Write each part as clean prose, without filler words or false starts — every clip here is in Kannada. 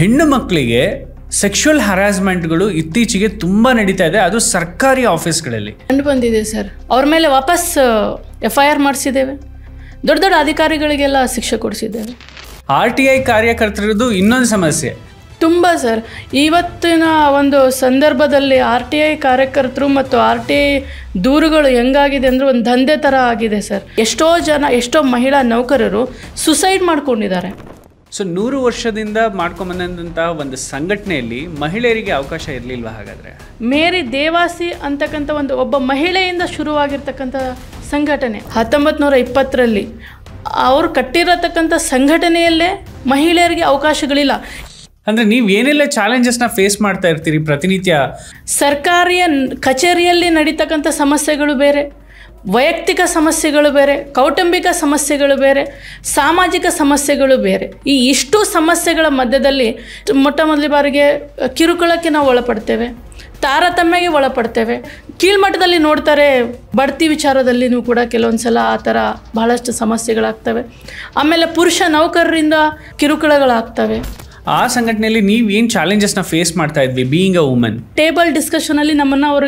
ಹೆಣ್ಣು ಮಕ್ಕಳಿಗೆ ಸೆಕ್ಷುವಲ್ ಹರಾಸ್ಮೆಂಟ್ಗಳು ಇತ್ತೀಚೆಗೆ ತುಂಬ ನಡೀತಾ ಇದೆ, ಅದು ಸರ್ಕಾರಿ ಆಫೀಸ್ಗಳಲ್ಲಿ ಕಂಡು ಬಂದಿದೆ ಸರ್. ಅವ್ರ ಮೇಲೆ ವಾಪಸ್ FIR ಮಾಡಿಸಿದ್ದೇವೆ, ದೊಡ್ಡ ದೊಡ್ಡ ಅಧಿಕಾರಿಗಳಿಗೆಲ್ಲ ಶಿಕ್ಷೆ ಕೊಡಿಸಿದ್ದೇವೆ. RTI ಕಾರ್ಯಕರ್ತರದ್ದು ಇನ್ನೊಂದು ಸಮಸ್ಯೆ ತುಂಬ ಸರ್. ಇವತ್ತಿನ ಒಂದು ಸಂದರ್ಭದಲ್ಲಿ RTI ಕಾರ್ಯಕರ್ತರು ಮತ್ತು RTI ದೂರುಗಳು ಹೆಂಗಾಗಿದೆ ಅಂದರೆ ಒಂದು ದಂಧೆ ಥರ ಆಗಿದೆ ಸರ್. ಎಷ್ಟೋ ಮಹಿಳಾ ನೌಕರರು ಸುಸೈಡ್ ಮಾಡ್ಕೊಂಡಿದ್ದಾರೆ. ಸೊ 100 ವರ್ಷದಿಂದ ಮಾಡ್ಕೊಂಬಂದಂತಹ ಒಂದು ಸಂಘಟನೆಯಲ್ಲಿ ಮಹಿಳೆಯರಿಗೆ ಅವಕಾಶ ಇರಲಿಲ್ವಾ? ಹಾಗಾದರೆ ಮೇರಿ ದೇವಾಸಿ ಅಂತಕ್ಕಂಥ ಒಬ್ಬ ಮಹಿಳೆಯಿಂದ ಶುರುವಾಗಿರ್ತಕ್ಕಂಥ ಸಂಘಟನೆ 1920ರಲ್ಲಿ ಅವರು ಕಟ್ಟಿರತಕ್ಕಂಥ ಸಂಘಟನೆಯಲ್ಲೇ ಮಹಿಳೆಯರಿಗೆ ಅವಕಾಶಗಳಿಲ್ಲ. ಅಂದರೆ ನೀವು ಏನೆಲ್ಲ ಚಾಲೆಂಜಸ್ನ ಫೇಸ್ ಮಾಡ್ತಾ ಇರ್ತೀರಿ ಪ್ರತಿನಿತ್ಯ? ಸರ್ಕಾರಿ ಕಚೇರಿಯಲ್ಲಿ ನಡೀತಕ್ಕಂಥ ಸಮಸ್ಯೆಗಳು ಬೇರೆ, ವೈಯಕ್ತಿಕ ಸಮಸ್ಯೆಗಳು ಬೇರೆ, ಕೌಟುಂಬಿಕ ಸಮಸ್ಯೆಗಳು ಬೇರೆ, ಸಾಮಾಜಿಕ ಸಮಸ್ಯೆಗಳು ಬೇರೆ. ಈ ಇಷ್ಟು ಸಮಸ್ಯೆಗಳ ಮಧ್ಯದಲ್ಲಿ ಮೊಟ್ಟ ಮೊದಲ ಬಾರಿಗೆ ಕಿರುಕುಳಕ್ಕೆ ನಾವು ಒಳಪಡ್ತೇವೆ, ತಾರತಮ್ಯಗೆ ಒಳಪಡ್ತೇವೆ. ಕೀಳ್ಮಟ್ಟದಲ್ಲಿ ನೋಡ್ತಾರೆ, ಬಡ್ತಿ ವಿಚಾರದಲ್ಲಿನೂ ಕೂಡ ಕೆಲವೊಂದು ಸಲ ಆ ಥರ ಬಹಳಷ್ಟು ಸಮಸ್ಯೆಗಳಾಗ್ತವೆ. ಆಮೇಲೆ ಪುರುಷ ನೌಕರರಿಂದ ಕಿರುಕುಳಗಳಾಗ್ತವೆ. ಆ ಸಂಘಟನೆಯಲ್ಲಿ ನೀವು ಏನು ಚಾಲೆಂಜಸ್ನ ಫೇಸ್ ಮಾಡ್ತಾ ಇದ್ವಿ ಬೀಯಿಂಗ್ ಅ ವುಮನ್? ಟೇಬಲ್ ಡಿಸ್ಕಷನಲ್ಲಿ ನಮ್ಮನ್ನು ಅವರು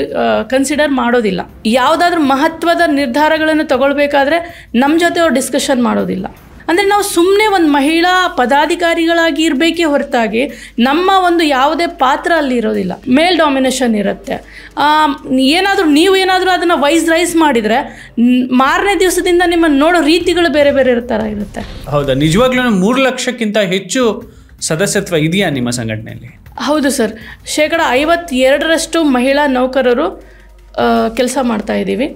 ಕನ್ಸಿಡರ್ ಮಾಡೋದಿಲ್ಲ. ಯಾವುದಾದ್ರೂ ಮಹತ್ವದ ನಿರ್ಧಾರಗಳನ್ನು ತಗೊಳ್ಬೇಕಾದ್ರೆ ನಮ್ಮ ಜೊತೆ ಅವ್ರು ಡಿಸ್ಕಷನ್ ಮಾಡೋದಿಲ್ಲ. ಅಂದರೆ ನಾವು ಸುಮ್ಮನೆ ಒಂದು ಮಹಿಳಾ ಪದಾಧಿಕಾರಿಗಳಾಗಿ ಇರಬೇಕೇ ಹೊರತಾಗಿ ನಮ್ಮ ಒಂದು ಯಾವುದೇ ಪಾತ್ರ ಅಲ್ಲಿ ಇರೋದಿಲ್ಲ. ಮೇಲ್ ಡಾಮಿನೇಷನ್ ಇರುತ್ತೆ. ನೀವು ಏನಾದರೂ ಅದನ್ನು ರೈಸ್ ಮಾಡಿದರೆ ಮಾರನೇ ದಿವಸದಿಂದ ನಿಮ್ಮನ್ನು ನೋಡೋ ರೀತಿಗಳು ಬೇರೆ ಬೇರೆ ಇರುತ್ತೆ. ಹೌದಾ? ನಿಜವಾಗ್ಲೂ 3 ಲಕ್ಷಕ್ಕಿಂತ ಹೆಚ್ಚು ಸದಸ್ಯತ್ವ ಇದೆಯಾ ನಿಮ್ಮ ಸಂಘಟನೆಯಲ್ಲಿ? ಹೌದು ಸರ್, 52% ಮಹಿಳಾ ನೌಕರರು ಕೆಲಸ ಮಾಡ್ತಾ ಇದ್ದೀವಿ.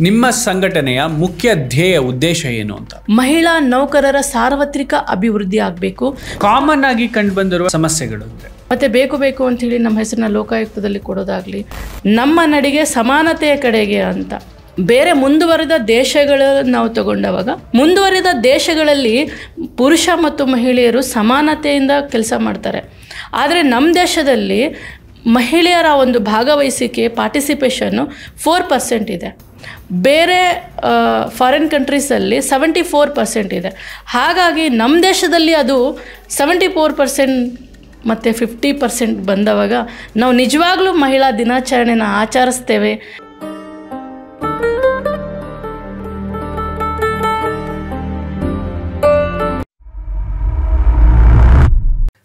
ನಿಮ್ಮ ಸಂಘಟನೆಯ ಮುಖ್ಯ ಧ್ಯೇಯ ಉದ್ದೇಶ ಏನು ಅಂತ? ಮಹಿಳಾ ನೌಕರರ ಸಾರ್ವತ್ರಿಕ ಅಭಿವೃದ್ಧಿ ಆಗಬೇಕು. ಕಾಮನ್ ಆಗಿ ಕಂಡುಬಂದಿರುವ ಸಮಸ್ಯೆಗಳು ಮತ್ತೆ ಬೇಕು ಅಂಥೇಳಿ ನಮ್ಮ ಹೆಸರನ್ನ ಲೋಕಾಯುಕ್ತದಲ್ಲಿ ಕೊಡೋದಾಗಲಿ, ನಮ್ಮ ನಡಿಗೆ ಸಮಾನತೆಯ ಕಡೆಗೆ ಅಂತ. ಬೇರೆ ಮುಂದುವರಿದ ದೇಶಗಳು ನಾವು ತಗೊಂಡವಾಗ ಮುಂದುವರಿದ ದೇಶಗಳಲ್ಲಿ ಪುರುಷ ಮತ್ತು ಮಹಿಳೆಯರು ಸಮಾನತೆಯಿಂದ ಕೆಲಸ ಮಾಡ್ತಾರೆ. ಆದರೆ ನಮ್ಮ ದೇಶದಲ್ಲಿ ಮಹಿಳೆಯರ ಒಂದು ಭಾಗವಹಿಸಿಕೆ ಪಾರ್ಟಿಸಿಪೇಷನ್ನು 4% ಇದೆ. ಬೇರೆ ಫಾರಿನ್ ಕಂಟ್ರೀಸಲ್ಲಿ 74% ಇದೆ. ಹಾಗಾಗಿ ನಮ್ಮ ದೇಶದಲ್ಲಿ ಅದು 74% ಮತ್ತು 50% ಬಂದವಾಗ ನಾವು ನಿಜವಾಗ್ಲೂ ಮಹಿಳಾ ದಿನಾಚರಣೆನ ಆಚರಿಸ್ತೇವೆ.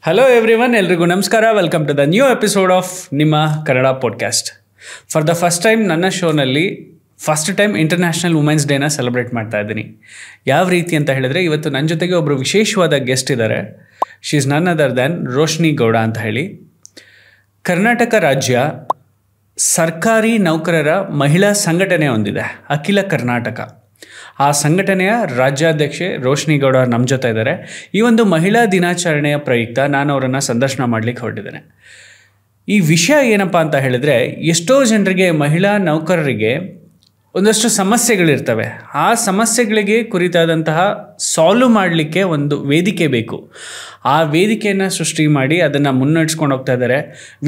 ಹಲೋ ಎವ್ರಿವನ್, ಎಲ್ರಿಗೂ ನಮಸ್ಕಾರ. Welcome to the new episode of ನಿಮ್ಮ Kannada podcast. For the first time ನನ್ನ ಶೋನಲ್ಲಿ ಇಂಟರ್ನ್ಯಾಷನಲ್ ವುಮೆನ್ಸ್ ಡೇನ ಸೆಲೆಬ್ರೇಟ್ ಮಾಡ್ತಾ ಇದ್ದೀನಿ. ಯಾವ ರೀತಿ ಅಂತ ಹೇಳಿದ್ರೆ, ಇವತ್ತು ನನ್ನ ಜೊತೆಗೆ ಒಬ್ಬರು ವಿಶೇಷವಾದ ಗೆಸ್ಟ್ ಇದ್ದಾರೆ. ಶಿ ಈಸ್ ನನ್ ಅದರ್ ದ್ಯಾನ್ ರೋಶ್ನಿ ಗೌಡ ಅಂತ ಹೇಳಿ. ಕರ್ನಾಟಕ ರಾಜ್ಯ ಸರ್ಕಾರಿ ನೌಕರರ ಮಹಿಳಾ ಸಂಘಟನೆ ಹೊಂದಿದೆ, ಅಖಿಲ ಕರ್ನಾಟಕ. ಆ ಸಂಘಟನೆಯ ರಾಜ್ಯಾಧ್ಯಕ್ಷೆ ರೋಶ್ನಿ ಗೌಡ ನಮ್ಮ ಜೊತೆ ಇದ್ದಾರೆ. ಈ ಒಂದು ಮಹಿಳಾ ದಿನಾಚರಣೆಯ ಪ್ರಯುಕ್ತ ನಾನು ಅವರನ್ನು ಸಂದರ್ಶನ ಮಾಡಲಿಕ್ಕೆ ಹೊರಟಿದ್ದೇನೆ. ಈ ವಿಷಯ ಏನಪ್ಪ ಅಂತ ಹೇಳಿದ್ರೆ, ಎಷ್ಟೋ ಜನರಿಗೆ, ಮಹಿಳಾ ನೌಕರರಿಗೆ ಒಂದಷ್ಟು ಸಮಸ್ಯೆಗಳಿರ್ತವೆ. ಆ ಸಮಸ್ಯೆಗಳಿಗೆ ಕುರಿತಾದಂತಹ ಸಾಲ್ವ್ ಮಾಡಲಿಕ್ಕೆ ಒಂದು ವೇದಿಕೆ ಬೇಕು. ಆ ವೇದಿಕೆಯನ್ನು ಸೃಷ್ಟಿ ಮಾಡಿ ಅದನ್ನು ಮುನ್ನಡೆಸ್ಕೊಂಡು ಹೋಗ್ತಾ ಇದ್ದಾರೆ.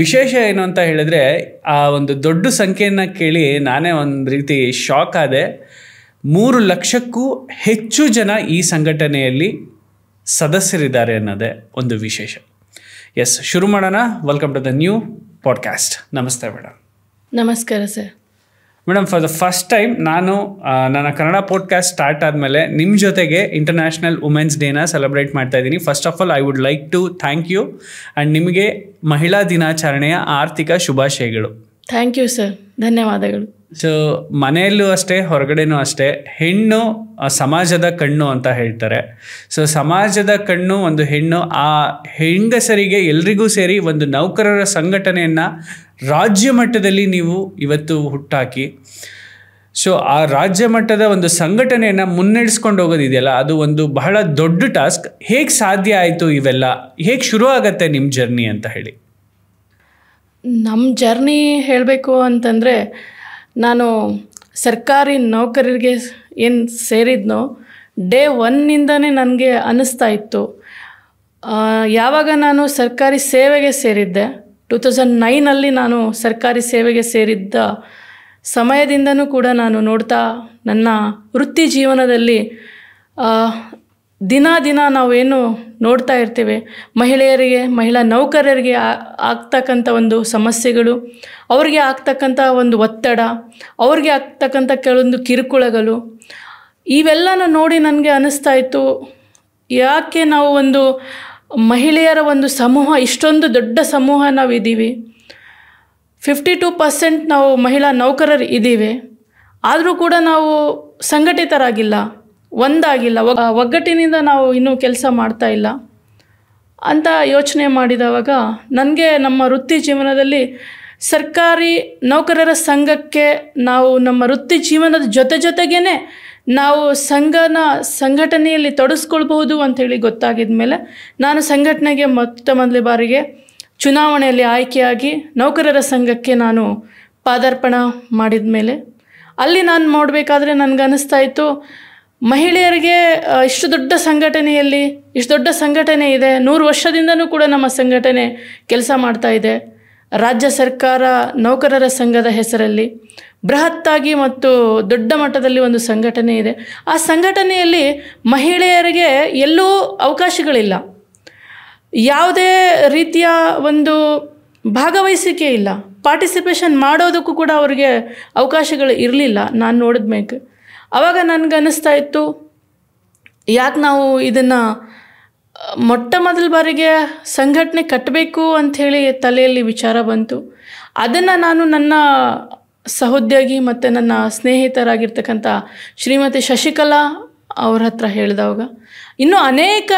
ವಿಶೇಷ ಏನು ಅಂತ ಹೇಳಿದ್ರೆ, ಆ ಒಂದು ದೊಡ್ಡ ಸಂಖ್ಯೆಯನ್ನು ಕೇಳಿ ನಾನೇ ಒಂದು ರೀತಿ ಶಾಕ್ ಆದೆ. 3 ಲಕ್ಷಕ್ಕೂ ಹೆಚ್ಚು ಜನ ಈ ಸಂಘಟನೆಯಲ್ಲಿ ಸದಸ್ಯರಿದ್ದಾರೆ ಅನ್ನೋದೇ ಒಂದು ವಿಶೇಷ. ಎಸ್, ಶುರು ಮಾಡೋಣ. Welcome to the new podcast. ನಮಸ್ತೆ ಮೇಡಮ್. ನಮಸ್ಕಾರ sir. Madam, for the first time ನಾನು ನನ್ನ ಕನ್ನಡ ಪಾಡ್ಕಾಸ್ಟ್ ಸ್ಟಾರ್ಟ್ ಆದಮೇಲೆ ನಿಮ್ಮ ಜೊತೆಗೆ ಇಂಟರ್ನ್ಯಾಷನಲ್ ವುಮೆನ್ಸ್ ಡೇನ ಸೆಲೆಬ್ರೇಟ್ ಮಾಡ್ತಾ ಇದ್ದೀನಿ. First of all I would like to thank you and ನಿಮಗೆ ಮಹಿಳಾ ದಿನಾಚರಣೆಯ ಆರ್ಥಿಕ ಶುಭಾಶಯಗಳು. ಥ್ಯಾಂಕ್ ಯು ಸರ್, ಧನ್ಯವಾದಗಳು. ಸೊ ಮನೆಯಲ್ಲೂ ಅಷ್ಟೇ, ಹೊರಗಡೆನೂ ಅಷ್ಟೇ, ಹೆಣ್ಣು ಸಮಾಜದ ಕಣ್ಣು ಅಂತ ಹೇಳ್ತಾರೆ. ಸೊ ಸಮಾಜದ ಕಣ್ಣು ಒಂದು ಹೆಣ್ಣು. ಆ ಹೆಂಗಸರಿಗೆ ಎಲ್ರಿಗೂ ಸೇರಿ ಒಂದು ನೌಕರರ ಸಂಘಟನೆಯನ್ನು ರಾಜ್ಯ ಮಟ್ಟದಲ್ಲಿ ನೀವು ಇವತ್ತು ಹುಟ್ಟಾಕಿ, ಸೊ ಆ ರಾಜ್ಯ ಮಟ್ಟದ ಒಂದು ಸಂಘಟನೆಯನ್ನು ಮುನ್ನಡೆಸ್ಕೊಂಡು ಹೋಗೋದಿದೆಯಲ್ಲ, ಅದು ಒಂದು ಬಹಳ ದೊಡ್ಡ ಟಾಸ್ಕ್. ಹೇಗೆ ಸಾಧ್ಯ ಆಯಿತು ಇವೆಲ್ಲ? ಹೇಗೆ ಶುರು ಆಗತ್ತೆ ನಿಮ್ಮ ಜರ್ನಿ ಅಂತ ಹೇಳಿ? ನಮ್ಮ ಜರ್ನಿ ಹೇಳಬೇಕು ಅಂತಂದರೆ, ನಾನು ಸರ್ಕಾರಿ ನೌಕರರಿಗೆ ಏನು ಸೇರಿದ್ನೋ ಡೇ 1ನಿಂದನೇ ನನಗೆ ಅನ್ನಿಸ್ತಾ ಇತ್ತು. ಯಾವಾಗ ನಾನು ಸರ್ಕಾರಿ ಸೇವೆಗೆ ಸೇರಿದ್ದೆ 2009ನಲ್ಲಿ, ನಾನು ಸರ್ಕಾರಿ ಸೇವೆಗೆ ಸೇರಿದ್ದ ಸಮಯದಿಂದನೂ ಕೂಡ ನಾನು ನೋಡ್ತಾ ನನ್ನ ವೃತ್ತಿ ಜೀವನದಲ್ಲಿ ದಿನ ನಾವೇನು ನೋಡ್ತಾ ಇರ್ತೇವೆ, ಮಹಿಳಾ ನೌಕರರಿಗೆ ಆಗ್ತಕ್ಕಂಥ ಒಂದು ಸಮಸ್ಯೆಗಳು, ಅವ್ರಿಗೆ ಆಗ್ತಕ್ಕಂಥ ಒಂದು ಒತ್ತಡ, ಅವ್ರಿಗೆ ಆಗ್ತಕ್ಕಂಥ ಕೆಲವೊಂದು ಕಿರುಕುಳಗಳು, ಇವೆಲ್ಲನೂ ನೋಡಿ ನನಗೆ ಅನ್ನಿಸ್ತಾ ಇತ್ತು, ಯಾಕೆ ನಾವು ಒಂದು ಮಹಿಳೆಯರ ಒಂದು ಸಮೂಹ, ಇಷ್ಟೊಂದು ದೊಡ್ಡ ಸಮೂಹ ನಾವು ಇದ್ದೀವಿ, 52% ನಾವು ಮಹಿಳಾ ನೌಕರರು ಇದ್ದೀವಿ, ಆದರೂ ಕೂಡ ನಾವು ಸಂಘಟಿತರಾಗಿಲ್ಲ, ಒಂದಾಗಿಲ್ಲ, ಒಗ್ಗಟ್ಟಿನಿಂದ ನಾವು ಇನ್ನೂ ಕೆಲಸ ಮಾಡ್ತಾ ಇಲ್ಲ ಅಂತ ಯೋಚನೆ ಮಾಡಿದವಾಗ ನನಗೆ ನಮ್ಮ ವೃತ್ತಿ ಜೀವನದಲ್ಲಿ ಸರ್ಕಾರಿ ನೌಕರರ ಸಂಘಕ್ಕೆ ನಾವು ನಮ್ಮ ವೃತ್ತಿ ಜೀವನದ ಜೊತೆಗೇ ನಾವು ಸಂಘಟನೆಯಲ್ಲಿ ತೊಡಗಿಸ್ಕೊಳ್ಬಹುದು ಅಂಥೇಳಿ ಗೊತ್ತಾಗಿದ ಮೇಲೆ ನಾನು ಸಂಘಟನೆಗೆ ಮೊದಲ ಬಾರಿಗೆ ಚುನಾವಣೆಯಲ್ಲಿ ಆಯ್ಕೆಯಾಗಿ ನೌಕರರ ಸಂಘಕ್ಕೆ ನಾನು ಪಾದಾರ್ಪಣೆ ಮಾಡಿದ ಮೇಲೆ ಅಲ್ಲಿ ನಾನು ನೋಡಬೇಕಾದ್ರೆ ನನಗನ್ನಿಸ್ತಾ ಇತ್ತು, ಮಹಿಳೆಯರಿಗೆ ಇಷ್ಟು ದೊಡ್ಡ ಸಂಘಟನೆ ಇದೆ, 100 ವರ್ಷದಿಂದನೂ ಕೂಡ ನಮ್ಮ ಸಂಘಟನೆ ಕೆಲಸ ಮಾಡ್ತಾ ಇದೆ. ರಾಜ್ಯ ಸರ್ಕಾರ ನೌಕರರ ಸಂಘದ ಹೆಸರಲ್ಲಿ ಬೃಹತ್ತಾಗಿ ಮತ್ತು ದೊಡ್ಡ ಮಟ್ಟದಲ್ಲಿ ಒಂದು ಸಂಘಟನೆ ಇದೆ. ಆ ಸಂಘಟನೆಯಲ್ಲಿ ಮಹಿಳೆಯರಿಗೆ ಎಲ್ಲೂ ಅವಕಾಶಗಳಿಲ್ಲ, ಯಾವುದೇ ರೀತಿಯ ಒಂದು ಭಾಗವಹಿಸಿಕೆ ಇಲ್ಲ, ಪಾರ್ಟಿಸಿಪೇಷನ್ ಮಾಡೋದಕ್ಕೂ ಕೂಡ ಅವರಿಗೆ ಅವಕಾಶಗಳು ಇರಲಿಲ್ಲ. ನಾನು ನೋಡಿದ ಮೇಲೆ ಆವಾಗ ನನಗನ್ನಿಸ್ತಾ ಇತ್ತು, ಯಾಕೆ ನಾವು ಇದನ್ನು ಮೊದಲ ಬಾರಿಗೆ ಸಂಘಟನೆ ಕಟ್ಟಬೇಕು ಅಂಥೇಳಿ ತಲೆಯಲ್ಲಿ ವಿಚಾರ ಬಂತು. ಅದನ್ನು ನಾನು ನನ್ನ ಸಹೋದ್ಯೋಗಿ ಮತ್ತು ನನ್ನ ಸ್ನೇಹಿತರಾಗಿರ್ತಕ್ಕಂಥ ಶ್ರೀಮತಿ ಶಶಿಕಲಾ ಅವ್ರ ಹತ್ರ ಹೇಳಿದವಾಗ, ಇನ್ನೂ ಅನೇಕ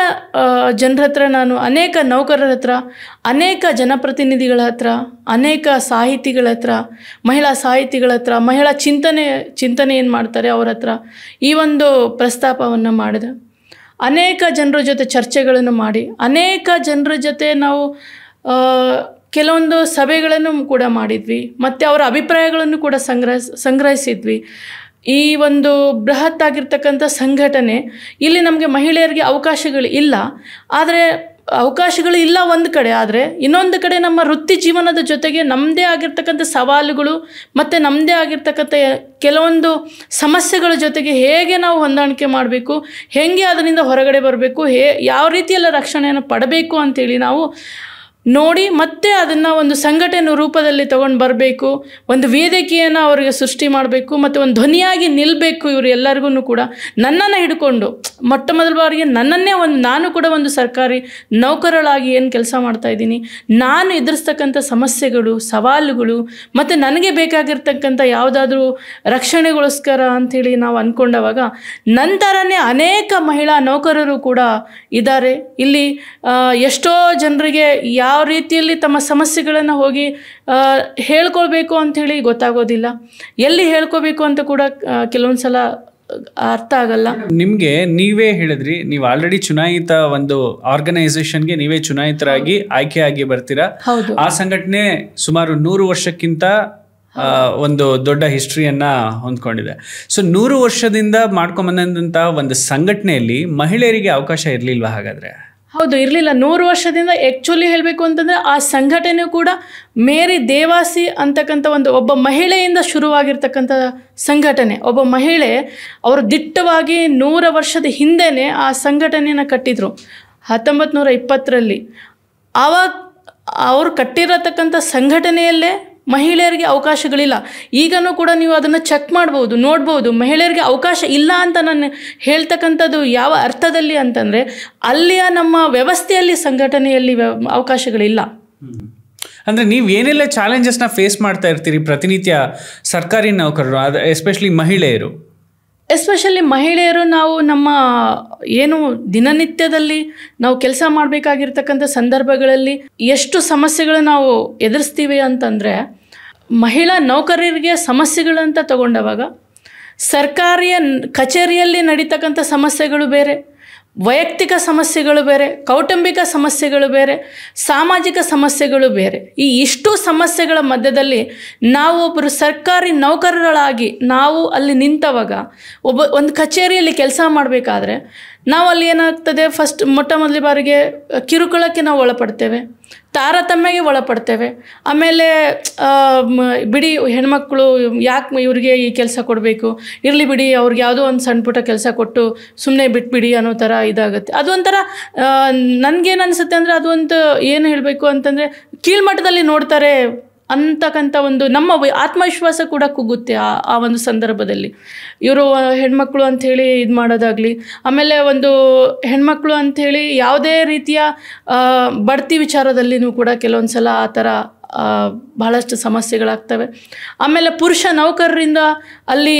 ಜನರ ಹತ್ರ, ನಾನು ಅನೇಕ ನೌಕರರ ಹತ್ರ, ಅನೇಕ ಜನಪ್ರತಿನಿಧಿಗಳ ಹತ್ರ, ಅನೇಕ ಸಾಹಿತಿಗಳ ಹತ್ರ, ಮಹಿಳಾ ಸಾಹಿತಿಗಳ ಹತ್ರ, ಮಹಿಳಾ ಚಿಂತನೆ ಏನು ಮಾಡ್ತಾರೆ ಅವ್ರ ಹತ್ರ ಈ ಒಂದು ಪ್ರಸ್ತಾಪವನ್ನು ಮಾಡಿದೆ. ಅನೇಕ ಜನರ ಜೊತೆ ಚರ್ಚೆಗಳನ್ನು ಮಾಡಿ, ಅನೇಕ ಜನರ ಜೊತೆ ನಾವು ಕೆಲವೊಂದು ಸಭೆಗಳನ್ನು ಕೂಡ ಮಾಡಿದ್ವಿ, ಮತ್ತು ಅವರ ಅಭಿಪ್ರಾಯಗಳನ್ನು ಕೂಡ ಸಂಗ್ರಹಿಸಿದ್ವಿ. ಈ ಒಂದು ಬೃಹತ್ ಆಗಿರ್ತಕ್ಕಂಥ ಸಂಘಟನೆ ಇಲ್ಲಿ ನಮಗೆ ಮಹಿಳೆಯರಿಗೆ ಅವಕಾಶಗಳು ಇಲ್ಲ, ಆದರೆ ಅವಕಾಶಗಳು ಇಲ್ಲ ಒಂದು ಕಡೆ, ಆದರೆ ಇನ್ನೊಂದು ಕಡೆ ನಮ್ಮ ವೃತ್ತಿ ಜೀವನದ ಜೊತೆಗೆ ನಮ್ಮದೇ ಆಗಿರ್ತಕ್ಕಂಥ ಸವಾಲುಗಳು ಮತ್ತು ನಮ್ಮದೇ ಆಗಿರ್ತಕ್ಕಂಥ ಕೆಲವೊಂದು ಸಮಸ್ಯೆಗಳ ಜೊತೆಗೆ ಹೇಗೆ ನಾವು ಹೊಂದಾಣಿಕೆ ಮಾಡಬೇಕು, ಹೇಗೆ ಅದರಿಂದ ಹೊರಗಡೆ ಬರಬೇಕು, ಯಾವ ರೀತಿಯೆಲ್ಲ ರಕ್ಷಣೆಯನ್ನು ಪಡಬೇಕು ಅಂಥೇಳಿ ನಾವು ನೋಡಿ ಮತ್ತೆ ಅದನ್ನು ಒಂದು ಸಂಘಟನೆ ರೂಪದಲ್ಲಿ ತಗೊಂಡು ಬರಬೇಕು, ಒಂದು ವೇದಿಕೆಯನ್ನು ಅವರಿಗೆ ಸೃಷ್ಟಿ ಮಾಡಬೇಕು, ಮತ್ತು ಒಂದು ಧ್ವನಿಯಾಗಿ ನಿಲ್ಲಬೇಕು. ಇವರು ಎಲ್ಲರಿಗೂ ಕೂಡ ನನ್ನನ್ನು ಹಿಡ್ಕೊಂಡು ಮೊದಲ ಬಾರಿಗೆ ನಾನು ಕೂಡ ಒಂದು ಸರ್ಕಾರಿ ನೌಕರಳಾಗಿ ಏನು ಕೆಲಸ ಮಾಡ್ತಾಯಿದ್ದೀನಿ, ನಾನು ಎದುರಿಸ್ತಕ್ಕಂಥ ಸಮಸ್ಯೆಗಳು, ಸವಾಲುಗಳು, ಮತ್ತು ನನಗೆ ಬೇಕಾಗಿರ್ತಕ್ಕಂಥ ಯಾವುದಾದ್ರೂ ರಕ್ಷಣೆಗೋಸ್ಕರ ಅಂಥೇಳಿ ನಾವು ಅಂದ್ಕೊಂಡವಾಗ ನಂತರನೇ ಅನೇಕ ಮಹಿಳಾ ನೌಕರರು ಕೂಡ ಇದ್ದಾರೆ. ಇಲ್ಲಿ ಎಷ್ಟೋ ಜನರಿಗೆ ಯಾವ ರೀತಿಯಲ್ಲಿ ತಮ್ಮ ಸಮಸ್ಯೆಗಳನ್ನು ಹೋಗಿ ಹೇಳ್ಕೊಳ್ಬೇಕು ಅಂಥೇಳಿ ಗೊತ್ತಾಗೋದಿಲ್ಲ, ಎಲ್ಲಿ ಹೇಳ್ಕೋಬೇಕು ಅಂತ ಕೂಡ ಕೆಲವೊಂದು ಸಲ ಅರ್ಥ ಆಗಲ್ಲ. ನಿಮಗೆ ನೀವೇ ಹೇಳಿದ್ರಿ, ನೀವು ಆಲ್ರೆಡಿ ಚುನಾಯಿತ ಒಂದು ಆರ್ಗನೈಸೇಷನ್ಗೆ ನೀವೇ ಚುನಾಯಿತರಾಗಿ ಆಯ್ಕೆಯಾಗಿ ಬರ್ತೀರಾ. ಆ ಸಂಘಟನೆ ಸುಮಾರು 100 ವರ್ಷಕ್ಕಿಂತ ಒಂದು ದೊಡ್ಡ ಹಿಸ್ಟ್ರಿಯನ್ನ ಹೊಂದ್ಕೊಂಡಿದೆ. ಸೊ 100 ವರ್ಷದಿಂದ ಮಾಡ್ಕೊಂಬಂದಂತಹ ಒಂದು ಸಂಘಟನೆಯಲ್ಲಿ ಮಹಿಳೆಯರಿಗೆ ಅವಕಾಶ ಇರಲಿಲ್ವಾ ಹಾಗಾದ್ರೆ? ಹೌದು, ಇರಲಿಲ್ಲ. 100 ವರ್ಷದಿಂದ ಆ್ಯಕ್ಚುಲಿ ಹೇಳಬೇಕು ಅಂತಂದರೆ ಆ ಸಂಘಟನೆ ಕೂಡ ಮೇರಿ ದೇವಾಸಿ ಅಂತಕ್ಕಂಥ ಒಬ್ಬ ಮಹಿಳೆಯಿಂದ ಶುರುವಾಗಿರ್ತಕ್ಕಂಥ ಸಂಘಟನೆ. ಒಬ್ಬ ಮಹಿಳೆ ಅವರು ದಿಟ್ಟವಾಗಿ 100 ವರ್ಷದ ಹಿಂದೆಯೇ ಆ ಸಂಘಟನೆಯನ್ನು ಕಟ್ಟಿದರು, 1920ರಲ್ಲಿ. ಆವಾಗ ಅವರು ಕಟ್ಟಿರತಕ್ಕಂಥ ಸಂಘಟನೆಯಲ್ಲೇ ಮಹಿಳೆಯರಿಗೆ ಅವಕಾಶಗಳಿಲ್ಲ. ಈಗನೂ ಕೂಡ ನೀವು ಅದನ್ನು ಚೆಕ್ ಮಾಡ್ಬೋದು, ನೋಡ್ಬೋದು. ಮಹಿಳೆಯರಿಗೆ ಅವಕಾಶ ಇಲ್ಲ ಅಂತ ನಾನು ಹೇಳ್ತಕ್ಕಂಥದ್ದು ಯಾವ ಅರ್ಥದಲ್ಲಿ ಅಂತಂದರೆ, ಅಲ್ಲಿಯ ನಮ್ಮ ವ್ಯವಸ್ಥೆಯಲ್ಲಿ ಸಂಘಟನೆಯಲ್ಲಿ ಅವಕಾಶಗಳಿಲ್ಲ. ಅಂದರೆ ನೀವು ಏನೆಲ್ಲ ಚಾಲೆಂಜಸ್ನ ಫೇಸ್ ಮಾಡ್ತಾ ಇರ್ತೀರಿ ಪ್ರತಿನಿತ್ಯ ಸರ್ಕಾರಿ ನೌಕರರು, ಅದು ಎಸ್ಪೆಷಲಿ ಮಹಿಳೆಯರು ನಾವು ನಮ್ಮ ಏನು ದಿನನಿತ್ಯದಲ್ಲಿ ನಾವು ಕೆಲಸ ಮಾಡಬೇಕಾಗಿರ್ತಕ್ಕಂಥ ಸಂದರ್ಭಗಳಲ್ಲಿ ಎಷ್ಟು ಸಮಸ್ಯೆಗಳು ನಾವು ಎದುರಿಸ್ತೀವಿ ಅಂತಂದರೆ, ಮಹಿಳಾ ನೌಕರರಿಗೆ ಸಮಸ್ಯೆಗಳಂತ ತಗೊಂಡವಾಗ ಸರ್ಕಾರಿ ಕಚೇರಿಯಲ್ಲಿ ನಡೀತಕ್ಕಂಥ ಸಮಸ್ಯೆಗಳು ಬೇರೆ, ವೈಯಕ್ತಿಕ ಸಮಸ್ಯೆಗಳು ಬೇರೆ, ಕೌಟುಂಬಿಕ ಸಮಸ್ಯೆಗಳು ಬೇರೆ, ಸಾಮಾಜಿಕ ಸಮಸ್ಯೆಗಳು ಬೇರೆ. ಈ ಇಷ್ಟು ಸಮಸ್ಯೆಗಳ ಮಧ್ಯದಲ್ಲಿ ನಾವು ಒಬ್ಬರು ಸರ್ಕಾರಿ ನೌಕರರಾಗಿ ನಾವು ಅಲ್ಲಿ ನಿಂತವಾಗ ಒಂದು ಕಚೇರಿಯಲ್ಲಿ ಕೆಲಸ ಮಾಡಬೇಕಾದ್ರೆ ನಾವು ಅಲ್ಲಿ ಏನಾಗ್ತದೆ, ಫಸ್ಟ್ ಮೊಟ್ಟ ಮೊದಲ ಬಾರಿಗೆ ಕಿರುಕುಳಕ್ಕೆ ನಾವು ಒಳಪಡ್ತೇವೆ, ತಾರತಮ್ಯಗೆ ಒಳಪಡ್ತೇವೆ. ಆಮೇಲೆ ಬಿಡಿ ಹೆಣ್ಮಕ್ಳು ಯಾಕೆ ಇವ್ರಿಗೆ ಈ ಕೆಲಸ ಕೊಡಬೇಕು, ಇರಲಿ ಬಿಡಿ ಅವ್ರಿಗೆ ಯಾವುದೋ ಒಂದು ಸಣ್ಣ ಪುಟ್ಟ ಕೆಲಸ ಕೊಟ್ಟು ಸುಮ್ಮನೆ ಬಿಟ್ಬಿಡಿ ಅನ್ನೋ ಥರ ಇದಾಗುತ್ತೆ. ಅದೊಂಥರ ನನಗೇನು ಅನಿಸುತ್ತೆ ಅಂದರೆ, ಅದೊಂದು ಏನು ಹೇಳಬೇಕು ಅಂತಂದರೆ ಕೀಳ್ಮಟ್ಟದಲ್ಲಿ ನೋಡ್ತಾರೆ ಅಂತಕ್ಕಂಥ ಒಂದು ನಮ್ಮ ಆತ್ಮವಿಶ್ವಾಸ ಕೂಡ ಕುಗ್ಗುತ್ತೆ ಆ ಒಂದು ಸಂದರ್ಭದಲ್ಲಿ. ಇವರು ಹೆಣ್ಮಕ್ಳು ಅಂಥೇಳಿ ಇದು ಮಾಡೋದಾಗಲಿ, ಆಮೇಲೆ ಒಂದು ಹೆಣ್ಮಕ್ಳು ಅಂಥೇಳಿ ಯಾವುದೇ ರೀತಿಯ ಬಡ್ತಿ ವಿಚಾರದಲ್ಲಿನೂ ಕೂಡ ಕೆಲವೊಂದು ಸಲ ಆ ಥರ ಬಹಳಷ್ಟು ಸಮಸ್ಯೆಗಳಾಗ್ತವೆ. ಆಮೇಲೆ ಪುರುಷ ನೌಕರರಿಂದ ಅಲ್ಲಿ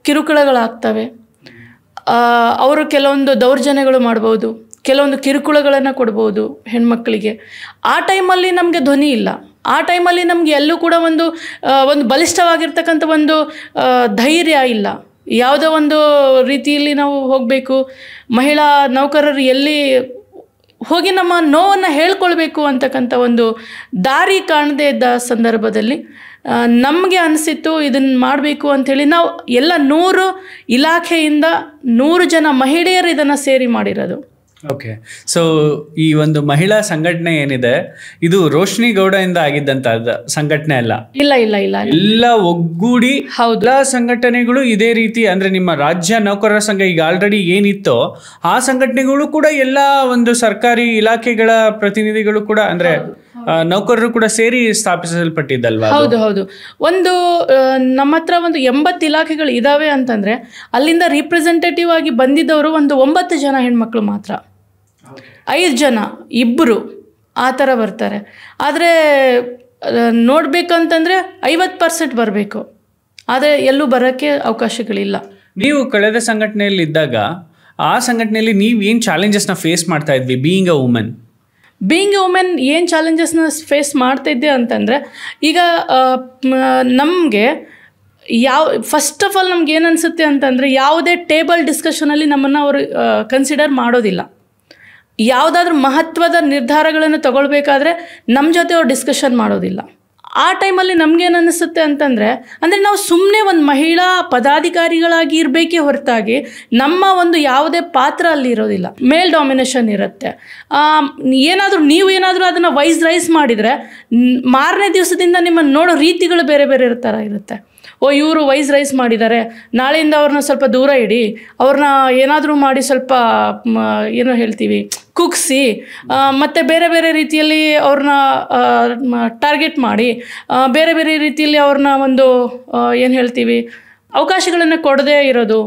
ಕಿರುಕುಳಗಳಾಗ್ತವೆ. ಅವರು ಕೆಲವೊಂದು ದೌರ್ಜನ್ಯಗಳು ಮಾಡ್ಬೋದು, ಕೆಲವೊಂದು ಕಿರುಕುಳಗಳನ್ನು ಕೊಡ್ಬೋದು ಹೆಣ್ಮಕ್ಳಿಗೆ. ಆ ಟೈಮಲ್ಲಿ ನಮಗೆ ಧ್ವನಿ ಇಲ್ಲ. ಆ ಟೈಮಲ್ಲಿ ನಮಗೆ ಎಲ್ಲೂ ಕೂಡ ಒಂದು ಬಲಿಷ್ಠವಾಗಿರ್ತಕ್ಕಂಥ ಒಂದು ಧೈರ್ಯ ಇಲ್ಲ. ಯಾವುದೋ ಒಂದು ರೀತಿಯಲ್ಲಿ ನಾವು ಹೋಗಬೇಕು, ಮಹಿಳಾ ನೌಕರರು ಎಲ್ಲಿ ಹೋಗಿ ನಮ್ಮ ನೋವನ್ನು ಹೇಳ್ಕೊಳ್ಬೇಕು ಅಂತಕ್ಕಂಥ ಒಂದು ದಾರಿ ಕಾಣದೇ ಇದ್ದ ಸಂದರ್ಭದಲ್ಲಿ ನಮಗೆ ಅನಿಸಿತ್ತು ಇದನ್ನು ಮಾಡಬೇಕು ಅಂಥೇಳಿ. ನಾವು ಎಲ್ಲ 100 ಇಲಾಖೆಯಿಂದ 100 ಜನ ಮಹಿಳೆಯರು ಇದನ್ನು ಸೇರಿ ಮಾಡಿರೋದು. ಓಕೆ, ಸೊ ಈ ಒಂದು ಮಹಿಳಾ ಸಂಘಟನೆ ಏನಿದೆ, ಇದು ರೋಶ್ನಿ ಗೌಡ ಆಗಿದ್ದಂತ ಸಂಘಟನೆ ಅಲ್ಲ? ಇಲ್ಲ ಇಲ್ಲ ಇಲ್ಲ, ಎಲ್ಲ ಒಗ್ಗೂಡಿ ಎಲ್ಲ ಸಂಘಟನೆಗಳು ಇದೇ ರೀತಿ, ಅಂದ್ರೆ ನಿಮ್ಮ ರಾಜ್ಯ ನೌಕರರ ಸಂಘ ಈಗ ಆಲ್ರೆಡಿ ಏನಿತ್ತೋ ಆ ಸಂಘಟನೆಗಳು ಕೂಡ ಎಲ್ಲ ಒಂದು ಸರ್ಕಾರಿ ಇಲಾಖೆಗಳ ಪ್ರತಿನಿಧಿಗಳು ಕೂಡ, ಅಂದ್ರೆ ನೌಕರರು ಕೂಡ ಸೇರಿ ಸ್ಥಾಪಿಸಲ್ಪಟ್ಟಿದ್ದಲ್ವಾ? ಹೌದು ಹೌದು. ಒಂದು ನಮ್ಮ ಹತ್ರ ಒಂದು 80 ಇಲಾಖೆಗಳು ಇದಾವೆ ಅಂತಂದ್ರೆ ಅಲ್ಲಿಂದ ರಿಪ್ರೆಸೆಂಟೇಟಿವ್ ಆಗಿ ಬಂದಿದ್ದವರು ಒಂದು 9 ಜನ ಹೆಣ್ಮಕ್ಳು ಮಾತ್ರ, 5 ಜನ, 2 ಆ ಥರ ಬರ್ತಾರೆ. ಆದರೆ ನೋಡ್ಬೇಕಂತಂದ್ರೆ 50% ಬರಬೇಕು, ಆದರೆ ಎಲ್ಲೂ ಬರೋಕ್ಕೆ ಅವಕಾಶಗಳಿಲ್ಲ. ನೀವು ಕಳೆದ ಸಂಘಟನೆಯಲ್ಲಿ ಇದ್ದಾಗ ಆ ಸಂಘಟನೆಯಲ್ಲಿ ನೀವು ಏನು ಚಾಲೆಂಜಸ್ನ ಫೇಸ್ ಮಾಡ್ತಾ ಇದ್ವಿ? ಬೀಯಿಂಗ್ ಅ ವುಮೆನ್ ಏನು ಚಾಲೆಂಜಸ್ನ ಫೇಸ್ ಮಾಡ್ತಾ ಇದ್ದೆ ಅಂತಂದರೆ, ಈಗ ನಮಗೆ ಫಸ್ಟ್ ಆಫ್ ಆಲ್ ನಮ್ಗೆ ಏನು ಅನಿಸುತ್ತೆ ಅಂತಂದರೆ, ಯಾವುದೇ ಟೇಬಲ್ ಡಿಸ್ಕಷನಲ್ಲಿ ನಮ್ಮನ್ನು ಅವರು ಕನ್ಸಿಡರ್ ಮಾಡೋದಿಲ್ಲ. ಯಾವುದಾದ್ರೂ ಮಹತ್ವದ ನಿರ್ಧಾರಗಳನ್ನು ತಗೊಳ್ಬೇಕಾದ್ರೆ ನಮ್ಮ ಜೊತೆ ಅವ್ರು ಡಿಸ್ಕಷನ್ ಮಾಡೋದಿಲ್ಲ. ಆ ಟೈಮಲ್ಲಿ ನಮಗೇನು ಅನ್ನಿಸುತ್ತೆ ಅಂತಂದರೆ, ಅಂದರೆ ನಾವು ಸುಮ್ಮನೆ ಒಂದು ಮಹಿಳಾ ಪದಾಧಿಕಾರಿಗಳಾಗಿ ಇರಬೇಕೇ ಹೊರತಾಗಿ ನಮ್ಮ ಒಂದು ಯಾವುದೇ ಪಾತ್ರ ಅಲ್ಲಿ ಇರೋದಿಲ್ಲ. ಮೇಲ್ ಡಾಮಿನೇಷನ್ ಇರುತ್ತೆ. ನೀವು ಏನಾದರೂ ಅದನ್ನು ರೈಸ್ ಮಾಡಿದರೆ ಮಾರನೇ ದಿವಸದಿಂದ ನಿಮ್ಮನ್ನು ನೋಡೋ ರೀತಿಗಳು ಬೇರೆ ಬೇರೆ ಇರುತ್ತೆ. ಇವರು ರೈಸ್ ಮಾಡಿದ್ದಾರೆ, ನಾಳೆಯಿಂದ ಅವ್ರನ್ನ ಸ್ವಲ್ಪ ದೂರ ಇಡಿ, ಅವ್ರನ್ನ ಏನಾದರೂ ಮಾಡಿ ಸ್ವಲ್ಪ ಏನೋ ಹೇಳ್ತೀವಿ ಕುಗ್ಸಿ, ಮತ್ತು ಬೇರೆ ಬೇರೆ ರೀತಿಯಲ್ಲಿ ಅವ್ರನ್ನ ಟಾರ್ಗೆಟ್ ಮಾಡಿ, ಬೇರೆ ಬೇರೆ ರೀತಿಯಲ್ಲಿ ಅವ್ರನ್ನ ಒಂದು ಏನು ಹೇಳ್ತೀವಿ ಅವಕಾಶಗಳನ್ನು ಕೊಡದೇ ಇರೋದು.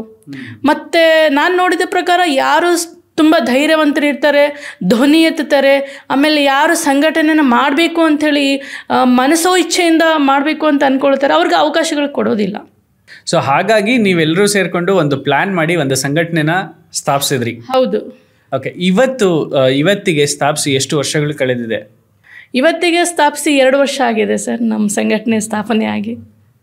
ಮತ್ತು ನಾನು ನೋಡಿದ ಪ್ರಕಾರ ಯಾರು ತುಂಬ ಧೈರ್ಯವಂತರು ಇರ್ತಾರೆ, ಧ್ವನಿ ಎತ್ತುತ್ತಾರೆ, ಆಮೇಲೆ ಯಾರು ಸಂಘಟನೆಯನ್ನು ಮಾಡಬೇಕು ಅಂಥೇಳಿ ಮನಸ್ಸೋ ಇಚ್ಛೆಯಿಂದ ಮಾಡಬೇಕು ಅಂತ ಅಂದ್ಕೊಳ್ತಾರೆ, ಅವ್ರಿಗೆ ಅವಕಾಶಗಳು ಕೊಡೋದಿಲ್ಲ. ಸೊ ಹಾಗಾಗಿ ನೀವೆಲ್ಲರೂ ಸೇರಿಕೊಂಡು ಒಂದು ಪ್ಲ್ಯಾನ್ ಮಾಡಿ ಒಂದು ಸಂಘಟನೆನ ಸ್ಥಾಪಿಸಿದ್ರಿ? ಹೌದು. ಓಕೆ, ಇವತ್ತಿಗೆ ಸ್ಥಾಪಿಸಿ ಎಷ್ಟು ವರ್ಷಗಳು ಕಳೆದಿದೆ? ಇವತ್ತಿಗೆ ಸ್ಥಾಪಿಸಿ 2 ವರ್ಷ ಆಗಿದೆ ಸರ್ ನಮ್ಮ ಸಂಘಟನೆ ಸ್ಥಾಪನೆ ಆಗಿ.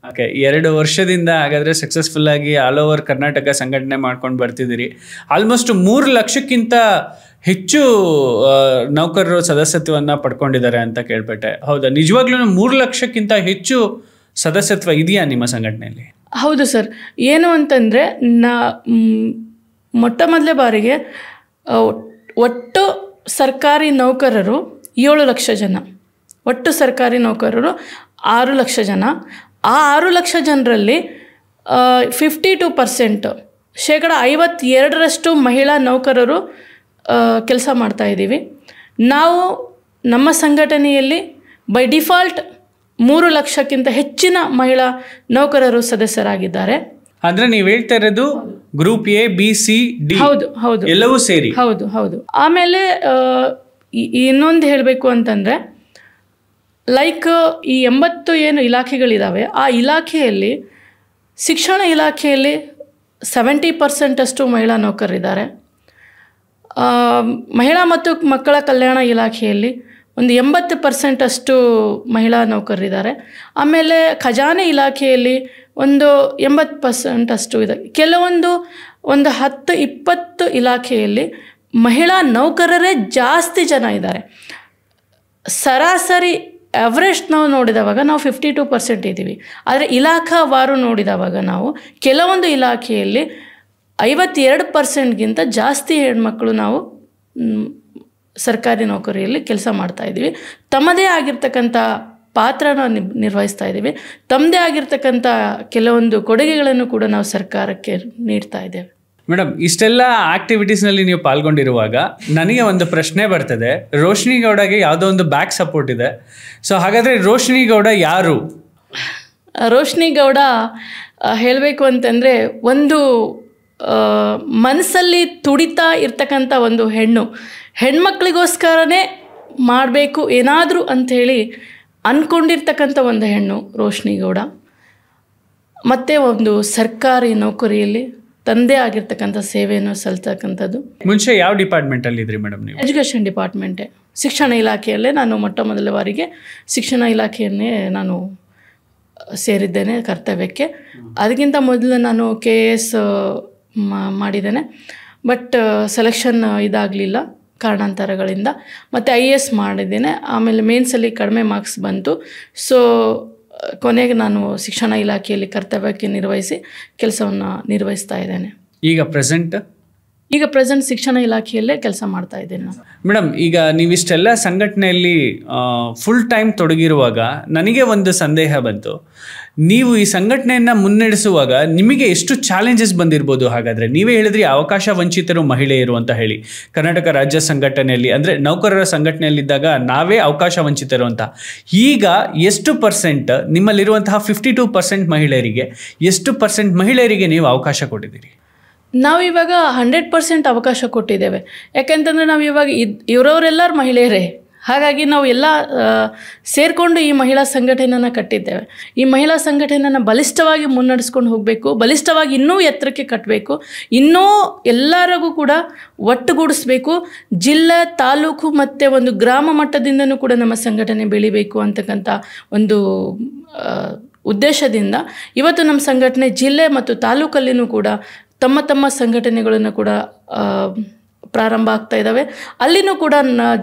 ಓಕೆ, 2 ವರ್ಷದಿಂದ ಹಾಗಾದರೆ ಸಕ್ಸಸ್ಫುಲ್ ಆಗಿ ಆಲ್ ಓವರ್ ಕರ್ನಾಟಕ ಸಂಘಟನೆ ಮಾಡ್ಕೊಂಡು ಬರ್ತಿದ್ದೀರಿ. ಆಲ್ಮೋಸ್ಟ್ 3 ಲಕ್ಷಕ್ಕಿಂತ ಹೆಚ್ಚು ನೌಕರರು ಸದಸ್ಯತ್ವವನ್ನು ಪಡ್ಕೊಂಡಿದ್ದಾರೆ ಅಂತ ಕೇಳ್ಪಟ್ಟೆ. ಹೌದಾ? ನಿಜವಾಗ್ಲೂ 3 ಲಕ್ಷಕ್ಕಿಂತ ಹೆಚ್ಚು ಸದಸ್ಯತ್ವ ಇದೆಯಾ ನಿಮ್ಮ ಸಂಘಟನೆಯಲ್ಲಿ? ಹೌದು ಸರ್. ಏನು ಅಂತಂದರೆ, ಮೊಟ್ಟ ಮೊದಲ ಬಾರಿಗೆ ಒಟ್ಟು ಸರ್ಕಾರಿ ನೌಕರರು 7 ಲಕ್ಷ ಜನ, ಒಟ್ಟು ಸರ್ಕಾರಿ ನೌಕರರು 6 ಲಕ್ಷ ಜನ. ಆ 6 ಲಕ್ಷ ಜನರಲ್ಲಿ 52%, 52% ಮಹಿಳಾ ನೌಕರರು ಕೆಲಸ ಮಾಡ್ತಾಯಿದ್ದೀವಿ. ನಾವು ನಮ್ಮ ಸಂಘಟನೆಯಲ್ಲಿ ಬೈ ಡಿಫಾಲ್ಟ್ 3 ಲಕ್ಷಕ್ಕಿಂತ ಹೆಚ್ಚಿನ ಮಹಿಳಾ ನೌಕರರು ಸದಸ್ಯರಾಗಿದ್ದಾರೆ. ಅಂದ್ರೆ ನೀವು ಹೇಳ್ತಾ ಇರೋದು group A, B, C, D? ಹೌದು ಹೌದು, ಎಲ್ಲವೂ ಸೇರಿ. ಹೌದು ಹೌದು. ಆಮೇಲೆ ಇನ್ನೊಂದು ಹೇಳಬೇಕು ಅಂತಂದರೆ, ಲೈಕ್ ಈ 80 ಏನು ಇಲಾಖೆಗಳಿದ್ದಾವೆ, ಆ ಇಲಾಖೆಯಲ್ಲಿ ಶಿಕ್ಷಣ ಇಲಾಖೆಯಲ್ಲಿ 70% ಅಷ್ಟು ಮಹಿಳಾ ನೌಕರರಿದ್ದಾರೆ. ಮಹಿಳಾ ಮತ್ತು ಮಕ್ಕಳ ಕಲ್ಯಾಣ ಇಲಾಖೆಯಲ್ಲಿ ಒಂದು 80% ಅಷ್ಟು ಮಹಿಳಾ ನೌಕರರಿದ್ದಾರೆ. ಆಮೇಲೆ ಖಜಾನೆ ಇಲಾಖೆಯಲ್ಲಿ ಒಂದು 80% ಅಷ್ಟು ಇದೆ. ಕೆಲವೊಂದು 10-20 ಇಲಾಖೆಯಲ್ಲಿ ಮಹಿಳಾ ನೌಕರರೇ ಜಾಸ್ತಿ ಜನ ಇದ್ದಾರೆ. ಸರಾಸರಿ ಅವರೇಜ್ ನಾವು ನೋಡಿದವಾಗ ನಾವು 52% ಇದ್ದೀವಿ. ಆದರೆ ಇಲಾಖಾವಾರು ನೋಡಿದವಾಗ ನಾವು ಕೆಲವೊಂದು ಇಲಾಖೆಯಲ್ಲಿ 52% ಜಾಸ್ತಿ ಹೆಣ್ಮಕ್ಳು ನಾವು ಸರ್ಕಾರಿ ನೌಕರಿಯಲ್ಲಿ ಕೆಲಸ ಮಾಡ್ತಾಯಿದ್ದೀವಿ. ತಮ್ಮದೇ ಆಗಿರ್ತಕ್ಕಂಥ ಪಾತ್ರನ ನಿರ್ವಹಿಸ್ತಾ ಇದ್ದೀವಿ. ತಮ್ಮದೇ ಆಗಿರ್ತಕ್ಕಂಥ ಕೆಲವೊಂದು ಕೊಡುಗೆಗಳನ್ನು ಕೂಡ ನಾವು ಸರ್ಕಾರಕ್ಕೆ ನೀಡ್ತಾ ಇದ್ದೇವೆ. ಮೇಡಮ್, ಇಷ್ಟೆಲ್ಲ ಆಕ್ಟಿವಿಟೀಸ್ನಲ್ಲಿ ನೀವು ಪಾಲ್ಗೊಂಡಿರುವಾಗ ನನಗೆ ಒಂದು ಪ್ರಶ್ನೆ ಬರ್ತದೆ. ರೋಶ್ನಿ ಗೌಡಗೆ ಯಾವುದೋ ಒಂದು ಬ್ಯಾಕ್ ಸಪೋರ್ಟ್ ಇದೆ. ಸೊ ಹಾಗಾದರೆ ರೋಶ್ನಿ ಗೌಡ ಯಾರು? ರೋಶ್ನಿ ಗೌಡ ಹೇಳಬೇಕು ಅಂತಂದರೆ ಒಂದು ಮನಸ್ಸಲ್ಲಿ ತುಡಿತಾ ಇರ್ತಕ್ಕಂಥ ಒಂದು ಹೆಣ್ಮಕ್ಳಿಗೋಸ್ಕರನೇ ಮಾಡಬೇಕು ಏನಾದರೂ ಅಂಥೇಳಿ ಅಂದ್ಕೊಂಡಿರ್ತಕ್ಕಂಥ ಒಂದು ಹೆಣ್ಣು ರೋಶ್ನಿ ಗೌಡ. ಮತ್ತು ಒಂದು ಸರ್ಕಾರಿ ನೌಕರಿಯಲ್ಲಿ ತಂದೆ ಆಗಿರ್ತಕ್ಕಂಥ ಸೇವೆಯನ್ನು ಸಲ್ಲಿಸ್ತಕ್ಕಂಥದ್ದು. ಮುಂಚೆ ಯಾವ ಡಿಪಾರ್ಟ್ಮೆಂಟಲ್ಲಿ ಇದ್ರಿ ಮೇಡಮ್ ನೀವು? ಎಜುಕೇಷನ್ ಡಿಪಾರ್ಟ್ಮೆಂಟೇ, ಶಿಕ್ಷಣ ಇಲಾಖೆಯಲ್ಲೇ ನಾನು ಮೊದಲ ಬಾರಿಗೆ ಶಿಕ್ಷಣ ಇಲಾಖೆಯನ್ನೇ ನಾನು ಸೇರಿದ್ದೇನೆ ಕರ್ತವ್ಯಕ್ಕೆ. ಅದಕ್ಕಿಂತ ಮೊದಲು ನಾನು KS ಮಾಡಿದ್ದೇನೆ. ಬಟ್ ಸೆಲೆಕ್ಷನ್ ಇದಾಗಲಿಲ್ಲ ಕಾರಣಾಂತರಗಳಿಂದ. ಮತ್ತು IAS ಮಾಡಿದ್ದೇನೆ. ಆಮೇಲೆ ಮೇನ್ಸಲ್ಲಿ ಕಡಿಮೆ ಮಾರ್ಕ್ಸ್ ಬಂತು. ಸೊ ಕೊನೆಗೆ ನಾನು ಶಿಕ್ಷಣ ಇಲಾಖೆಯಲ್ಲಿ ಕರ್ತವ್ಯಕ್ಕೆ ನಿರ್ವಹಿಸಿ ಕೆಲಸವನ್ನು ನಿರ್ವಹಿಸ್ತಾ ಇದ್ದೇನೆ. ಈಗ ಪ್ರೆಸೆಂಟ್ ಶಿಕ್ಷಣ ಇಲಾಖೆಯಲ್ಲೇ ಕೆಲಸ ಮಾಡ್ತಾ ಇದ್ದೇನೆ ನಾನು. ಮೇಡಮ್, ಈಗ ನೀವಿಷ್ಟೆಲ್ಲ ಸಂಘಟನೆಯಲ್ಲಿ ಫುಲ್ ಟೈಮ್ ತೊಡಗಿರುವಾಗ ನನಗೆ ಒಂದು ಸಂದೇಹ ಬಂತು. ನೀವು ಈ ಸಂಘಟನೆಯನ್ನು ಮುನ್ನಡೆಸುವಾಗ ನಿಮಗೆ ಎಷ್ಟು ಚಾಲೆಂಜಸ್ ಬಂದಿರ್ಬೋದು? ಹಾಗಾದರೆ ನೀವೇ ಹೇಳಿದ್ರಿ ಅವಕಾಶ ವಂಚಿತರು ಮಹಿಳೆಯರು ಅಂತ ಹೇಳಿ. ಕರ್ನಾಟಕ ರಾಜ್ಯ ಸಂಘಟನೆಯಲ್ಲಿ ಅಂದರೆ ನೌಕರರ ಸಂಘಟನೆಯಲ್ಲಿದ್ದಾಗ ನಾವೇ ಅವಕಾಶ ವಂಚಿತರು ಅಂತ. ಈಗ ಎಷ್ಟು % ನಿಮ್ಮಲ್ಲಿರುವಂತಹ 52% ಮಹಿಳೆಯರಿಗೆ ಎಷ್ಟು % ಮಹಿಳೆಯರಿಗೆ ನೀವು ಅವಕಾಶ ಕೊಟ್ಟಿದ್ದೀರಿ? ನಾವಿವಾಗ 100% ಅವಕಾಶ ಕೊಟ್ಟಿದ್ದೇವೆ. ಯಾಕೆಂತಂದರೆ ನಾವು ಇವಾಗ ಇವರವರೆಲ್ಲರೂ ಮಹಿಳೆಯರೇ. ಹಾಗಾಗಿ ನಾವು ಎಲ್ಲ ಸೇರಿಕೊಂಡು ಈ ಮಹಿಳಾ ಸಂಘಟನೆಯನ್ನು ಕಟ್ಟಿದ್ದೇವೆ. ಈ ಮಹಿಳಾ ಸಂಘಟನೆಯನ್ನು ಬಲಿಷ್ಠವಾಗಿ ಮುನ್ನಡೆಸ್ಕೊಂಡು ಹೋಗಬೇಕು, ಬಲಿಷ್ಠವಾಗಿ ಇನ್ನೂ ಎತ್ತರಕ್ಕೆ ಕಟ್ಟಬೇಕು, ಇನ್ನೂ ಎಲ್ಲರಿಗೂ ಕೂಡ ಒಟ್ಟುಗೂಡಿಸ್ಬೇಕು. ಜಿಲ್ಲೆ, ತಾಲೂಕು ಮತ್ತು ಒಂದು ಗ್ರಾಮ ಮಟ್ಟದಿಂದನೂ ಕೂಡ ನಮ್ಮ ಸಂಘಟನೆ ಬೆಳಿಬೇಕು ಅಂತಕ್ಕಂಥ ಒಂದು ಉದ್ದೇಶದಿಂದ ಇವತ್ತು ನಮ್ಮ ಸಂಘಟನೆ ಜಿಲ್ಲೆ ಮತ್ತು ತಾಲೂಕಲ್ಲಿನೂ ಕೂಡ ತಮ್ಮ ಸಂಘಟನೆಗಳನ್ನು ಕೂಡ ಪ್ರಾರಂಭ ಆಗ್ತಾ ಇದ್ದಾವೆ. ಅಲ್ಲಿನೂ ಕೂಡ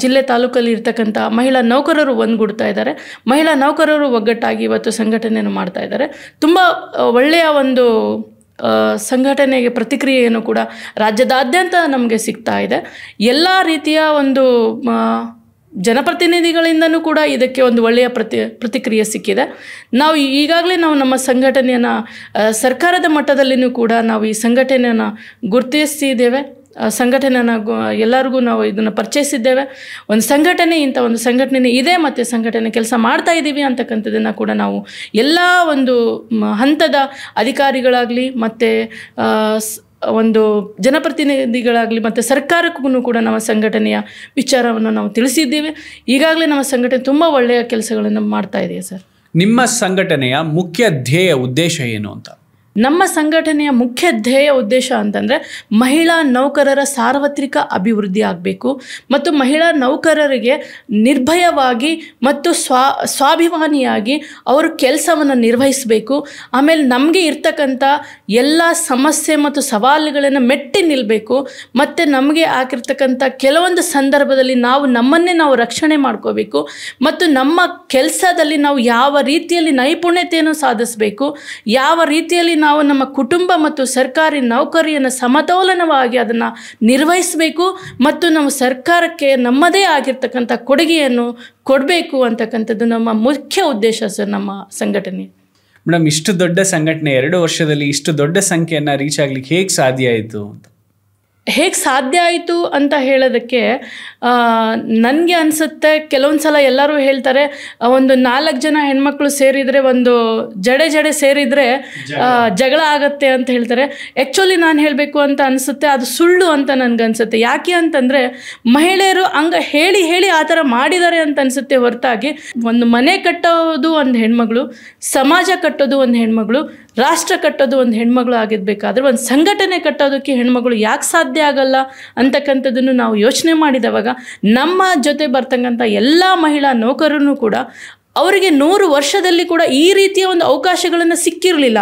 ಜಿಲ್ಲೆ ತಾಲೂಕಲ್ಲಿ ಇರ್ತಕ್ಕಂಥ ಮಹಿಳಾ ನೌಕರರು ಒಂದುಗೂಡ್ತಾ ಇದ್ದಾರೆ. ಮಹಿಳಾ ನೌಕರರು ಒಗ್ಗಟ್ಟಾಗಿ ಇವತ್ತು ಸಂಘಟನೆಯನ್ನು ಮಾಡ್ತಾ ಇದ್ದಾರೆ. ತುಂಬ ಒಳ್ಳೆಯ ಒಂದು ಸಂಘಟನೆಗೆ ಪ್ರತಿಕ್ರಿಯೆಯನ್ನು ಕೂಡ ರಾಜ್ಯದಾದ್ಯಂತ ನಮಗೆ ಸಿಗ್ತಾ ಇದೆ. ಎಲ್ಲ ರೀತಿಯ ಒಂದು ಜನಪ್ರತಿನಿಧಿಗಳಿಂದನೂ ಕೂಡ ಇದಕ್ಕೆ ಒಂದು ಒಳ್ಳೆಯ ಪ್ರತಿಕ್ರಿಯೆ ಸಿಕ್ಕಿದೆ. ನಾವು ಈಗಾಗಲೇ ನಮ್ಮ ಸಂಘಟನೆಯನ್ನು ಸರ್ಕಾರದ ಮಟ್ಟದಲ್ಲಿಯೂ ಕೂಡ ನಾವು ಈ ಸಂಘಟನೆಯನ್ನು ಗುರುತಿಸಿದ್ದೇವೆ. ಸಂಘಟನೆಯನ್ನು ಎಲ್ಲರಿಗೂ ನಾವು ಇದನ್ನು ಪರಿಚಯಿಸಿದ್ದೇವೆ. ಒಂದು ಸಂಘಟನೆ, ಇಂಥ ಒಂದು ಸಂಘಟನೆ ಇದೆ ಮತ್ತು ಸಂಘಟನೆ ಕೆಲಸ ಮಾಡ್ತಾ ಇದ್ದೀವಿ ಅಂತಕ್ಕಂಥದ್ದನ್ನು ಕೂಡ ನಾವು ಎಲ್ಲ ಒಂದು ಹಂತದ ಅಧಿಕಾರಿಗಳಾಗಲಿ ಮತ್ತು ಒಂದು ಜನಪ್ರತಿನಿಧಿಗಳಾಗಲಿ ಮತ್ತು ಸರ್ಕಾರಕ್ಕೂ ಕೂಡ ನಮ್ಮ ಸಂಘಟನೆಯ ವಿಚಾರವನ್ನು ನಾವು ತಿಳಿಸಿದ್ದೀವಿ. ಈಗಾಗಲೇ ನಮ್ಮ ಸಂಘಟನೆ ತುಂಬ ಒಳ್ಳೆಯ ಕೆಲಸಗಳನ್ನು ಮಾಡ್ತಾ ಇದೆ ಸರ್. ನಿಮ್ಮ ಸಂಘಟನೆಯ ಮುಖ್ಯ ಧ್ಯೇಯ ಉದ್ದೇಶ ಏನು ಅಂತ? ನಮ್ಮ ಸಂಘಟನೆಯ ಮುಖ್ಯ ಧ್ಯೇಯ ಉದ್ದೇಶ ಅಂತಂದರೆ ಮಹಿಳಾ ನೌಕರರ ಸಾರ್ವತ್ರಿಕ ಅಭಿವೃದ್ಧಿ ಆಗಬೇಕು ಮತ್ತು ಮಹಿಳಾ ನೌಕರರಿಗೆ ನಿರ್ಭಯವಾಗಿ ಮತ್ತು ಸ್ವಾಭಿಮಾನಿಯಾಗಿ ಅವರು ಕೆಲಸವನ್ನು ನಿರ್ವಹಿಸಬೇಕು. ಆಮೇಲೆ ನಮಗೆ ಇರ್ತಕ್ಕಂಥ ಎಲ್ಲ ಸಮಸ್ಯೆ ಮತ್ತು ಸವಾಲುಗಳನ್ನು ಮೆಟ್ಟಿ ನಿಲ್ಲಬೇಕು. ಮತ್ತು ನಮಗೆ ಆಗಿರ್ತಕ್ಕಂಥ ಕೆಲವೊಂದು ಸಂದರ್ಭದಲ್ಲಿ ನಮ್ಮನ್ನೇ ನಾವು ರಕ್ಷಣೆ ಮಾಡ್ಕೋಬೇಕು ಮತ್ತು ನಮ್ಮ ಕೆಲಸದಲ್ಲಿ ನಾವು ಯಾವ ರೀತಿಯಲ್ಲಿ ನೈಪುಣ್ಯತೆಯನ್ನು ಸಾಧಿಸಬೇಕು, ಯಾವ ರೀತಿಯಲ್ಲಿ ನಾವು ನಮ್ಮ ಕುಟುಂಬ ಮತ್ತು ಸರ್ಕಾರಿ ನೌಕರಿಯನ್ನು ಸಮತೋಲನವಾಗಿ ಅದನ್ನು ನಿರ್ವಹಿಸಬೇಕು ಮತ್ತು ನಮ್ಮ ಸರ್ಕಾರಕ್ಕೆ ನಮ್ಮದೇ ಆಗಿರ್ತಕ್ಕಂಥ ಕೊಡುಗೆಯನ್ನು ಕೊಡಬೇಕು ಅಂತಕ್ಕಂಥದ್ದು ನಮ್ಮ ಮುಖ್ಯ ಉದ್ದೇಶ ಸರ್ ನಮ್ಮ ಸಂಘಟನೆ. ಮೇಡಮ್, ಇಷ್ಟು ದೊಡ್ಡ ಸಂಘಟನೆ 2 ವರ್ಷದಲ್ಲಿ ಇಷ್ಟು ದೊಡ್ಡ ಸಂಖ್ಯೆಯನ್ನು ರೀಚ್ ಆಗ್ಲಿಕ್ಕೆ ಹೇಗೆ ಸಾಧ್ಯ ಆಯಿತು ಅಂತ? ಹೇಗೆ ಸಾಧ್ಯ ಆಯಿತು ಅಂತ ಹೇಳೋದಕ್ಕೆ ನನಗೆ ಅನಿಸುತ್ತೆ, ಕೆಲವೊಂದು ಸಲ ಎಲ್ಲರೂ ಹೇಳ್ತಾರೆ ಒಂದು 4 ಜನ ಹೆಣ್ಮಕ್ಳು ಸೇರಿದರೆ, ಒಂದು ಜಡೆ ಸೇರಿದರೆ ಜಗಳ ಆಗತ್ತೆ ಅಂತ ಹೇಳ್ತಾರೆ. ಆ್ಯಕ್ಚುಲಿ ನಾನು ಹೇಳಬೇಕು ಅಂತ ಅನಿಸುತ್ತೆ, ಅದು ಸುಳ್ಳು ಅಂತ ನನಗನ್ಸುತ್ತೆ. ಯಾಕೆ ಅಂತಂದರೆ ಮಹಿಳೆಯರು ಹೇಳಿ ಆ ಥರ ಮಾಡಿದ್ದಾರೆ ಅಂತ ಅನಿಸುತ್ತೆ ಹೊರತಾಗಿ, ಒಂದು ಮನೆ ಕಟ್ಟೋದು ಒಂದು ಹೆಣ್ಮಗಳು, ಸಮಾಜ ಕಟ್ಟೋದು ಒಂದು ಹೆಣ್ಮಗಳು, ರಾಷ್ಟ್ರ ಕಟ್ಟೋದು ಒಂದು ಹೆಣ್ಮಗಳು ಆಗಿರಬೇಕಾದ್ರೆ ಒಂದು ಸಂಘಟನೆ ಕಟ್ಟೋದಕ್ಕೆ ಹೆಣ್ಮಗಳು ಯಾಕೆ ಸಾಧ್ಯ ಆಗಲ್ಲ ಅಂತಕ್ಕಂಥದ್ದನ್ನು ನಾವು ಯೋಚನೆ ಮಾಡಿದವಾಗ ನಮ್ಮ ಜೊತೆ ಬರ್ತಕ್ಕಂಥ ಎಲ್ಲ ಮಹಿಳಾ ನೌಕರರು ಕೂಡ ಅವರಿಗೆ 100 ವರ್ಷದಲ್ಲಿ ಕೂಡ ಈ ರೀತಿಯ ಒಂದು ಅವಕಾಶಗಳನ್ನು ಸಿಕ್ಕಿರಲಿಲ್ಲ.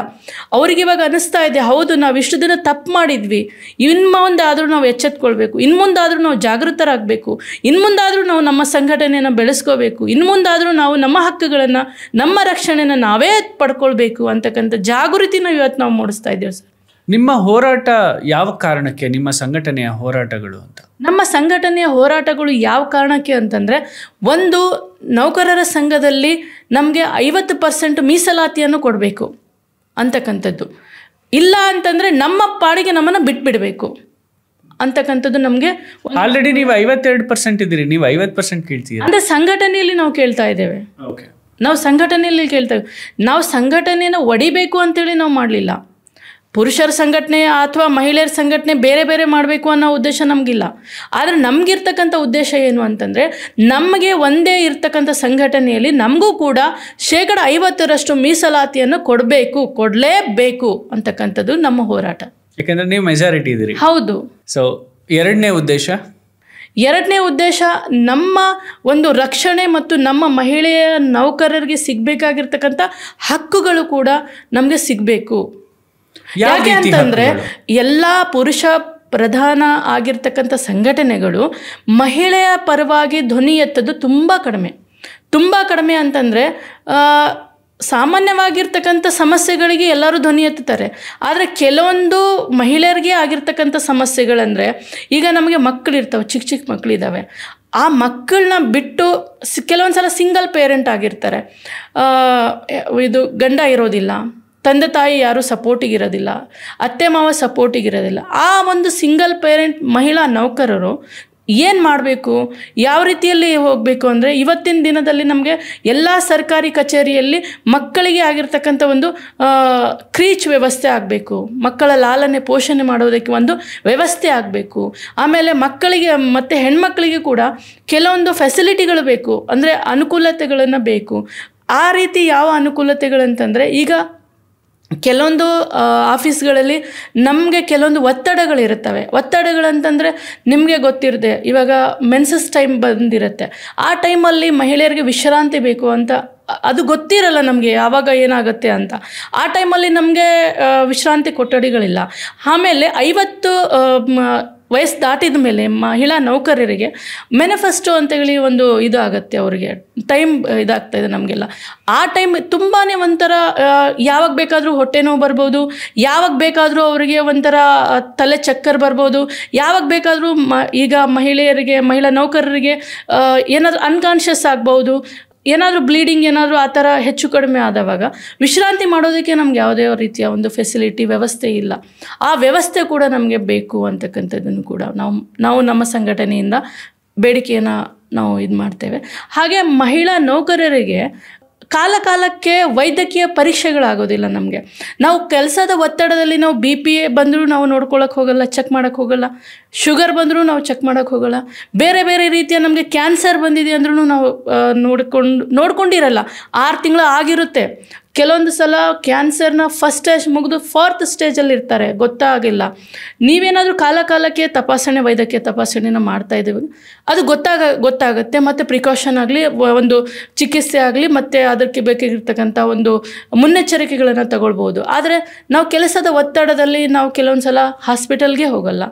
ಅವರಿಗೆ ಇವಾಗ ಅನ್ನಿಸ್ತಾ ಇದೆ, ಹೌದು ನಾವು ಇಷ್ಟು ದಿನ ತಪ್ಪು ಮಾಡಿದ್ವಿ, ಇನ್ಮುಂದಾದರೂ ನಾವು ಎಚ್ಚೆತ್ಕೊಳ್ಬೇಕು, ಇನ್ಮುಂದಾದರೂ ನಾವು ಜಾಗೃತರಾಗಬೇಕು, ಇನ್ಮುಂದಾದರೂ ನಾವು ನಮ್ಮ ಸಂಘಟನೆಯನ್ನು ಬೆಳೆಸ್ಕೋಬೇಕು, ಇನ್ಮುಂದಾದರೂ ನಾವು ನಮ್ಮ ಹಕ್ಕುಗಳನ್ನು, ನಮ್ಮ ರಕ್ಷಣೆಯನ್ನು ನಾವೇ ಪಡ್ಕೊಳ್ಬೇಕು ಅಂತಕ್ಕಂಥ ಜಾಗೃತಿನ ಇವತ್ತು ನಾವು ಮೂಡಿಸ್ತಾ ಇದ್ದೇವೆ ಸರ್. ನಿಮ್ಮ ಹೋರಾಟ ಯಾವ ಕಾರಣಕ್ಕೆ, ನಿಮ್ಮ ಸಂಘಟನೆಯ ಹೋರಾಟಗಳು ಅಂತ? ನಮ್ಮ ಸಂಘಟನೆಯ ಹೋರಾಟಗಳು ಯಾವ ಕಾರಣಕ್ಕೆ ಅಂತಂದರೆ, ಒಂದು ನೌಕರರ ಸಂಘದಲ್ಲಿ ನಮಗೆ 50% ಮೀಸಲಾತಿಯನ್ನು ಕೊಡಬೇಕು ಅಂತಕ್ಕಂಥದ್ದು. ಇಲ್ಲ ಅಂತಂದರೆ ನಮ್ಮ ಪಾಡಿಗೆ ನಮ್ಮನ್ನು ಬಿಟ್ಬಿಡಬೇಕು ಅಂತಕ್ಕಂಥದ್ದು ನಮಗೆ. ಆಲ್ರೆಡಿ ನೀವು 52% ಇದ್ದೀರಿ, ನೀವು 50% ಕೇಳ್ತೀರಾ ಅಂದರೆ ಸಂಘಟನೆಯಲ್ಲಿ ನಾವು ಕೇಳ್ತಾ ಇದ್ದೇವೆ. ಓಕೆ, ನಾವು ಸಂಘಟನೆಯಲ್ಲಿ ಕೇಳ್ತೇವೆ. ನಾವು ಸಂಘಟನೆಯನ್ನು ಒಡಿಬೇಕು ಅಂತೇಳಿ ನಾವು ಮಾಡಲಿಲ್ಲ. ಪುರುಷರ ಸಂಘಟನೆ ಅಥವಾ ಮಹಿಳೆಯರ ಸಂಘಟನೆ ಬೇರೆ ಬೇರೆ ಮಾಡಬೇಕು ಅನ್ನೋ ಉದ್ದೇಶ ನಮಗಿಲ್ಲ. ಆದರೆ ನಮಗಿರ್ತಕ್ಕಂಥ ಉದ್ದೇಶ ಏನು ಅಂತಂದರೆ, ನಮಗೆ ಒಂದೇ ಇರ್ತಕ್ಕಂಥ ಸಂಘಟನೆಯಲ್ಲಿ ನಮಗೂ ಕೂಡ 50% ಮೀಸಲಾತಿಯನ್ನು ಕೊಡಲೇಬೇಕು ಅಂತಕ್ಕಂಥದ್ದು ನಮ್ಮ ಹೋರಾಟ. ಯಾಕಂದರೆ ನೀವು ಮೆಜಾರಿಟಿ ಇದ್ದೀರಿ. ಹೌದು. ಸೊ ಎರಡನೇ ಉದ್ದೇಶ ನಮ್ಮ ಒಂದು ರಕ್ಷಣೆ ಮತ್ತು ನಮ್ಮ ಮಹಿಳೆಯ ನೌಕರರಿಗೆ ಸಿಗಬೇಕಾಗಿರ್ತಕ್ಕಂಥ ಹಕ್ಕುಗಳು ಕೂಡ ನಮಗೆ ಸಿಗಬೇಕು. ಯಾಕೆ ಅಂತಂದರೆ ಎಲ್ಲ ಪುರುಷ ಪ್ರಧಾನ ಆಗಿರ್ತಕ್ಕಂಥ ಸಂಘಟನೆಗಳು ಮಹಿಳೆಯ ಪರವಾಗಿ ಧ್ವನಿ ಎತ್ತೋದು ತುಂಬ ಕಡಿಮೆ ಅಂತಂದರೆ, ಸಾಮಾನ್ಯವಾಗಿರ್ತಕ್ಕಂಥ ಸಮಸ್ಯೆಗಳಿಗೆ ಎಲ್ಲರೂ ಧ್ವನಿ ಎತ್ತುತ್ತಾರೆ. ಆದರೆ ಕೆಲವೊಂದು ಮಹಿಳೆಯರಿಗೆ ಆಗಿರ್ತಕ್ಕಂಥ ಸಮಸ್ಯೆಗಳಂದರೆ, ಈಗ ನಮಗೆ ಮಕ್ಕಳಿರ್ತಾವೆ, ಚಿಕ್ಕ ಮಕ್ಕಳಿದ್ದಾವೆ. ಆ ಮಕ್ಕಳನ್ನ ಬಿಟ್ಟು ಕೆಲವೊಂದು ಸಲ ಸಿಂಗಲ್ ಪೇರೆಂಟ್ ಆಗಿರ್ತಾರೆ, ಇದು ಗಂಡ ಇರೋದಿಲ್ಲ, ತಂದೆ ತಾಯಿ ಯಾರೂ ಸಪೋರ್ಟಿಗಿರೋದಿಲ್ಲ, ಅತ್ತೆ ಮಾವ ಸಪೋರ್ಟಿಗಿರೋದಿಲ್ಲ. ಆ ಒಂದು ಸಿಂಗಲ್ ಪೇರೆಂಟ್ ಮಹಿಳಾ ನೌಕರರು ಏನು ಮಾಡಬೇಕು, ಯಾವ ರೀತಿಯಲ್ಲಿ ಹೋಗಬೇಕು ಅಂದರೆ, ಇವತ್ತಿನ ದಿನದಲ್ಲಿ ನಮಗೆ ಎಲ್ಲ ಸರ್ಕಾರಿ ಕಚೇರಿಯಲ್ಲಿ ಮಕ್ಕಳಿಗೆ ಆಗಿರ್ತಕ್ಕಂಥ ಒಂದು ಕ್ರೀಚ್ ವ್ಯವಸ್ಥೆ ಆಗಬೇಕು, ಮಕ್ಕಳ ಲಾಲನೆ ಪೋಷಣೆ ಮಾಡೋದಕ್ಕೆ ಒಂದು ವ್ಯವಸ್ಥೆ ಆಗಬೇಕು. ಆಮೇಲೆ ಮಕ್ಕಳಿಗೆ ಮತ್ತು ಹೆಣ್ಮಕ್ಳಿಗೆ ಕೂಡ ಕೆಲವೊಂದು ಫೆಸಿಲಿಟಿಗಳು ಬೇಕು, ಅಂದರೆ ಅನುಕೂಲತೆಗಳನ್ನು ಬೇಕು. ಆ ರೀತಿ ಯಾವ ಅನುಕೂಲತೆಗಳಂತಂದರೆ, ಈಗ ಕೆಲವೊಂದು ಆಫೀಸ್ಗಳಲ್ಲಿ ನಮಗೆ ಕೆಲವೊಂದು ಒತ್ತಡಗಳಂತಂದರೆ ನಿಮಗೆ ಗೊತ್ತಿರುತ್ತೆ, ಇವಾಗ ಮೆನ್ಸಸ್ ಟೈಮ್ ಬಂದಿರುತ್ತೆ. ಆ ಟೈಮಲ್ಲಿ ಮಹಿಳೆಯರಿಗೆ ವಿಶ್ರಾಂತಿ ಬೇಕು ಅಂತ ಅದು ಗೊತ್ತಿರಲ್ಲ ನಮಗೆ ಯಾವಾಗ ಏನಾಗುತ್ತೆ ಅಂತ. ಆ ಟೈಮಲ್ಲಿ ನಮಗೆ ವಿಶ್ರಾಂತಿ ಕೊಠಡಿಗಳಿಲ್ಲ. ಆಮೇಲೆ 50 ವಯಸ್ಸು ದಾಟಿದ ಮೇಲೆ ಮಹಿಳಾ ನೌಕರರಿಗೆ ಮ್ಯಾನಿಫೆಸ್ಟೋ ಅಂತೇಳಿ ಒಂದು ಇದು ಆಗುತ್ತೆ, ಅವರಿಗೆ ಟೈಮ್ ಇದಾಗ್ತಾಯಿದೆ ನಮಗೆಲ್ಲ. ಆ ಟೈಮ್ ತುಂಬಾ ಒಂಥರ ಯಾವಾಗ ಬೇಕಾದರೂ ಹೊಟ್ಟೆ ನೋವು ಬರ್ಬೋದು, ಯಾವಾಗ ಬೇಕಾದರೂ ಅವರಿಗೆ ಒಂಥರ ತಲೆ ಚಕ್ಕರ್ ಬರ್ಬೋದು, ಯಾವಾಗ ಬೇಕಾದರೂ ಈಗ ಮಹಿಳಾ ನೌಕರರಿಗೆ ಏನಾದರೂ ಅನ್ಕಾನ್ಷಿಯಸ್ ಆಗ್ಬೋದು, ಏನಾದರೂ ಬ್ಲೀಡಿಂಗ್ ಏನಾದರೂ ಆ ಥರ ಹೆಚ್ಚು ಕಡಿಮೆ ಆದವಾಗ ವಿಶ್ರಾಂತಿ ಮಾಡೋದಕ್ಕೆ ನಮ್ಗೆ ಯಾವುದೇ ರೀತಿಯ ಒಂದು ಫೆಸಿಲಿಟಿ ವ್ಯವಸ್ಥೆ ಇಲ್ಲ. ಆ ವ್ಯವಸ್ಥೆ ಕೂಡ ನಮಗೆ ಬೇಕು ಅಂತಕ್ಕಂಥದ್ದನ್ನು ಕೂಡ ನಾವು ನಮ್ಮ ಸಂಘಟನೆಯಿಂದ ಬೇಡಿಕೆಯನ್ನು ನಾವು ಇದು ಮಾಡ್ತೇವೆ. ಹಾಗೆ ಮಹಿಳಾ ನೌಕರರಿಗೆ ಕಾಲಕ್ಕೆ ವೈದ್ಯಕೀಯ ಪರೀಕ್ಷೆಗಳಾಗೋದಿಲ್ಲ. ನಮಗೆ ನಾವು ಕೆಲಸದ ಒತ್ತಡದಲ್ಲಿ ನಾವು BP ಬಂದರೂ ನಾವು ನೋಡ್ಕೊಳ್ಳೋಕೆ ಹೋಗಲ್ಲ, ಚೆಕ್ ಮಾಡೋಕ್ಕೆ ಹೋಗಲ್ಲ. ಶುಗರ್ ಬಂದರೂ ನಾವು ಚೆಕ್ ಮಾಡೋಕ್ಕೆ ಹೋಗಲ್ಲ. ಬೇರೆ ರೀತಿಯ ನಮಗೆ ಕ್ಯಾನ್ಸರ್ ಬಂದಿದೆ ಅಂದ್ರೂ ನಾವು ನೋಡ್ಕೊಂಡಿರಲ್ಲ. 6 ತಿಂಗಳು ಆಗಿರುತ್ತೆ. ಕೆಲವೊಂದು ಸಲ ಕ್ಯಾನ್ಸರ್ನ ಫಸ್ಟ್ ಸ್ಟೇಜ್ ಮುಗಿದು 4th ಸ್ಟೇಜಲ್ಲಿ ಇರ್ತಾರೆ, ಗೊತ್ತಾಗಿಲ್ಲ. ನೀವೇನಾದರೂ ಕಾಲಕ್ಕೆ ವೈದ್ಯಕೀಯ ತಪಾಸಣೆನ ಮಾಡ್ತಾ ಇದ್ದೀವಿ, ಅದು ಗೊತ್ತಾಗುತ್ತೆ. ಮತ್ತು ಪ್ರಿಕಾಷನ್ ಆಗಲಿ, ಒಂದು ಚಿಕಿತ್ಸೆ ಆಗಲಿ, ಮತ್ತು ಅದಕ್ಕೆ ಬೇಕಾಗಿರ್ತಕ್ಕಂಥ ಒಂದು ಮುನ್ನೆಚ್ಚರಿಕೆಗಳನ್ನು ತಗೊಳ್ಬೋದು. ಆದರೆ ನಾವು ಕೆಲಸದ ಒತ್ತಡದಲ್ಲಿ ನಾವು ಕೆಲವೊಂದು ಸಲ ಹಾಸ್ಪಿಟಲ್ಗೆ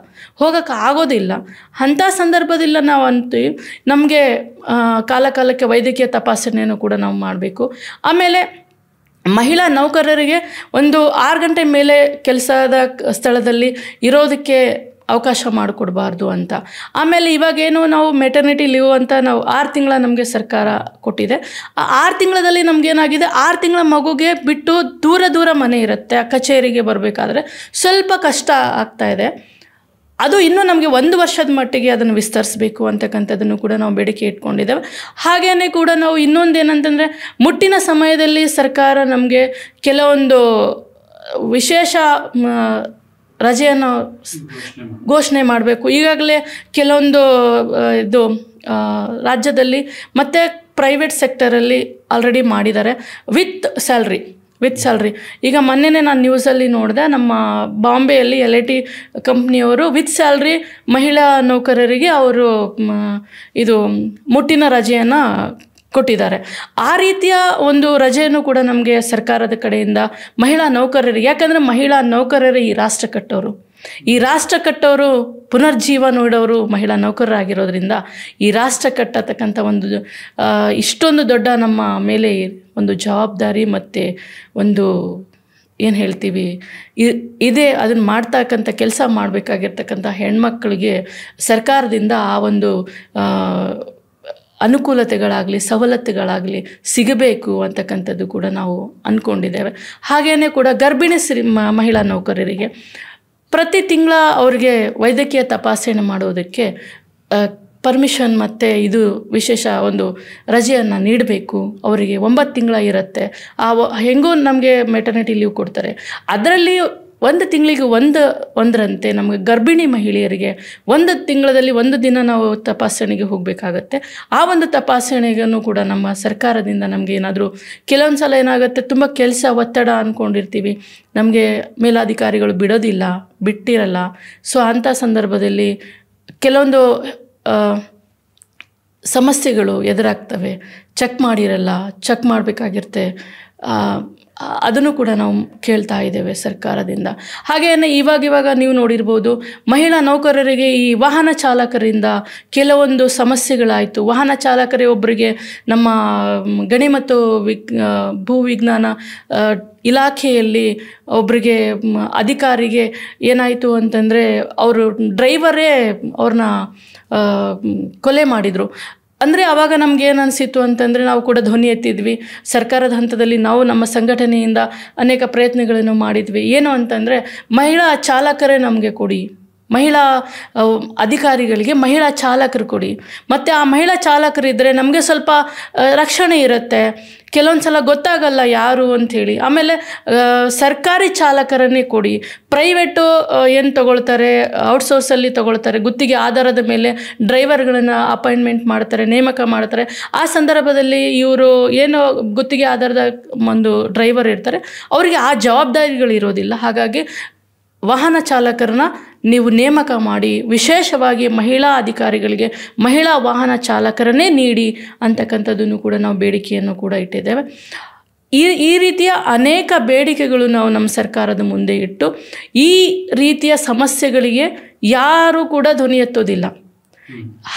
ಹೋಗೋಕ್ಕೆ ಆಗೋದಿಲ್ಲ. ಅಂಥ ಸಂದರ್ಭದಲ್ಲಿ ನಾವು ಅಂತೀವಿ, ನಮಗೆ ಕಾಲಕ್ಕೆ ವೈದ್ಯಕೀಯ ತಪಾಸಣೆಯನ್ನು ಕೂಡ ನಾವು ಮಾಡಬೇಕು. ಆಮೇಲೆ ಮಹಿಳಾ ನೌಕರರಿಗೆ ಒಂದು 6 ಗಂಟೆ ಮೇಲೆ ಕೆಲಸದ ಸ್ಥಳದಲ್ಲಿ ಇರೋದಕ್ಕೆ ಅವಕಾಶ ಮಾಡಿಕೊಡ್ಬಾರ್ದು ಅಂತ. ಆಮೇಲೆ ಇವಾಗೇನು ನಾವು ಮೆಟರ್ನಿಟಿ ಲೀವ್ ಅಂತ ನಾವು 6 ತಿಂಗಳ ನಮಗೆ ಸರ್ಕಾರ ಕೊಟ್ಟಿದೆ. ಆ 6 ತಿಂಗಳಲ್ಲಿ ನಮಗೇನಾಗಿದೆ, 6 ತಿಂಗಳ ಮಗುಗೆ ಬಿಟ್ಟು ದೂರ ಮನೆ ಇರುತ್ತೆ, ಕಚೇರಿಗೆ ಬರಬೇಕಾದ್ರೆ ಸ್ವಲ್ಪ ಕಷ್ಟ ಆಗ್ತಾಯಿದೆ. ಅದು ಇನ್ನೂ ನಮಗೆ 1 ವರ್ಷದ ಮಟ್ಟಿಗೆ ಅದನ್ನು ವಿಸ್ತರಿಸಬೇಕು ಅಂತಕ್ಕಂಥದ್ದನ್ನು ಕೂಡ ನಾವು ಬೇಡಿಕೆ ಇಟ್ಕೊಂಡಿದ್ದೇವೆ. ಹಾಗೆಯೇ ಕೂಡ ನಾವು ಇನ್ನೊಂದೇನಂತಂದರೆ, ಮುಟ್ಟಿನ ಸಮಯದಲ್ಲಿ ಸರ್ಕಾರ ನಮಗೆ ಕೆಲವೊಂದು ವಿಶೇಷ ರಜೆಯನ್ನು ಘೋಷಣೆ ಮಾಡಬೇಕು. ಈಗಾಗಲೇ ಕೆಲವೊಂದು ಇದು ರಾಜ್ಯದಲ್ಲಿ ಮತ್ತು ಪ್ರೈವೇಟ್ ಸೆಕ್ಟರಲ್ಲಿ ಆಲ್ರೆಡಿ ಮಾಡಿದ್ದಾರೆ ವಿತ್ ಸ್ಯಾಲ್ರಿ. ಈಗ ಮೊನ್ನೆನೇ ನಾನು ನ್ಯೂಸಲ್ಲಿ ನೋಡಿದೆ, ನಮ್ಮ ಬಾಂಬೆಯಲ್ಲಿ LIT ಕಂಪ್ನಿಯವರು ವಿತ್ ಸ್ಯಾಲ್ರಿ ಮಹಿಳಾ ನೌಕರರಿಗೆ ಅವರು ಇದು ಮುಟ್ಟಿನ ರಜೆಯನ್ನು ಕೊಟ್ಟಿದ್ದಾರೆ. ಆ ರೀತಿಯ ಒಂದು ರಜೆಯನ್ನು ಕೂಡ ನಮಗೆ ಸರ್ಕಾರದ ಕಡೆಯಿಂದ ಮಹಿಳಾ ನೌಕರರಿಗೆ, ಯಾಕಂದರೆ ಮಹಿಳಾ ನೌಕರರೇ ಈ ರಾಷ್ಟ್ರ ಕಟ್ಟೋರು ಪುನರ್ಜೀವ ನೋಡೋರು ಮಹಿಳಾ ನೌಕರರಾಗಿರೋದ್ರಿಂದ ಈ ರಾಷ್ಟ್ರ ಕಟ್ಟತಕ್ಕಂಥ ಒಂದು ಇಷ್ಟೊಂದು ದೊಡ್ಡ ನಮ್ಮ ಮೇಲೆ ಒಂದು ಜವಾಬ್ದಾರಿ ಮತ್ತು ಒಂದು ಏನು ಹೇಳ್ತೀವಿ ಇದೇ ಅದನ್ನು ಮಾಡ್ತಕ್ಕಂಥ ಕೆಲಸ ಮಾಡಬೇಕಾಗಿರ್ತಕ್ಕಂಥ ಹೆಣ್ಮಕ್ಳಿಗೆ ಸರ್ಕಾರದಿಂದ ಆ ಒಂದು ಅನುಕೂಲತೆಗಳಾಗಲಿ ಸವಲತ್ತುಗಳಾಗಲಿ ಸಿಗಬೇಕು ಅಂತಕ್ಕಂಥದ್ದು ಕೂಡ ನಾವು ಅಂದ್ಕೊಂಡಿದ್ದೇವೆ. ಹಾಗೆಯೇ ಕೂಡ ಗರ್ಭಿಣಿ ಮಹಿಳಾ ನೌಕರರಿಗೆ ಪ್ರತಿ ತಿಂಗಳ ಅವರಿಗೆ ವೈದ್ಯಕೀಯ ತಪಾಸಣೆ ಮಾಡೋದಕ್ಕೆ ಪರ್ಮಿಷನ್ ಮತ್ತು ಇದು ವಿಶೇಷ ಒಂದು ರಜೆಯನ್ನು ನೀಡಬೇಕು. ಅವರಿಗೆ 9 ತಿಂಗಳ ಇರುತ್ತೆ. ಹೆಂಗೂ ನಮಗೆ ಮೆಟರ್ನಿಟಿ ಲೀವ್ ಕೊಡ್ತಾರೆ. ಅದರಲ್ಲಿ 1 ತಿಂಗಳಿಗೆ ಒಂದರಂತೆ ನಮಗೆ ಗರ್ಭಿಣಿ ಮಹಿಳೆಯರಿಗೆ 1 ತಿಂಗಳಲ್ಲಿ 1 ದಿನ ನಾವು ತಪಾಸಣೆಗೆ ಹೋಗಬೇಕಾಗತ್ತೆ. ಆ ಒಂದು ತಪಾಸಣೆಗೂ ಕೂಡ ನಮ್ಮ ಸರ್ಕಾರದಿಂದ ನಮಗೆ ಏನಾದರೂ ಕೆಲವೊಂದು ಸಲ ಏನಾಗುತ್ತೆ, ತುಂಬ ಕೆಲಸ ಒತ್ತಡ ಅಂದ್ಕೊಂಡಿರ್ತೀವಿ, ನಮಗೆ ಮೇಲಾಧಿಕಾರಿಗಳು ಬಿಟ್ಟಿರಲ್ಲ. ಸೊ ಅಂಥ ಸಂದರ್ಭದಲ್ಲಿ ಕೆಲವೊಂದು ಸಮಸ್ಯೆಗಳು ಎದುರಾಗ್ತವೆ. ಚೆಕ್ ಮಾಡಿರಲ್ಲ, ಚೆಕ್ ಮಾಡಬೇಕಾಗಿರುತ್ತೆ. ಅದನ್ನು ಕೂಡ ನಾವು ಕೇಳ್ತಾ ಇದ್ದೇವೆ ಸರ್ಕಾರದಿಂದ. ಹಾಗೆಯೇ ಇವಾಗ ನೀವು ನೋಡಿರ್ಬೋದು, ಮಹಿಳಾ ನೌಕರರಿಗೆ ಈ ವಾಹನ ಚಾಲಕರಿಂದ ಕೆಲವೊಂದು ಸಮಸ್ಯೆಗಳಾಯಿತು. ವಾಹನ ಚಾಲಕರೇ ಒಬ್ಬರಿಗೆ ನಮ್ಮ ಗಣಿ ಮತ್ತು ಭೂವಿಜ್ಞಾನ ಇಲಾಖೆಯಲ್ಲಿ ಒಬ್ಬರಿಗೆ ಅಧಿಕಾರಿಗೆ ಏನಾಯಿತು ಅಂತಂದರೆ, ಅವರು ಡ್ರೈವರೇ ಅವ್ರನ್ನ ಕೊಲೆ ಮಾಡಿದರು. ಅಂದರೆ ಆವಾಗ ನಮ್ಗೆ ಏನು ಅನಿಸಿತ್ತು ಅಂತಂದರೆ, ನಾವು ಕೂಡ ಧ್ವನಿ ಎತ್ತಿದ್ವಿ. ಸರ್ಕಾರದ ಹಂತದಲ್ಲಿ ನಾವು ನಮ್ಮ ಸಂಘಟನೆಯಿಂದ ಅನೇಕ ಪ್ರಯತ್ನಗಳನ್ನು ಮಾಡಿದ್ವಿ. ಏನು ಅಂತಂದರೆ, ಮಹಿಳಾ ಚಾಲಕರೇ ನಮಗೆ ಕೊಡಿ, ಮಹಿಳಾ ಅಧಿಕಾರಿಗಳಿಗೆ ಮಹಿಳಾ ಚಾಲಕರು ಕೊಡಿ. ಮತ್ತು ಆ ಮಹಿಳಾ ಚಾಲಕರಿದ್ದರೆ ನಮಗೆ ಸ್ವಲ್ಪ ರಕ್ಷಣೆ ಇರುತ್ತೆ. ಕೆಲವೊಂದು ಸಲ ಗೊತ್ತಾಗಲ್ಲ ಯಾರು ಅಂಥೇಳಿ. ಆಮೇಲೆ ಸರ್ಕಾರಿ ಚಾಲಕರನ್ನೇ ಕೊಡಿ. ಪ್ರೈವೇಟು ಏನು ತೊಗೊಳ್ತಾರೆ, ಔಟ್ಸೋರ್ಸಲ್ಲಿ ತೊಗೊಳ್ತಾರೆ, ಗುತ್ತಿಗೆ ಆಧಾರದ ಮೇಲೆ ಡ್ರೈವರ್ಗಳನ್ನು ಅಪಾಯಿಂಟ್ಮೆಂಟ್ ಮಾಡ್ತಾರೆ, ನೇಮಕ ಮಾಡ್ತಾರೆ. ಆ ಸಂದರ್ಭದಲ್ಲಿ ಇವರು ಏನು ಗುತ್ತಿಗೆ ಆಧಾರದ ಒಂದು ಡ್ರೈವರ್ ಇರ್ತಾರೆ, ಅವರಿಗೆ ಆ ಜವಾಬ್ದಾರಿಗಳು ಇರೋದಿಲ್ಲ. ಹಾಗಾಗಿ ವಾಹನ ಚಾಲಕರನ್ನ ನೀವು ನೇಮಕ ಮಾಡಿ, ವಿಶೇಷವಾಗಿ ಮಹಿಳಾ ಅಧಿಕಾರಿಗಳಿಗೆ ಮಹಿಳಾ ವಾಹನ ಚಾಲಕರನ್ನೇ ನೀಡಿ ಅಂತಕ್ಕಂಥದ್ದನ್ನು ಕೂಡ ನಾವು ಬೇಡಿಕೆಯನ್ನು ಕೂಡ ಇಟ್ಟಿದ್ದೇವೆ. ಈ ರೀತಿಯ ಅನೇಕ ಬೇಡಿಕೆಗಳು ನಾವು ನಮ್ಮ ಸರ್ಕಾರದ ಮುಂದೆ ಇಟ್ಟು, ಈ ರೀತಿಯ ಸಮಸ್ಯೆಗಳಿಗೆ ಯಾರೂ ಕೂಡ ಧ್ವನಿ ಎತ್ತೋದಿಲ್ಲ.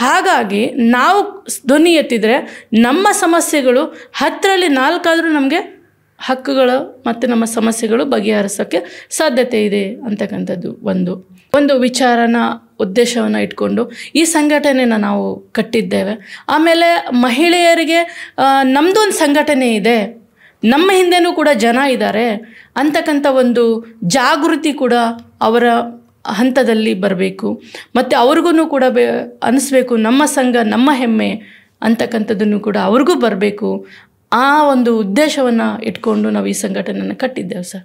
ಹಾಗಾಗಿ ನಾವು ಧ್ವನಿ ಎತ್ತಿದರೆ ನಮ್ಮ ಸಮಸ್ಯೆಗಳು 10ರಲ್ಲಿ 4 ಆದರೂ ನಮಗೆ ಹಕ್ಕುಗಳು ಮತ್ತು ನಮ್ಮ ಸಮಸ್ಯೆಗಳು ಬಗೆಹರಿಸೋಕ್ಕೆ ಸಾಧ್ಯತೆ ಇದೆ ಅಂತಕ್ಕಂಥದ್ದು ಒಂದು ವಿಚಾರನ ಉದ್ದೇಶವನ್ನು ಇಟ್ಕೊಂಡು ಈ ಸಂಘಟನೆನ ನಾವು ಕಟ್ಟಿದ್ದೇವೆ. ಆಮೇಲೆ ಮಹಿಳೆಯರಿಗೆ ನಮ್ಮದು ಒಂದು ಸಂಘಟನೆ ಇದೆ, ನಮ್ಮ ಹಿಂದೆನೂ ಕೂಡ ಜನ ಇದ್ದಾರೆ ಅಂತಕ್ಕಂಥ ಒಂದು ಜಾಗೃತಿ ಕೂಡ ಅವರ ಹಂತದಲ್ಲಿ ಬರಬೇಕು. ಮತ್ತು ಅವ್ರಿಗೂ ಕೂಡ ಅನ್ನಿಸ್ಬೇಕು, ನಮ್ಮ ಸಂಘ ನಮ್ಮ ಹೆಮ್ಮೆ ಅಂತಕ್ಕಂಥದ್ದನ್ನು ಕೂಡ ಅವ್ರಿಗೂ ಬರಬೇಕು. ಆ ಒಂದು ಉದ್ದೇಶವನ್ನು ಇಟ್ಕೊಂಡು ನಾವು ಈ ಸಂಘಟನೆಯನ್ನು ಕಟ್ಟಿದ್ದೇವೆ ಸರ್.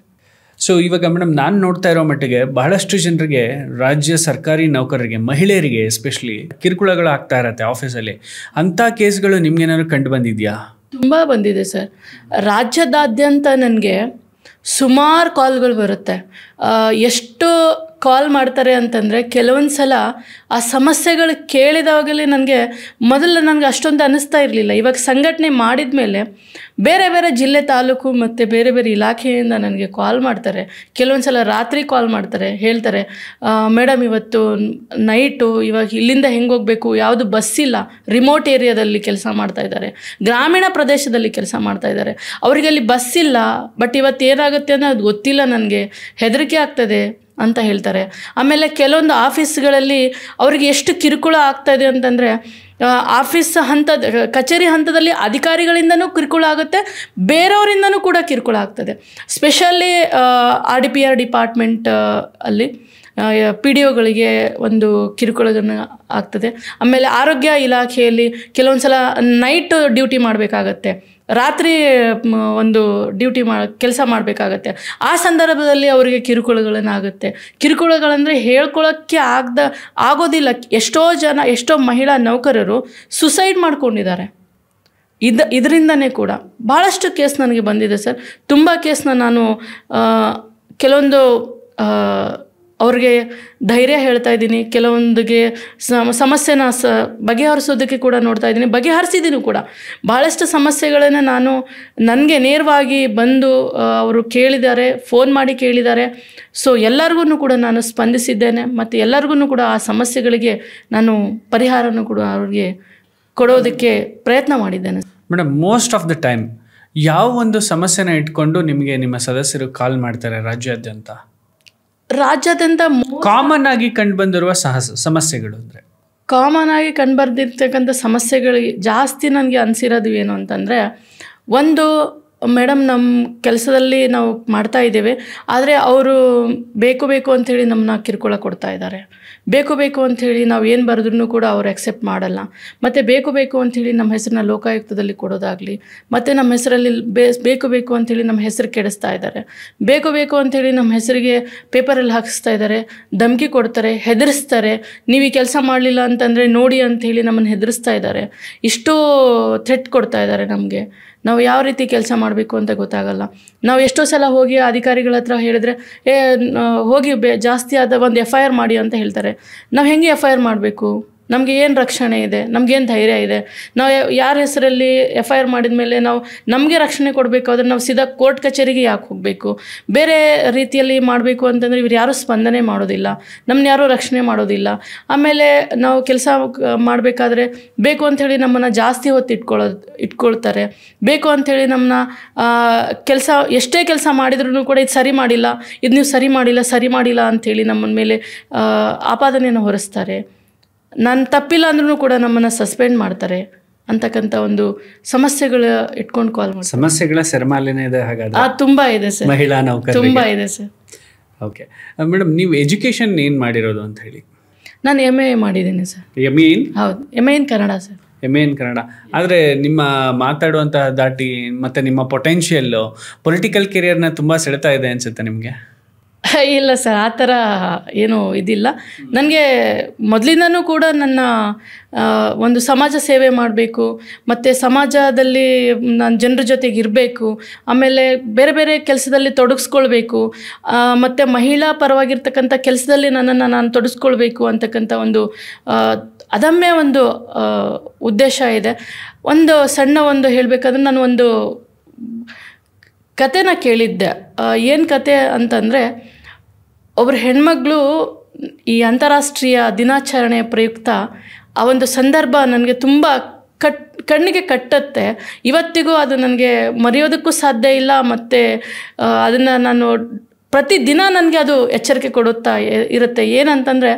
ಸೊ ಇವಾಗ ಮೇಡಮ್, ನಾನು ನೋಡ್ತಾ ಇರೋ ಮಟ್ಟಿಗೆ ಬಹಳಷ್ಟು ಜನರಿಗೆ, ರಾಜ್ಯ ಸರ್ಕಾರಿ ನೌಕರರಿಗೆ, ಮಹಿಳೆಯರಿಗೆ ಎಸ್ಪೆಷಲಿ ಕಿರುಕುಳಗಳು ಆಗ್ತಾ ಇರತ್ತೆ ಆಫೀಸಲ್ಲಿ. ಅಂಥ ಕೇಸ್ಗಳು ನಿಮ್ಗೇನಾದ್ರು ಕಂಡು ಬಂದಿದೆಯಾ? ತುಂಬ ಬಂದಿದೆ ಸರ್. ರಾಜ್ಯದಾದ್ಯಂತ ನನಗೆ ಸುಮಾರು ಕಾಲ್ಗಳು ಬರುತ್ತೆ. ಎಷ್ಟು ಕಾಲ್ ಮಾಡ್ತಾರೆ ಅಂತಂದರೆ, ಕೆಲವೊಂದು ಸಲ ಆ ಸಮಸ್ಯೆಗಳು ಕೇಳಿದಾಗಲೇ ನನಗೆ ಅಷ್ಟೊಂದು ಅನ್ನಿಸ್ತಾ ಇರಲಿಲ್ಲ. ಇವಾಗ ಸಂಘಟನೆ ಮಾಡಿದ ಮೇಲೆ ಬೇರೆ ಬೇರೆ ಜಿಲ್ಲೆ, ತಾಲೂಕು ಮತ್ತು ಬೇರೆ ಬೇರೆ ಇಲಾಖೆಯಿಂದ ನನಗೆ ಕಾಲ್ ಮಾಡ್ತಾರೆ. ಕೆಲವೊಂದು ಸಲ ರಾತ್ರಿ ಕಾಲ್ ಮಾಡ್ತಾರೆ, ಹೇಳ್ತಾರೆ, ಮೇಡಮ್ ಇವತ್ತು ನೈಟು, ಇವಾಗ ಇಲ್ಲಿಂದ ಹೆಂಗೆ ಹೋಗಬೇಕು, ಯಾವುದು ಬಸ್ ಇಲ್ಲ, ರಿಮೋಟ್ ಏರಿಯಾದಲ್ಲಿ ಕೆಲಸ ಮಾಡ್ತಾ ಇದ್ದಾರೆ, ಗ್ರಾಮೀಣ ಪ್ರದೇಶದಲ್ಲಿ ಕೆಲಸ ಮಾಡ್ತಾ ಇದ್ದಾರೆ, ಅವರಿಗೆ ಅಲ್ಲಿ ಬಸ್ ಇಲ್ಲ, ಬಟ್ ಇವತ್ತು ಏನಾಗುತ್ತೆ ಅನ್ನೋದು ಗೊತ್ತಿಲ್ಲ, ನನಗೆ ಹೆದರಿಕೆ ಆಗ್ತದೆ ಅಂತ ಹೇಳ್ತಾರೆ. ಆಮೇಲೆ ಕೆಲವೊಂದು ಆಫೀಸ್ಗಳಲ್ಲಿ ಅವರಿಗೆ ಎಷ್ಟು ಕಿರುಕುಳ ಆಗ್ತಾಯಿದೆ ಅಂತಂದರೆ, ಆಫೀಸ್ ಕಚೇರಿ ಹಂತದಲ್ಲಿ ಅಧಿಕಾರಿಗಳಿಂದನೂ ಕಿರುಕುಳ ಆಗುತ್ತೆ, ಬೇರೆಯವರಿಂದನೂ ಕೂಡ ಕಿರುಕುಳ ಆಗ್ತದೆ. ಸ್ಪೆಷಲಿ RDPR ಡಿಪಾರ್ಟ್ಮೆಂಟ್ ಅಲ್ಲಿ PDOಗಳಿಗೆ ಒಂದು ಕಿರುಕುಳವನ್ನು ಆಗ್ತದೆ. ಆಮೇಲೆ ಆರೋಗ್ಯ ಇಲಾಖೆಯಲ್ಲಿ ಕೆಲವೊಂದು ಸಲ ನೈಟ್ ಡ್ಯೂಟಿ ಮಾಡಬೇಕಾಗತ್ತೆ, ರಾತ್ರಿ ಒಂದು ಕೆಲಸ ಮಾಡಬೇಕಾಗತ್ತೆ. ಆ ಸಂದರ್ಭದಲ್ಲಿ ಅವರಿಗೆ ಕಿರುಕುಳಗಳನ್ನಾಗುತ್ತೆ. ಕಿರುಕುಳಗಳಂದರೆ ಹೇಳ್ಕೊಳ್ಳೋಕ್ಕೆ ಆಗೋದಿಲ್ಲ. ಎಷ್ಟೋ ಮಹಿಳಾ ನೌಕರರು ಸುಸೈಡ್ ಮಾಡ್ಕೊಂಡಿದ್ದಾರೆ. ಇದರಿಂದನೇ ಕೂಡ ಭಾಳಷ್ಟು ಕೇಸ್ ನನಗೆ ಬಂದಿದೆ ಸರ್. ತುಂಬ ಕೇಸ್ನ ನಾನು ಕೆಲವೊಂದು ಅವ್ರಿಗೆ ಧೈರ್ಯ ಹೇಳ್ತಾ ಇದ್ದೀನಿ, ಕೆಲವೊಂದಿಗೆ ಸಮಸ್ಯೆನ ಬಗೆಹರಿಸೋದಕ್ಕೆ ಕೂಡ ನೋಡ್ತಾ ಇದ್ದೀನಿ, ಬಗೆಹರಿಸಿದ್ದೀನಿ ಕೂಡ. ಭಾಳಷ್ಟು ಸಮಸ್ಯೆಗಳನ್ನು ನನಗೆ ನೇರವಾಗಿ ಬಂದು ಅವರು ಕೇಳಿದ್ದಾರೆ, ಫೋನ್ ಮಾಡಿ ಕೇಳಿದ್ದಾರೆ. ಸೊ ಎಲ್ಲರಿಗೂ ಕೂಡ ನಾನು ಸ್ಪಂದಿಸಿದ್ದೇನೆ ಮತ್ತು ಎಲ್ಲರಿಗೂ ಕೂಡ ಆ ಸಮಸ್ಯೆಗಳಿಗೆ ನಾನು ಪರಿಹಾರನೂ ಕೂಡ ಅವ್ರಿಗೆ ಕೊಡೋದಕ್ಕೆ ಪ್ರಯತ್ನ ಮಾಡಿದ್ದೇನೆ. Madam, most of the time ಯಾವ ಒಂದು ಸಮಸ್ಯೆನ ಇಟ್ಕೊಂಡು ನಿಮಗೆ ನಿಮ್ಮ ಸದಸ್ಯರು ಕಾಲ್ ಮಾಡ್ತಾರೆ ರಾಜ್ಯಾದ್ಯಂತ? ರಾಜ್ಯಾದ್ಯಂತ ಕಾಮನ್ ಆಗಿ ಕಂಡು ಬಂದಿರುವ ಸಮಸ್ಯೆಗಳು ಅಂದರೆ ಕಾಮನ್ ಆಗಿ ಕಂಡುಬರ್ದಿರ್ತಕ್ಕಂಥ ಸಮಸ್ಯೆಗಳು ಜಾಸ್ತಿ ನನಗೆ ಅನಿಸಿರೋದು ಏನು ಅಂತಂದರೆ, ಒಂದು ಮೇಡಮ್ ನಮ್ಮ ಕೆಲಸದಲ್ಲಿ ನಾವು ಮಾಡ್ತಾ ಇದ್ದೇವೆ, ಆದರೆ ಅವರು ಬೇಕು ಅಂಥೇಳಿ ನಮ್ಮನ್ನ ಕಿರುಕುಳ ಕೊಡ್ತಾ ಇದ್ದಾರೆ. ಬೇಕು ಅಂಥೇಳಿ ನಾವು ಏನು ಬರೆದ್ರೂ ಕೂಡ ಅವ್ರು ಎಕ್ಸೆಪ್ಟ್ ಮಾಡಲ್ಲ. ಮತ್ತು ಬೇಕು ಅಂಥೇಳಿ ನಮ್ಮ ಹೆಸರನ್ನ ಲೋಕಾಯುಕ್ತದಲ್ಲಿ ಕೊಡೋದಾಗಲಿ, ಮತ್ತು ನಮ್ಮ ಹೆಸರಲ್ಲಿ ಬೇಕು ಅಂಥೇಳಿ ನಮ್ಮ ಹೆಸರು ಕೆಡಿಸ್ತಾ ಇದ್ದಾರೆ. ಬೇಕು ಅಂಥೇಳಿ ನಮ್ಮ ಹೆಸರಿಗೆ ಪೇಪರಲ್ಲಿ ಹಾಕಿಸ್ತಾ ಇದ್ದಾರೆ, ಧಮಕಿ ಕೊಡ್ತಾರೆ, ಹೆದರಿಸ್ತಾರೆ. ನೀವು ಈ ಕೆಲಸ ಮಾಡಲಿಲ್ಲ ಅಂತಂದರೆ ನೋಡಿ ಅಂಥೇಳಿ ನಮ್ಮನ್ನು ಹೆದರಿಸ್ತಾ ಇದ್ದಾರೆ. ಇಷ್ಟೂ ಥ್ರೆಟ್ ಕೊಡ್ತಾ ಇದ್ದಾರೆ ನಮಗೆ. ನಾವು ಯಾವ ರೀತಿ ಕೆಲಸ ಮಾಡಬೇಕು ಅಂತ ಗೊತ್ತಾಗಲ್ಲ. ನಾವು ಎಷ್ಟೋ ಸಲ ಹೋಗಿ ಅಧಿಕಾರಿಗಳ ಹತ್ರ ಹೇಳಿದ್ರೆ ಹೋಗಿ ಜಾಸ್ತಿ ಆದ ಒಂದು FIR ಮಾಡಿ ಅಂತ ಹೇಳ್ತಾರೆ. ನಾವು ಹೆಂಗೆ FIR ಮಾಡಬೇಕು? ನಮಗೆ ಏನು ರಕ್ಷಣೆ ಇದೆ? ನಮಗೇನು ಧೈರ್ಯ ಇದೆ? ನಾವು ಯಾರ ಹೆಸರಲ್ಲಿ FIR ಮಾಡಿದ ಮೇಲೆ ನಾವು ನಮಗೆ ರಕ್ಷಣೆ ಕೊಡಬೇಕಾದ್ರೆ ನಾವು ಸೀದಾ ಕೋರ್ಟ್ ಕಚೇರಿಗೆ ಯಾಕೆ ಹೋಗಬೇಕು? ಬೇರೆ ರೀತಿಯಲ್ಲಿ ಮಾಡಬೇಕು ಅಂತಂದರೆ ಇವ್ರು ಯಾರೂ ಸ್ಪಂದನೆ ಮಾಡೋದಿಲ್ಲ, ನಮ್ಮನ್ನ ಯಾರೂ ರಕ್ಷಣೆ ಮಾಡೋದಿಲ್ಲ. ಆಮೇಲೆ ನಾವು ಕೆಲಸ ಮಾಡಬೇಕಾದ್ರೆ ಬೇಕು ಅಂಥೇಳಿ ನಮ್ಮನ್ನು ಜಾಸ್ತಿ ಹೊತ್ತು ಇಟ್ಕೊಳ್ತಾರೆ. ಬೇಕು ಅಂಥೇಳಿ ನಮ್ಮನ್ನ ಕೆಲಸ ಎಷ್ಟೇ ಕೆಲಸ ಮಾಡಿದ್ರೂ ಕೂಡ ಇದು ಸರಿ ಮಾಡಿಲ್ಲ, ಇದು ನೀವು ಸರಿ ಮಾಡಿಲ್ಲ ಅಂಥೇಳಿ ನಮ್ಮನ ಮೇಲೆ ಆಪಾದನೆಯನ್ನು ಹೊರಿಸ್ತಾರೆ. ನಾನು ತಪ್ಪಿಲ್ಲ ಅಂದ್ರೂ ಕೂಡ ನಮ್ಮನ್ನು ಸಸ್ಪೆಂಡ್ ಮಾಡ್ತಾರೆ ಅಂತಕ್ಕಂಥ ಒಂದು ಸಮಸ್ಯೆಗಳು ಇಟ್ಕೊಂಡು ಕಾಲ್ ಮಾಡಿ. ಸಮಸ್ಯೆಗಳ ಸರಮಾಲೆನೇ ಇದೆ ಹಾಗಾದ್ರೆ? ತುಂಬ ಇದೆ ಸರ್, ಮಹಿಳಾ ನೌಕರರಿಗೆ ತುಂಬ ಇದೆ ಸರ್. ಓಕೆ ಮೇಡಮ್, ನೀವು ಎಜುಕೇಷನ್ ಏನು ಮಾಡಿರೋದು ಅಂತ ಹೇಳಿ? ನಾನು MA ಮಾಡಿದ್ದೀನಿ ಸರ್. MA ಇನ್? ಹೌದು, MA ಇನ್ ಕನ್ನಡ ಸರ್. MA ಇನ್ ಕನ್ನಡ. ಆದರೆ ನಿಮ್ಮ ಮಾತಾಡುವಂತಹ ದಾಟಿ ಮತ್ತು ನಿಮ್ಮ ಪೊಟೆನ್ಷಿಯಲ್ಲು ಪೊಲಿಟಿಕಲ್ ಕೆರಿಯರ್ನ ತುಂಬ ಸೆಳೆತಾ ಇದೆ ಅನಿಸುತ್ತೆ ನಿಮಗೆ? ಇಲ್ಲ ಸರ್, ಆ ಥರ ಏನೂ ಇದಿಲ್ಲ. ನನಗೆ ಮೊದಲಿಂದನೂ ಕೂಡ ನನ್ನ ಒಂದು ಸಮಾಜ ಸೇವೆ ಮಾಡಬೇಕು, ಮತ್ತು ಸಮಾಜದಲ್ಲಿ ನಾನು ಜನರ ಜೊತೆಗೆ ಇರಬೇಕು, ಆಮೇಲೆ ಬೇರೆ ಬೇರೆ ಕೆಲಸದಲ್ಲಿ ತೊಡಗಿಸ್ಕೊಳ್ಬೇಕು, ಮತ್ತು ಮಹಿಳಾ ಪರವಾಗಿರ್ತಕ್ಕಂಥ ಕೆಲಸದಲ್ಲಿ ನನ್ನನ್ನು ನಾನು ತೊಡಗಿಸ್ಕೊಳ್ಬೇಕು ಅಂತಕ್ಕಂಥ ಒಂದು ಅದಮ್ಯ ಒಂದು ಉದ್ದೇಶ ಇದೆ. ಒಂದು ಸಣ್ಣ ಒಂದು ಹೇಳಬೇಕಾದ್ರೆ ನಾನು ಒಂದು ಕತೆನ ಕೇಳಿದ್ದೆ. ಏನು ಕತೆ ಅಂತಂದರೆ, ಒಬ್ಬರು ಹೆಣ್ಮಗಳು ಈ ಅಂತಾರಾಷ್ಟ್ರೀಯ ದಿನಾಚರಣೆಯ ಪ್ರಯುಕ್ತ ಆ ಒಂದು ಸಂದರ್ಭ ನನಗೆ ತುಂಬ ಕಣ್ಣಿಗೆ ಕಟ್ಟುತ್ತೆ. ಇವತ್ತಿಗೂ ಅದು ನನಗೆ ಮರೆಯೋದಕ್ಕೂ ಸಾಧ್ಯ ಇಲ್ಲ. ಮತ್ತು ಅದನ್ನು ನಾನು ಪ್ರತಿದಿನ ನನಗೆ ಅದು ಎಚ್ಚರಿಕೆ ಕೊಡುತ್ತಾ ಇರುತ್ತೆ. ಏನಂತಂದರೆ,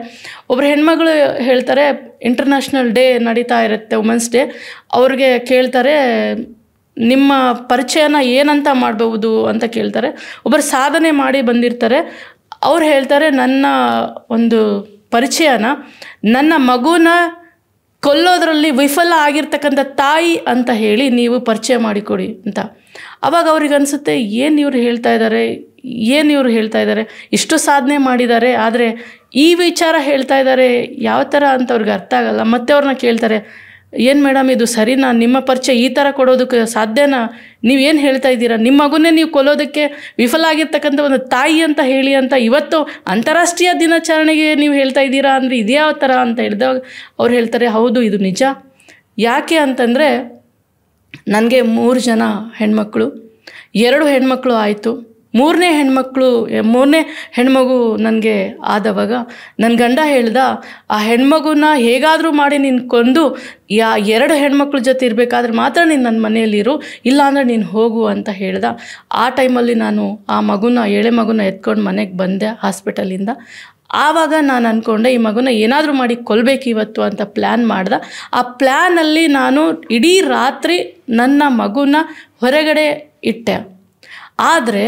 ಒಬ್ಬರು ಹೆಣ್ಮಗಳು ಹೇಳ್ತಾರೆ, ಇಂಟರ್ನ್ಯಾಷನಲ್ ಡೇ ನಡೀತಾ ಇರುತ್ತೆ, ವುಮೆನ್ಸ್ ಡೇ. ಅವ್ರಿಗೆ ಕೇಳ್ತಾರೆ, ನಿಮ್ಮ ಪರಿಚಯನ ಏನಂತ ಮಾಡಬಹುದು ಅಂತ ಕೇಳ್ತಾರೆ. ಒಬ್ಬರು ಸಾಧನೆ ಮಾಡಿ ಬಂದಿರ್ತಾರೆ, ಅವ್ರು ಹೇಳ್ತಾರೆ, ನನ್ನ ಒಂದು ಪರಿಚಯನ ನನ್ನ ಮಗುನ ಕೊಲ್ಲೋದ್ರಲ್ಲಿ ವಿಫಲ ಆಗಿರ್ತಕ್ಕಂಥ ತಾಯಿ ಅಂತ ಹೇಳಿ ನೀವು ಪರಿಚಯ ಮಾಡಿಕೊಡಿ ಅಂತ. ಆವಾಗ ಅವ್ರಿಗೆ ಅನಿಸುತ್ತೆ, ಏನು ಇವ್ರು ಹೇಳ್ತಾ ಇದ್ದಾರೆ, ಇಷ್ಟು ಸಾಧನೆ ಮಾಡಿದ್ದಾರೆ, ಆದರೆ ಈ ವಿಚಾರ ಹೇಳ್ತಾ ಇದ್ದಾರೆ ಯಾವ ಥರ ಅಂತ ಅವ್ರಿಗೆ ಅರ್ಥ ಆಗಲ್ಲ. ಮತ್ತೆ ಅವ್ರನ್ನ ಕೇಳ್ತಾರೆ, ಏನು ಮೇಡಮ್ ಇದು ಸರಿನಾ? ನಿಮ್ಮ ಪರಿಚಯ ಈ ಥರ ಕೊಡೋದಕ್ಕೆ ಸಾಧ್ಯನಾ? ನೀವೇನು ಹೇಳ್ತಾ ಇದ್ದೀರಾ? ನಿಮ್ಮ ಮಗುನೇ ನೀವು ಕೊಲ್ಲೋದಕ್ಕೆ ವಿಫಲ ಆಗಿರ್ತಕ್ಕಂಥ ಒಂದು ತಾಯಿ ಅಂತ ಹೇಳಿ ಅಂತ ಇವತ್ತು ಅಂತಾರಾಷ್ಟ್ರೀಯ ದಿನಾಚರಣೆಗೆ ನೀವು ಹೇಳ್ತಾ ಇದ್ದೀರಾ ಅಂದರೆ ಇದ್ಯಾವ ಥರ ಅಂತ ಹೇಳಿದಾಗ ಅವ್ರು ಹೇಳ್ತಾರೆ, ಹೌದು ಇದು ನಿಜ. ಯಾಕೆ ಅಂತಂದರೆ, ನನಗೆ 3 ಜನ ಹೆಣ್ಮಕ್ಳು, 2 ಹೆಣ್ಮಕ್ಳು ಆಯಿತು. ಮೂರನೇ ಹೆಣ್ಮಗು ನನಗೆ ಆದವಾಗ ನನ್ನ ಗಂಡ ಹೇಳ್ದ, ಆ ಹೆಣ್ಮಗುನ ಹೇಗಾದರೂ ಮಾಡಿ ನೀನು ಕೊಂದು 2 ಹೆಣ್ಮಕ್ಳ ಜೊತೆ ಇರಬೇಕಾದ್ರೆ ಮಾತ್ರ ನೀನು ನನ್ನ ಮನೆಯಲ್ಲಿರು, ಇಲ್ಲಾಂದರೆ ನೀನು ಹೋಗು ಅಂತ ಹೇಳ್ದ. ಆ ಟೈಮಲ್ಲಿ ನಾನು ಆ ಎಳೆ ಮಗುನ ಎತ್ಕೊಂಡು ಮನೆಗೆ ಬಂದೆ ಹಾಸ್ಪಿಟಲಿಂದ. ಆವಾಗ ನಾನು ಅಂದ್ಕೊಂಡೆ, ಈ ಮಗುನ ಏನಾದರೂ ಮಾಡಿ ಕೊಲ್ಲಬೇಕು ಇವತ್ತು ಅಂತ ಪ್ಲ್ಯಾನ್ ಮಾಡ್ದೆ. ಆ ಪ್ಲ್ಯಾನಲ್ಲಿ ನಾನು ಇಡೀ ರಾತ್ರಿ ನನ್ನ ಮಗುನ ಹೊರಗಡೆ ಇಟ್ಟೆ. ಆದರೆ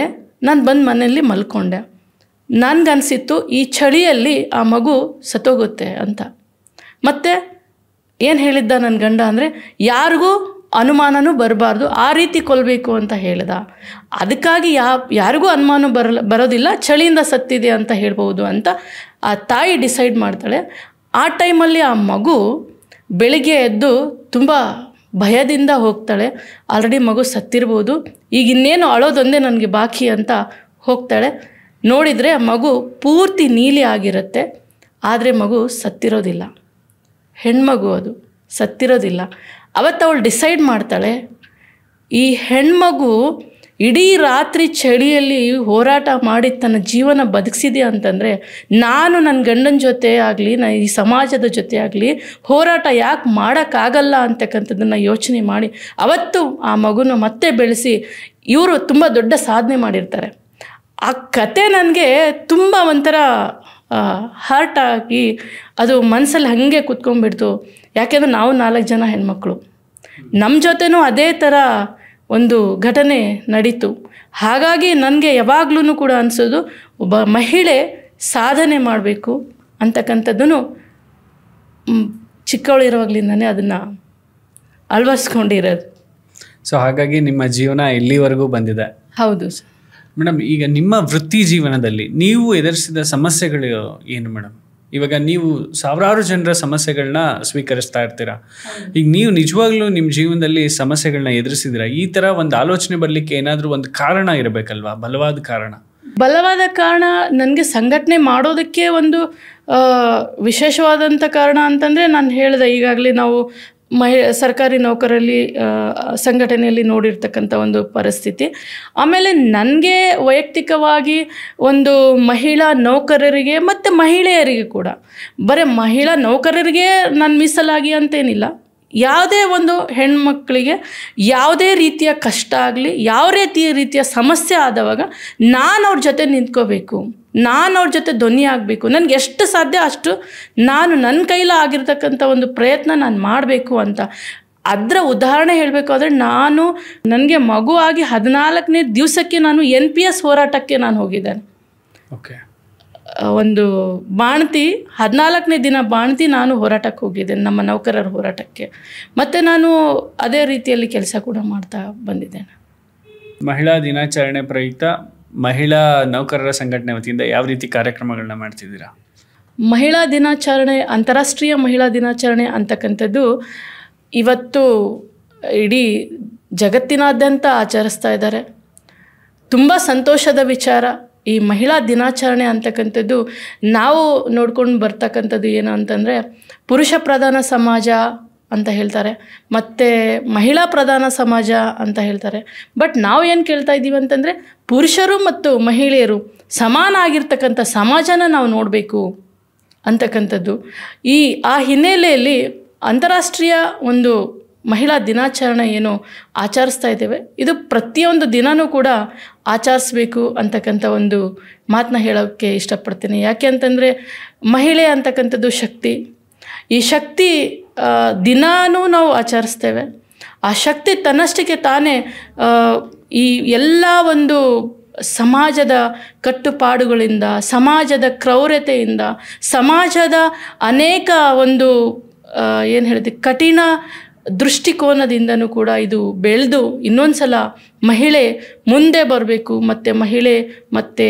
ನಾನು ಬಂದು ಮನೆಯಲ್ಲಿ ಮಲ್ಕೊಂಡೆ. ನನಗನ್ಸಿತ್ತು, ಈ ಚಳಿಯಲ್ಲಿ ಆ ಮಗು ಸತ್ತೋಗುತ್ತೆ ಅಂತ. ಮತ್ತು ಏನು ಹೇಳಿದ್ದ ನನ್ನ ಗಂಡ ಅಂದರೆ, ಯಾರಿಗೂ ಅನುಮಾನನೂ ಬರಬಾರ್ದು, ಆ ರೀತಿ ಕೊಲ್ಲಬೇಕು ಅಂತ ಹೇಳ್ದ. ಅದಕ್ಕಾಗಿ ಯಾರಿಗೂ ಅನುಮಾನ ಬರೋದಿಲ್ಲ, ಚಳಿಯಿಂದ ಸತ್ತಿದೆ ಅಂತ ಹೇಳ್ಬೋದು ಅಂತ ಆ ತಾಯಿ ಡಿಸೈಡ್ ಮಾಡ್ತಾಳೆ. ಆ ಟೈಮಲ್ಲಿ ಆ ಮಗು ಬೆಳಿಗ್ಗೆ ಎದ್ದು ತುಂಬ ಭಯದಿಂದ ಹೋಗ್ತಾಳೆ. ಆಲ್ರೆಡಿ ಮಗು ಸತ್ತಿರ್ಬೋದು, ಈಗ ಇನ್ನೇನು ಅಳೋದೊಂದೇ ನನಗೆ ಬಾಕಿ ಅಂತ ಹೋಗ್ತಾಳೆ. ನೋಡಿದರೆ ಮಗು ಪೂರ್ತಿ ನೀಲಿ ಆಗಿರುತ್ತೆ, ಆದರೆ ಮಗು ಸತ್ತಿರೋದಿಲ್ಲ. ಹೆಣ್ಮಗು ಅದು ಸತ್ತಿರೋದಿಲ್ಲ. ಅವತ್ತು ಅವಳು ಡಿಸೈಡ್ ಮಾಡ್ತಾಳೆ, ಈ ಹೆಣ್ಮಗು ಇಡೀ ರಾತ್ರಿ ಚಳಿಯಲ್ಲಿ ಹೋರಾಟ ಮಾಡಿ ತನ್ನ ಜೀವನ ಬದುಕಿಸಿದೆ ಅಂತಂದರೆ ನಾನು ನನ್ನ ಗಂಡನ ಜೊತೆ ಆಗಲಿ ಈ ಸಮಾಜದ ಜೊತೆ ಆಗಲಿ ಹೋರಾಟ ಯಾಕೆ ಮಾಡೋಕ್ಕಾಗಲ್ಲ ಅಂತಕ್ಕಂಥದ್ದನ್ನು ಯೋಚನೆ ಮಾಡಿ ಅವತ್ತು ಆ ಮಗುನ ಮತ್ತೆ ಬೆಳೆಸಿ ಇವರು ತುಂಬ ದೊಡ್ಡ ಸಾಧನೆ ಮಾಡಿರ್ತಾರೆ. ಆ ಕತೆ ನನಗೆ ತುಂಬ ಒಂಥರ ಹಾರ್ಟ್ ಆಗಿ ಅದು ಮನಸ್ಸಲ್ಲಿ ಹಾಗೆ ಕುತ್ಕೊಂಡ್ಬಿಡ್ತು. ಯಾಕೆಂದರೆ ನಾವು 4 ಜನ ಹೆಣ್ಮಕ್ಳು, ನಮ್ಮ ಜೊತೆನೂ ಅದೇ ಥರ ಒಂದು ಘಟನೆ ನಡೀತು. ಹಾಗಾಗಿ ನನಗೆ ಯಾವಾಗಲೂ ಕೂಡ ಅನಿಸೋದು ಒಬ್ಬ ಮಹಿಳೆ ಸಾಧನೆ ಮಾಡಬೇಕು ಅಂತಕ್ಕಂಥದ್ದನ್ನು ಚಿಕ್ಕವಳಿರುವಾಗಲಿಂದನೇ ಅದನ್ನು ಅಳವಡಿಸ್ಕೊಂಡಿರೋದು. ಸೊ ಹಾಗಾಗಿ ನಿಮ್ಮ ಜೀವನ ಇಲ್ಲಿವರೆಗೂ ಬಂದಿದೆ. ಹೌದು ಸರ್. ಮೇಡಮ್, ಈಗ ನಿಮ್ಮ ವೃತ್ತಿ ಜೀವನದಲ್ಲಿ ನೀವು ಎದುರಿಸಿದ ಸಮಸ್ಯೆಗಳು ಏನು ಮೇಡಮ್? ಇವಾಗ ನೀವು ಸಾವಿರಾರು ಜನರ ಸಮಸ್ಯೆಗಳನ್ನ ಸ್ವೀಕರಿಸ್ತಾ ಇರ್ತೀರಾ. ಈಗ ನೀವು ನಿಜವಾಗ್ಲೂ ನಿಮ್ಮ ಜೀವನದಲ್ಲಿ ಸಮಸ್ಯೆಗಳನ್ನ ಎದುರಿಸಿದ್ದೀರಾ? ಈ ಥರ ಒಂದು ಆಲೋಚನೆ ಬರಲಿಕ್ಕೆ ಏನಾದರೂ ಒಂದು ಕಾರಣ ಇರಬೇಕಲ್ವಾ? ಬಲವಾದ ಕಾರಣ ನನಗೆ ಸಂಘಟನೆ ಮಾಡೋದಕ್ಕೆ ಒಂದು ವಿಶೇಷವಾದಂಥ ಕಾರಣ ಅಂತಂದರೆ ನಾನು ಹೇಳಿದೆ ಈಗಾಗಲೇ, ನಾವು ಸರ್ಕಾರಿ ನೌಕರಲ್ಲಿ ಸಂಘಟನೆಯಲ್ಲಿ ನೋಡಿರ್ತಕ್ಕಂಥ ಒಂದು ಪರಿಸ್ಥಿತಿ. ಆಮೇಲೆ ನನಗೆ ವೈಯಕ್ತಿಕವಾಗಿ ಒಂದು ಮಹಿಳಾ ನೌಕರರಿಗೆ ಮತ್ತು ಮಹಿಳೆಯರಿಗೆ ಕೂಡ, ಬರೀ ಮಹಿಳಾ ನೌಕರರಿಗೆ ನಾನು ಮೀಸಲಾಗಿ ಅಂತೇನಿಲ್ಲ, ಯಾವುದೇ ಒಂದು ಹೆಣ್ಮಕ್ಳಿಗೆ ಯಾವುದೇ ರೀತಿಯ ಕಷ್ಟ ಆಗಲಿ, ಯಾವ ರೀತಿಯ ಸಮಸ್ಯೆ ಆದವಾಗ ನಾನು ಅವ್ರ ಜೊತೆ ನಿಂತ್ಕೋಬೇಕು, ನಾನು ಅವ್ರ ಜೊತೆ ಧ್ವನಿ ಆಗಬೇಕು, ನನಗೆ ಎಷ್ಟು ಸಾಧ್ಯ ಅಷ್ಟು ನಾನು ನನ್ನ ಕೈಲಿ ಆಗಿರ್ತಕ್ಕಂಥ ಒಂದು ಪ್ರಯತ್ನ ನಾನು ಮಾಡಬೇಕು ಅಂತ. ಅದರ ಉದಾಹರಣೆ ಹೇಳಬೇಕು ಆದರೆ, ನನಗೆ ಮಗು ಆಗಿ 14ನೇ ದಿವಸಕ್ಕೆ ನಾನು NPS ಹೋರಾಟಕ್ಕೆ ನಾನು ಹೋಗಿದ್ದೇನೆ. ಓಕೆ. ಒಂದು ಬಾಣತಿ 14ನೇ ದಿನ ಬಾಣತಿ ನಾನು ಹೋರಾಟಕ್ಕೆ ಹೋಗಿದ್ದೇನೆ, ನಮ್ಮ ನೌಕರರ ಹೋರಾಟಕ್ಕೆ. ಮತ್ತು ನಾನು ಅದೇ ರೀತಿಯಲ್ಲಿ ಕೆಲಸ ಕೂಡ ಮಾಡ್ತಾ ಬಂದಿದ್ದೇನೆ. ಮಹಿಳಾ ದಿನಾಚರಣೆ ಪ್ರಯುಕ್ತ ಮಹಿಳಾ ನೌಕರರ ಸಂಘಟನೆ ವತಿಯಿಂದ ಯಾವ ರೀತಿ ಕಾರ್ಯಕ್ರಮಗಳನ್ನ ಮಾಡ್ತಿದ್ದೀರಾ? ಮಹಿಳಾ ದಿನಾಚರಣೆ, ಅಂತಾರಾಷ್ಟ್ರೀಯ ಮಹಿಳಾ ದಿನಾಚರಣೆ ಅಂತಕ್ಕಂಥದ್ದು ಇವತ್ತು ಇಡೀ ಜಗತ್ತಿನಾದ್ಯಂತ ಆಚರಿಸ್ತಾ ಇದ್ದಾರೆ. ತುಂಬ ಸಂತೋಷದ ವಿಚಾರ. ಈ ಮಹಿಳಾ ದಿನಾಚರಣೆ ಅಂತಕ್ಕಂಥದ್ದು ನಾವು ನೋಡ್ಕೊಂಡು ಬರ್ತಕ್ಕಂಥದ್ದು ಏನು ಅಂತಂದರೆ, ಪುರುಷ ಪ್ರಧಾನ ಸಮಾಜ ಅಂತ ಹೇಳ್ತಾರೆ, ಮತ್ತು ಮಹಿಳಾ ಪ್ರಧಾನ ಸಮಾಜ ಅಂತ ಹೇಳ್ತಾರೆ. ಬಟ್ ನಾವು ಏನು ಕೇಳ್ತಾ ಇದ್ದೀವಿ ಅಂತಂದರೆ, ಪುರುಷರು ಮತ್ತು ಮಹಿಳೆಯರು ಸಮಾನ ಆಗಿರ್ತಕ್ಕಂಥ ಸಮಾಜನ ನಾವು ನೋಡಬೇಕು ಅಂತಕ್ಕಂಥದ್ದು. ಆ ಹಿನ್ನೆಲೆಯಲ್ಲಿ ಅಂತಾರಾಷ್ಟ್ರೀಯ ಒಂದು ಮಹಿಳಾ ದಿನಾಚರಣೆ ಏನು ಆಚರಿಸ್ತಾ ಇದ್ದೇವೆ, ಇದು ಪ್ರತಿಯೊಂದು ದಿನವೂ ಕೂಡ ಆಚರಿಸ್ಬೇಕು ಅಂತಕ್ಕಂಥ ಒಂದು ಮಾತನ್ನ ಹೇಳೋಕ್ಕೆ ಇಷ್ಟಪಡ್ತೀನಿ. ಯಾಕೆ ಅಂತಂದರೆ, ಮಹಿಳೆ ಅಂತಕ್ಕಂಥದ್ದು ಶಕ್ತಿ. ಈ ಶಕ್ತಿ ದಿನಾನೂ ನಾವು ಆಚರಿಸ್ತೇವೆ. ಆ ಶಕ್ತಿ ತನ್ನಷ್ಟಕ್ಕೆ ತಾನೇ ಈ ಎಲ್ಲ ಒಂದು ಸಮಾಜದ ಕಟ್ಟುಪಾಡುಗಳಿಂದ, ಸಮಾಜದ ಕ್ರೌರ್ಯತೆಯಿಂದ, ಸಮಾಜದ ಅನೇಕ ಒಂದು ಏನು ಹೇಳ್ತೀವಿ ಕಠಿಣ ದೃಷ್ಟಿಕೋನದಿಂದನೂ ಕೂಡ ಇದು ಬೆಳೆದು ಇನ್ನೊಂದು ಸಲ ಮಹಿಳೆ ಮುಂದೆ ಬರಬೇಕು, ಮತ್ತು ಮಹಿಳೆ ಮತ್ತು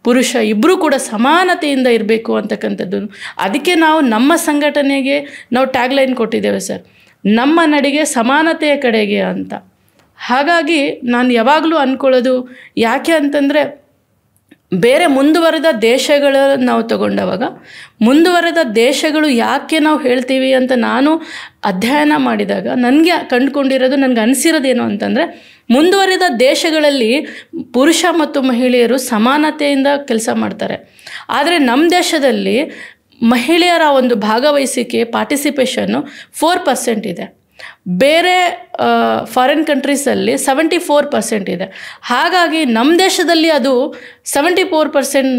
ಪುರುಷ ಇಬ್ಬರೂ ಕೂಡ ಸಮಾನತೆಯಿಂದ ಇರಬೇಕು ಅಂತಕ್ಕಂಥದ್ದು. ಅದಕ್ಕೆ ನಾವು ನಮ್ಮ ಸಂಘಟನೆಗೆ ನಾವು ಟ್ಯಾಗ್ಲೈನ್ ಕೊಟ್ಟಿದ್ದೇವೆ ಸರ್, ನಮ್ಮ ನಡಿಗೆ ಸಮಾನತೆಯ ಕಡೆಗೆ ಅಂತ. ಹಾಗಾಗಿ ನಾನು ಯಾವಾಗಲೂ ಅಂದ್ಕೊಳ್ಳೋದು, ಯಾಕೆ ಅಂತಂದರೆ, ಬೇರೆ ಮುಂದುವರೆದ ದೇಶಗಳ ನಾವು ತಗೊಂಡವಾಗ, ಮುಂದುವರೆದ ದೇಶಗಳು ಯಾಕೆ ನಾವು ಹೇಳ್ತೀವಿ ಅಂತ ನಾನು ಅಧ್ಯಯನ ಮಾಡಿದಾಗ ನನಗೆ ಕಂಡುಕೊಂಡಿರೋದು, ನನಗೆ ಅನಿಸಿರೋದೇನು ಅಂತಂದರೆ, ಮುಂದುವರೆದ ದೇಶಗಳಲ್ಲಿ ಪುರುಷ ಮತ್ತು ಮಹಿಳೆಯರು ಸಮಾನತೆಯಿಂದ ಕೆಲಸ ಮಾಡ್ತಾರೆ. ಆದರೆ ನಮ್ಮ ದೇಶದಲ್ಲಿ ಮಹಿಳೆಯರ ಒಂದು ಭಾಗವಹಿಸಿಕೆ, ಪಾರ್ಟಿಸಿಪೇಷನ್ನು 4% ಇದೆ. ಬೇರೆ ಫಾರಿನ್ ಕಂಟ್ರೀಸಲ್ಲಿ 74% ಇದೆ. ಹಾಗಾಗಿ ನಮ್ಮ ದೇಶದಲ್ಲಿ ಅದು 74%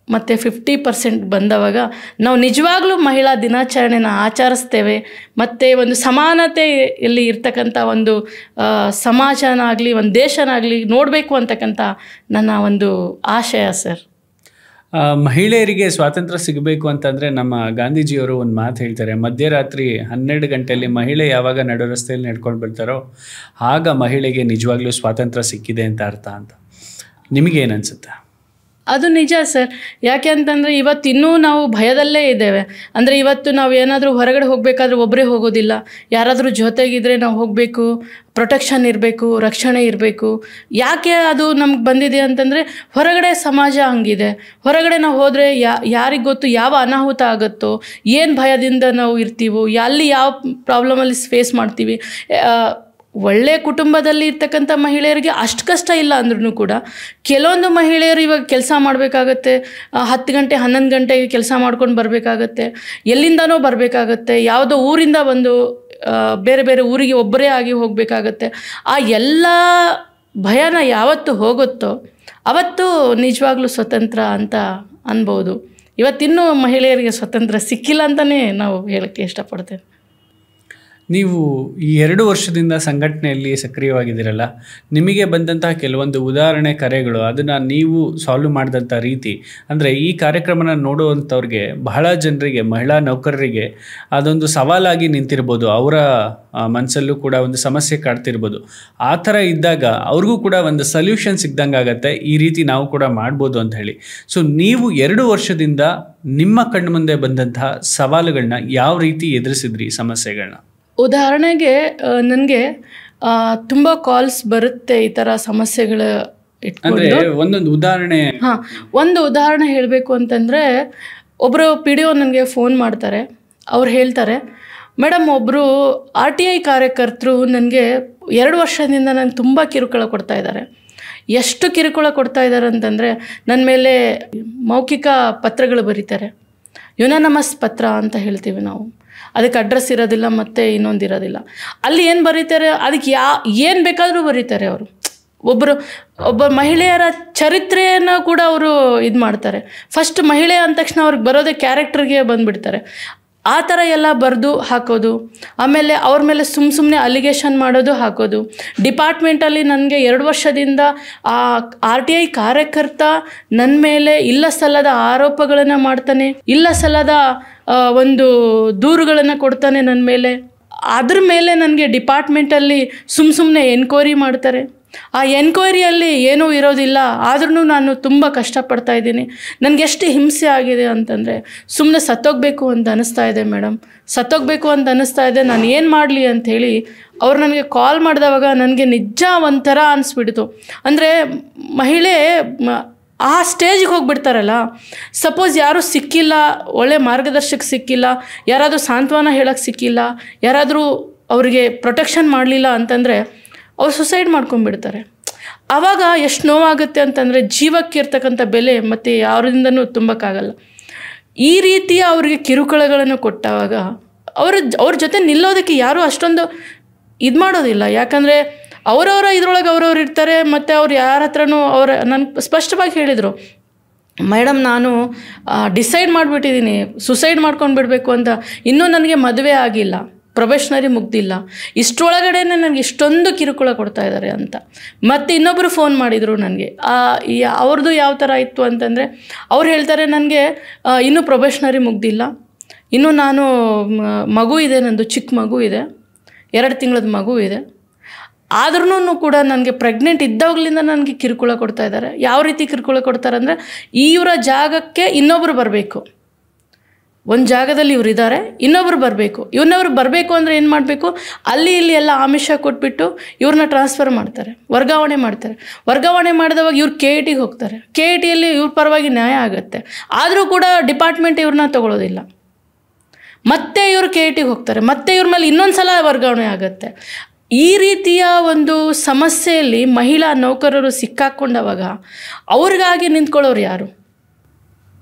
ಮತ್ತು 50% ಬಂದವಾಗ ನಾವು ನಿಜವಾಗ್ಲೂ ಮಹಿಳಾ ದಿನಾಚರಣೆನ ಆಚರಿಸ್ತೇವೆ. ಮತ್ತು ಒಂದು ಸಮಾನತೆಯಲ್ಲಿ ಇರ್ತಕ್ಕಂಥ ಒಂದು ಸಮಾಜನಾಗಲಿ, ಒಂದು ದೇಶನಾಗಲಿ ನೋಡಬೇಕು ಅಂತಕ್ಕಂಥ ನನ್ನ ಒಂದು ಆಶಯ ಸರ್. ಮಹಿಳೆಯರಿಗೆ ಸ್ವಾತಂತ್ರ್ಯ ಸಿಗಬೇಕು ಅಂತಂದರೆ ನಮ್ಮ ಗಾಂಧೀಜಿಯವರು ಒಂದು ಮಾತು ಹೇಳ್ತಾರೆ, ಮಧ್ಯರಾತ್ರಿ 12 ಗಂಟೆಯಲ್ಲಿ ಮಹಿಳೆ ಯಾವಾಗ ನಡು ರಸ್ತೆಯಲ್ಲಿ ನಡ್ಕೊಂಡು ಬರ್ತಾರೋ ಆಗ ಮಹಿಳೆಗೆ ನಿಜವಾಗ್ಲೂ ಸ್ವಾತಂತ್ರ್ಯ ಸಿಕ್ಕಿದೆ ಅಂತ ಅರ್ಥ ಅಂತ. ನಿಮಗೇನು ಅನಿಸುತ್ತೆ? ಅದು ನಿಜ ಸರ್. ಯಾಕೆ ಅಂತಂದರೆ ಇವತ್ತಿನ್ನೂ ನಾವು ಭಯದಲ್ಲೇ ಇದ್ದೇವೆ. ಅಂದರೆ ಇವತ್ತು ನಾವು ಏನಾದರೂ ಹೊರಗಡೆ ಹೋಗಬೇಕಾದ್ರೆ ಒಬ್ಬರೇ ಹೋಗೋದಿಲ್ಲ, ಯಾರಾದರೂ ಜೊತೆಗಿದ್ರೆ ನಾವು ಹೋಗಬೇಕು, ಪ್ರೊಟೆಕ್ಷನ್ ಇರಬೇಕು, ರಕ್ಷಣೆ ಇರಬೇಕು. ಯಾಕೆ ಅದು ನಮ್ಗೆ ಬಂದಿದೆ ಅಂತಂದರೆ, ಹೊರಗಡೆ ಸಮಾಜ ಹಂಗಿದೆ. ಹೊರಗಡೆ ನಾವು ಹೋದರೆ ಯಾರಿಗೆ ಗೊತ್ತು ಯಾವ ಅನಾಹುತ ಆಗುತ್ತೋ, ಏನು ಭಯದಿಂದ ನಾವು ಇರ್ತೀವೋ, ಅಲ್ಲಿ ಯಾವ ಪ್ರಾಬ್ಲಮಲ್ಲಿ ಫೇಸ್ ಮಾಡ್ತೀವಿ. ಒಳ್ಳೆಯ ಕುಟುಂಬದಲ್ಲಿ ಇರ್ತಕ್ಕಂಥ ಮಹಿಳೆಯರಿಗೆ ಅಷ್ಟು ಕಷ್ಟ ಇಲ್ಲ ಅಂದ್ರೂ ಕೂಡ ಕೆಲವೊಂದು ಮಹಿಳೆಯರು ಇವಾಗ ಕೆಲಸ ಮಾಡಬೇಕಾಗತ್ತೆ, 10 ಗಂಟೆ 11 ಗಂಟೆಗೆ ಕೆಲಸ ಮಾಡ್ಕೊಂಡು ಬರಬೇಕಾಗತ್ತೆ, ಎಲ್ಲಿಂದನೋ ಬರಬೇಕಾಗತ್ತೆ, ಯಾವುದೋ ಊರಿಂದ ಬಂದು ಬೇರೆ ಬೇರೆ ಊರಿಗೆ ಒಬ್ಬರೇ ಆಗಿ ಹೋಗಬೇಕಾಗತ್ತೆ. ಆ ಎಲ್ಲ ಭಯನ ಯಾವತ್ತು ಹೋಗುತ್ತೋ ಅವತ್ತು ನಿಜವಾಗ್ಲೂ ಸ್ವತಂತ್ರ ಅಂತ ಅನ್ಬೋದು. ಇವತ್ತಿನ್ನೂ ಮಹಿಳೆಯರಿಗೆ ಸ್ವತಂತ್ರ ಸಿಕ್ಕಿಲ್ಲ ಅಂತಲೇ ನಾವು ಹೇಳೋಕ್ಕೆ ಇಷ್ಟಪಡ್ತೇವೆ. ನೀವು ಈ 2 ವರ್ಷದಿಂದ ಸಂಘಟನೆಯಲ್ಲಿ ಸಕ್ರಿಯವಾಗಿದ್ದೀರಲ್ಲ, ನಿಮಗೆ ಬಂದಂತಹ ಕೆಲವೊಂದು ಉದಾಹರಣೆ ಕರೆಗಳು, ಅದನ್ನು ನೀವು ಸಾಲ್ವ್ ಮಾಡಿದಂಥ ರೀತಿ, ಅಂದರೆ ಈ ಕಾರ್ಯಕ್ರಮನ ನೋಡುವಂಥವ್ರಿಗೆ ಬಹಳ ಜನರಿಗೆ, ಮಹಿಳಾ ನೌಕರರಿಗೆ ಅದೊಂದು ಸವಾಲಾಗಿ ನಿಂತಿರ್ಬೋದು, ಅವರ ಮನಸ್ಸಲ್ಲೂ ಕೂಡ ಒಂದು ಸಮಸ್ಯೆ ಕಾಡ್ತಿರ್ಬೋದು. ಆ ಥರ ಇದ್ದಾಗ ಅವ್ರಿಗೂ ಕೂಡ ಒಂದು ಸೊಲ್ಯೂಷನ್ ಸಿಗ್ದಂಗೆ ಆಗುತ್ತೆ, ಈ ರೀತಿ ನಾವು ಕೂಡ ಮಾಡ್ಬೋದು ಅಂತ ಹೇಳಿ. ಸೊ ನೀವು 2 ವರ್ಷದಿಂದ ನಿಮ್ಮ ಕಣ್ಣು ಮುಂದೆ ಬಂದಂತಹ ಸವಾಲುಗಳನ್ನ ಯಾವ ರೀತಿ ಎದುರಿಸಿದ್ರಿ, ಸಮಸ್ಯೆಗಳನ್ನ? ಉದಾಹರಣೆಗೆ ನನಗೆ ತುಂಬ ಕಾಲ್ಸ್ ಬರುತ್ತೆ ಈ ಥರ ಸಮಸ್ಯೆಗಳ ಇಟ್ಕೊಂಡು. ಒಂದೊಂದು ಉದಾಹರಣೆ. ಒಂದು ಉದಾಹರಣೆ ಹೇಳಬೇಕು ಅಂತಂದರೆ, ಒಬ್ಬರು PDO ನನಗೆ ಫೋನ್ ಮಾಡ್ತಾರೆ. ಅವ್ರು ಹೇಳ್ತಾರೆ, ಮೇಡಮ್ ಒಬ್ಬರು RTI ಕಾರ್ಯಕರ್ತರು ನನಗೆ 2 ವರ್ಷದಿಂದ ನನಗೆ ತುಂಬ ಕಿರುಕುಳ ಕೊಡ್ತಾ ಇದ್ದಾರೆ. ಎಷ್ಟು ಕಿರುಕುಳ ಕೊಡ್ತಾ ಇದ್ದಾರೆ ಅಂತಂದರೆ, ನನ್ನ ಮೇಲೆ ಮೌಖಿಕ ಪತ್ರಗಳು ಬರೀತಾರೆ, ಯುನಾನಮಸ್ ಪತ್ರ ಅಂತ ಹೇಳ್ತೀವಿ ನಾವು. ಅದಕ್ಕೆ ಅಡ್ರೆಸ್ ಇರೋದಿಲ್ಲ ಮತ್ತು ಇನ್ನೊಂದು ಇರೋದಿಲ್ಲ. ಅಲ್ಲಿ ಏನು ಬರೀತಾರೆ, ಅದಕ್ಕೆ ಏನು ಬೇಕಾದರೂ ಬರೀತಾರೆ ಅವರು. ಒಬ್ಬ ಮಹಿಳೆಯರ ಚರಿತ್ರೆಯನ್ನು ಕೂಡ ಅವರು ಇದು ಮಾಡ್ತಾರೆ. ಫಸ್ಟ್ ಮಹಿಳೆ ಅಂದ ತಕ್ಷಣ ಅವ್ರಿಗೆ ಬರೋದೇ ಕ್ಯಾರೆಕ್ಟರ್ಗೆ ಬಂದುಬಿಡ್ತಾರೆ. ಆ ಥರ ಎಲ್ಲ ಬರೆದು ಹಾಕೋದು. ಆಮೇಲೆ ಅವ್ರ ಮೇಲೆ ಸುಮ್ಮನೆ ಅಲಿಗೇಷನ್ ಮಾಡೋದು, ಹಾಕೋದು. ಡಿಪಾರ್ಟ್ಮೆಂಟಲ್ಲಿ ನನಗೆ 2 ವರ್ಷದಿಂದ ಆ RTI ಕಾರ್ಯಕರ್ತ ನನ್ನ ಮೇಲೆ ಇಲ್ಲ ಸಲ್ಲದ ಆರೋಪಗಳನ್ನು ಮಾಡ್ತಾನೆ, ಇಲ್ಲ ಸಲ್ಲದ ಒಂದು ದೂರುಗಳನ್ನು ಕೊಡ್ತಾನೆ ನನ್ನ ಮೇಲೆ. ಅದ್ರ ಮೇಲೆ ನನಗೆ ಡಿಪಾರ್ಟ್ಮೆಂಟಲ್ಲಿ ಸುಮ್ಮನೆ ಎನ್ಕ್ವೈರಿ ಮಾಡ್ತಾರೆ. ಆ ಎನ್ಕ್ವೈರಿಯಲ್ಲಿ ಏನೂ ಇರೋದಿಲ್ಲ, ಆದ್ರೂ ನಾನು ತುಂಬ ಕಷ್ಟಪಡ್ತಾ ಇದ್ದೀನಿ. ನನಗೆ ಎಷ್ಟು ಹಿಂಸೆ ಆಗಿದೆ ಅಂತಂದರೆ, ಸುಮ್ಮನೆ ಸತ್ತೋಗಬೇಕು ಅಂತ ಅನ್ನಿಸ್ತಾ ಇದೆ ಮೇಡಮ್, ಸತ್ತೋಗಬೇಕು ಅಂತ ಅನ್ನಿಸ್ತಾ ಇದೆ, ನಾನು ಏನು ಮಾಡಲಿ ಅಂಥೇಳಿ ಅವ್ರು ನನಗೆ ಕಾಲ್ ಮಾಡಿದವಾಗ ನನಗೆ ನಿಜ ಒಂಥರ ಅನಿಸ್ಬಿಡ್ತು. ಅಂದರೆ ಮಹಿಳೆ ಆ ಸ್ಟೇಜಿಗೆ ಹೋಗಿಬಿಡ್ತಾರಲ್ಲ. ಸಪೋಸ್ ಯಾರೂ ಸಿಕ್ಕಿಲ್ಲ, ಒಳ್ಳೆ ಮಾರ್ಗದರ್ಶಕ ಸಿಕ್ಕಿಲ್ಲ, ಯಾರಾದರೂ ಸಾಂತ್ವನ ಹೇಳೋಕ್ಕೆ ಸಿಕ್ಕಿಲ್ಲ, ಯಾರಾದರೂ ಅವರಿಗೆ ಪ್ರೊಟೆಕ್ಷನ್ ಮಾಡಲಿಲ್ಲ ಅಂತಂದರೆ ಅವ್ರು ಸುಸೈಡ್ ಮಾಡ್ಕೊಂಡ್ಬಿಡ್ತಾರೆ. ಆವಾಗ ಎಷ್ಟು ನೋವಾಗುತ್ತೆ ಅಂತಂದರೆ, ಜೀವಕ್ಕೆ ಇರ್ತಕ್ಕಂಥ ಬೆಲೆ ಮತ್ತು ಯಾರಿಂದನೂ ತುಂಬಕ್ಕಾಗಲ್ಲ. ಈ ರೀತಿಯ ಅವ್ರಿಗೆ ಕಿರುಕುಳಗಳನ್ನು ಕೊಟ್ಟಾಗ ಅವ್ರ ಜೊತೆ ನಿಲ್ಲೋದಕ್ಕೆ ಯಾರೂ ಅಷ್ಟೊಂದು ಇದು ಮಾಡೋದಿಲ್ಲ. ಯಾಕಂದರೆ ಅವರವರ ಇದ್ರೊಳಗೆ ಅವ್ರವ್ರು ಇರ್ತಾರೆ. ಮತ್ತು ಅವ್ರು ಯಾರ ಹತ್ರನೂ ನನಗೆ ಸ್ಪಷ್ಟವಾಗಿ ಹೇಳಿದರು, ಮೇಡಮ್ ನಾನು ಡಿಸೈಡ್ ಮಾಡಿಬಿಟ್ಟಿದ್ದೀನಿ ಸುಸೈಡ್ ಮಾಡ್ಕೊಂಡು ಬಿಡಬೇಕು ಅಂತ. ಇನ್ನೂ ನನಗೆ ಮದುವೆ ಆಗಿಲ್ಲ, ಪ್ರೊಬೆಷನರಿ ಮುಗ್ದಿಲ್ಲ, ಇಷ್ಟರೊಳಗಡೆ ನನಗೆ ಇಷ್ಟೊಂದು ಕಿರುಕುಳ ಕೊಡ್ತಾ ಇದ್ದಾರೆ ಅಂತ. ಮತ್ತು ಇನ್ನೊಬ್ಬರು ಫೋನ್ ಮಾಡಿದರು ನನಗೆ. ಅವ್ರದ್ದು ಯಾವ ಥರ ಇತ್ತು ಅಂತಂದರೆ, ಅವ್ರು ಹೇಳ್ತಾರೆ, ನನಗೆ ಇನ್ನೂ ಪ್ರೊಬೆಷನರಿ ಮುಗ್ದಿಲ್ಲ, ಇನ್ನೂ ನಾನು ಮಗು ಇದೆ, ನಂದು ಚಿಕ್ಕ ಮಗು ಇದೆ, 2 ತಿಂಗಳದ ಮಗು ಇದೆ, ಆದ್ರೂ ಕೂಡ ನನಗೆ ಪ್ರೆಗ್ನೆಂಟ್ ಇದ್ದಾಗಲಿಂದ ನನಗೆ ಕಿರುಕುಳ ಕೊಡ್ತಾ ಇದ್ದಾರೆ. ಯಾವ ರೀತಿ ಕಿರುಕುಳ ಕೊಡ್ತಾರೆ ಅಂದರೆ, ಇವರ ಜಾಗಕ್ಕೆ ಇನ್ನೊಬ್ಬರು ಬರಬೇಕು. ಒಂದು ಜಾಗದಲ್ಲಿ ಇವ್ರು ಇದ್ದಾರೆ, ಇನ್ನೊಬ್ರು ಬರಬೇಕು. ಇನ್ನೊಬ್ರು ಬರಬೇಕು ಅಂದರೆ ಏನು ಮಾಡಬೇಕು, ಅಲ್ಲಿ ಇಲ್ಲಿ ಎಲ್ಲ ಆಮಿಷ ಕೊಟ್ಬಿಟ್ಟು ಇವ್ರನ್ನ ಟ್ರಾನ್ಸ್ಫರ್ ಮಾಡ್ತಾರೆ, ವರ್ಗಾವಣೆ ಮಾಡ್ತಾರೆ. ವರ್ಗಾವಣೆ ಮಾಡಿದವಾಗ ಇವ್ರು KITಗೆ ಹೋಗ್ತಾರೆ. KITಯಲ್ಲಿ ಇವ್ರ ಪರವಾಗಿ ನ್ಯಾಯ ಆಗುತ್ತೆ. ಆದರೂ ಕೂಡ ಡಿಪಾರ್ಟ್ಮೆಂಟ್ ಇವ್ರನ್ನ ತೊಗೊಳೋದಿಲ್ಲ. ಮತ್ತೆ ಇವರು KITಗೆ ಹೋಗ್ತಾರೆ, ಮತ್ತೆ ಇವ್ರ ಮೇಲೆ ಇನ್ನೊಂದು ಸಲ ವರ್ಗಾವಣೆ ಆಗುತ್ತೆ. ಈ ರೀತಿಯ ಒಂದು ಸಮಸ್ಯೆಯಲ್ಲಿ ಮಹಿಳಾ ನೌಕರರು ಸಿಕ್ಕಾಕೊಂಡವಾಗ ಅವ್ರಿಗಾಗಿ ನಿಂತ್ಕೊಳ್ಳೋರು ಯಾರು?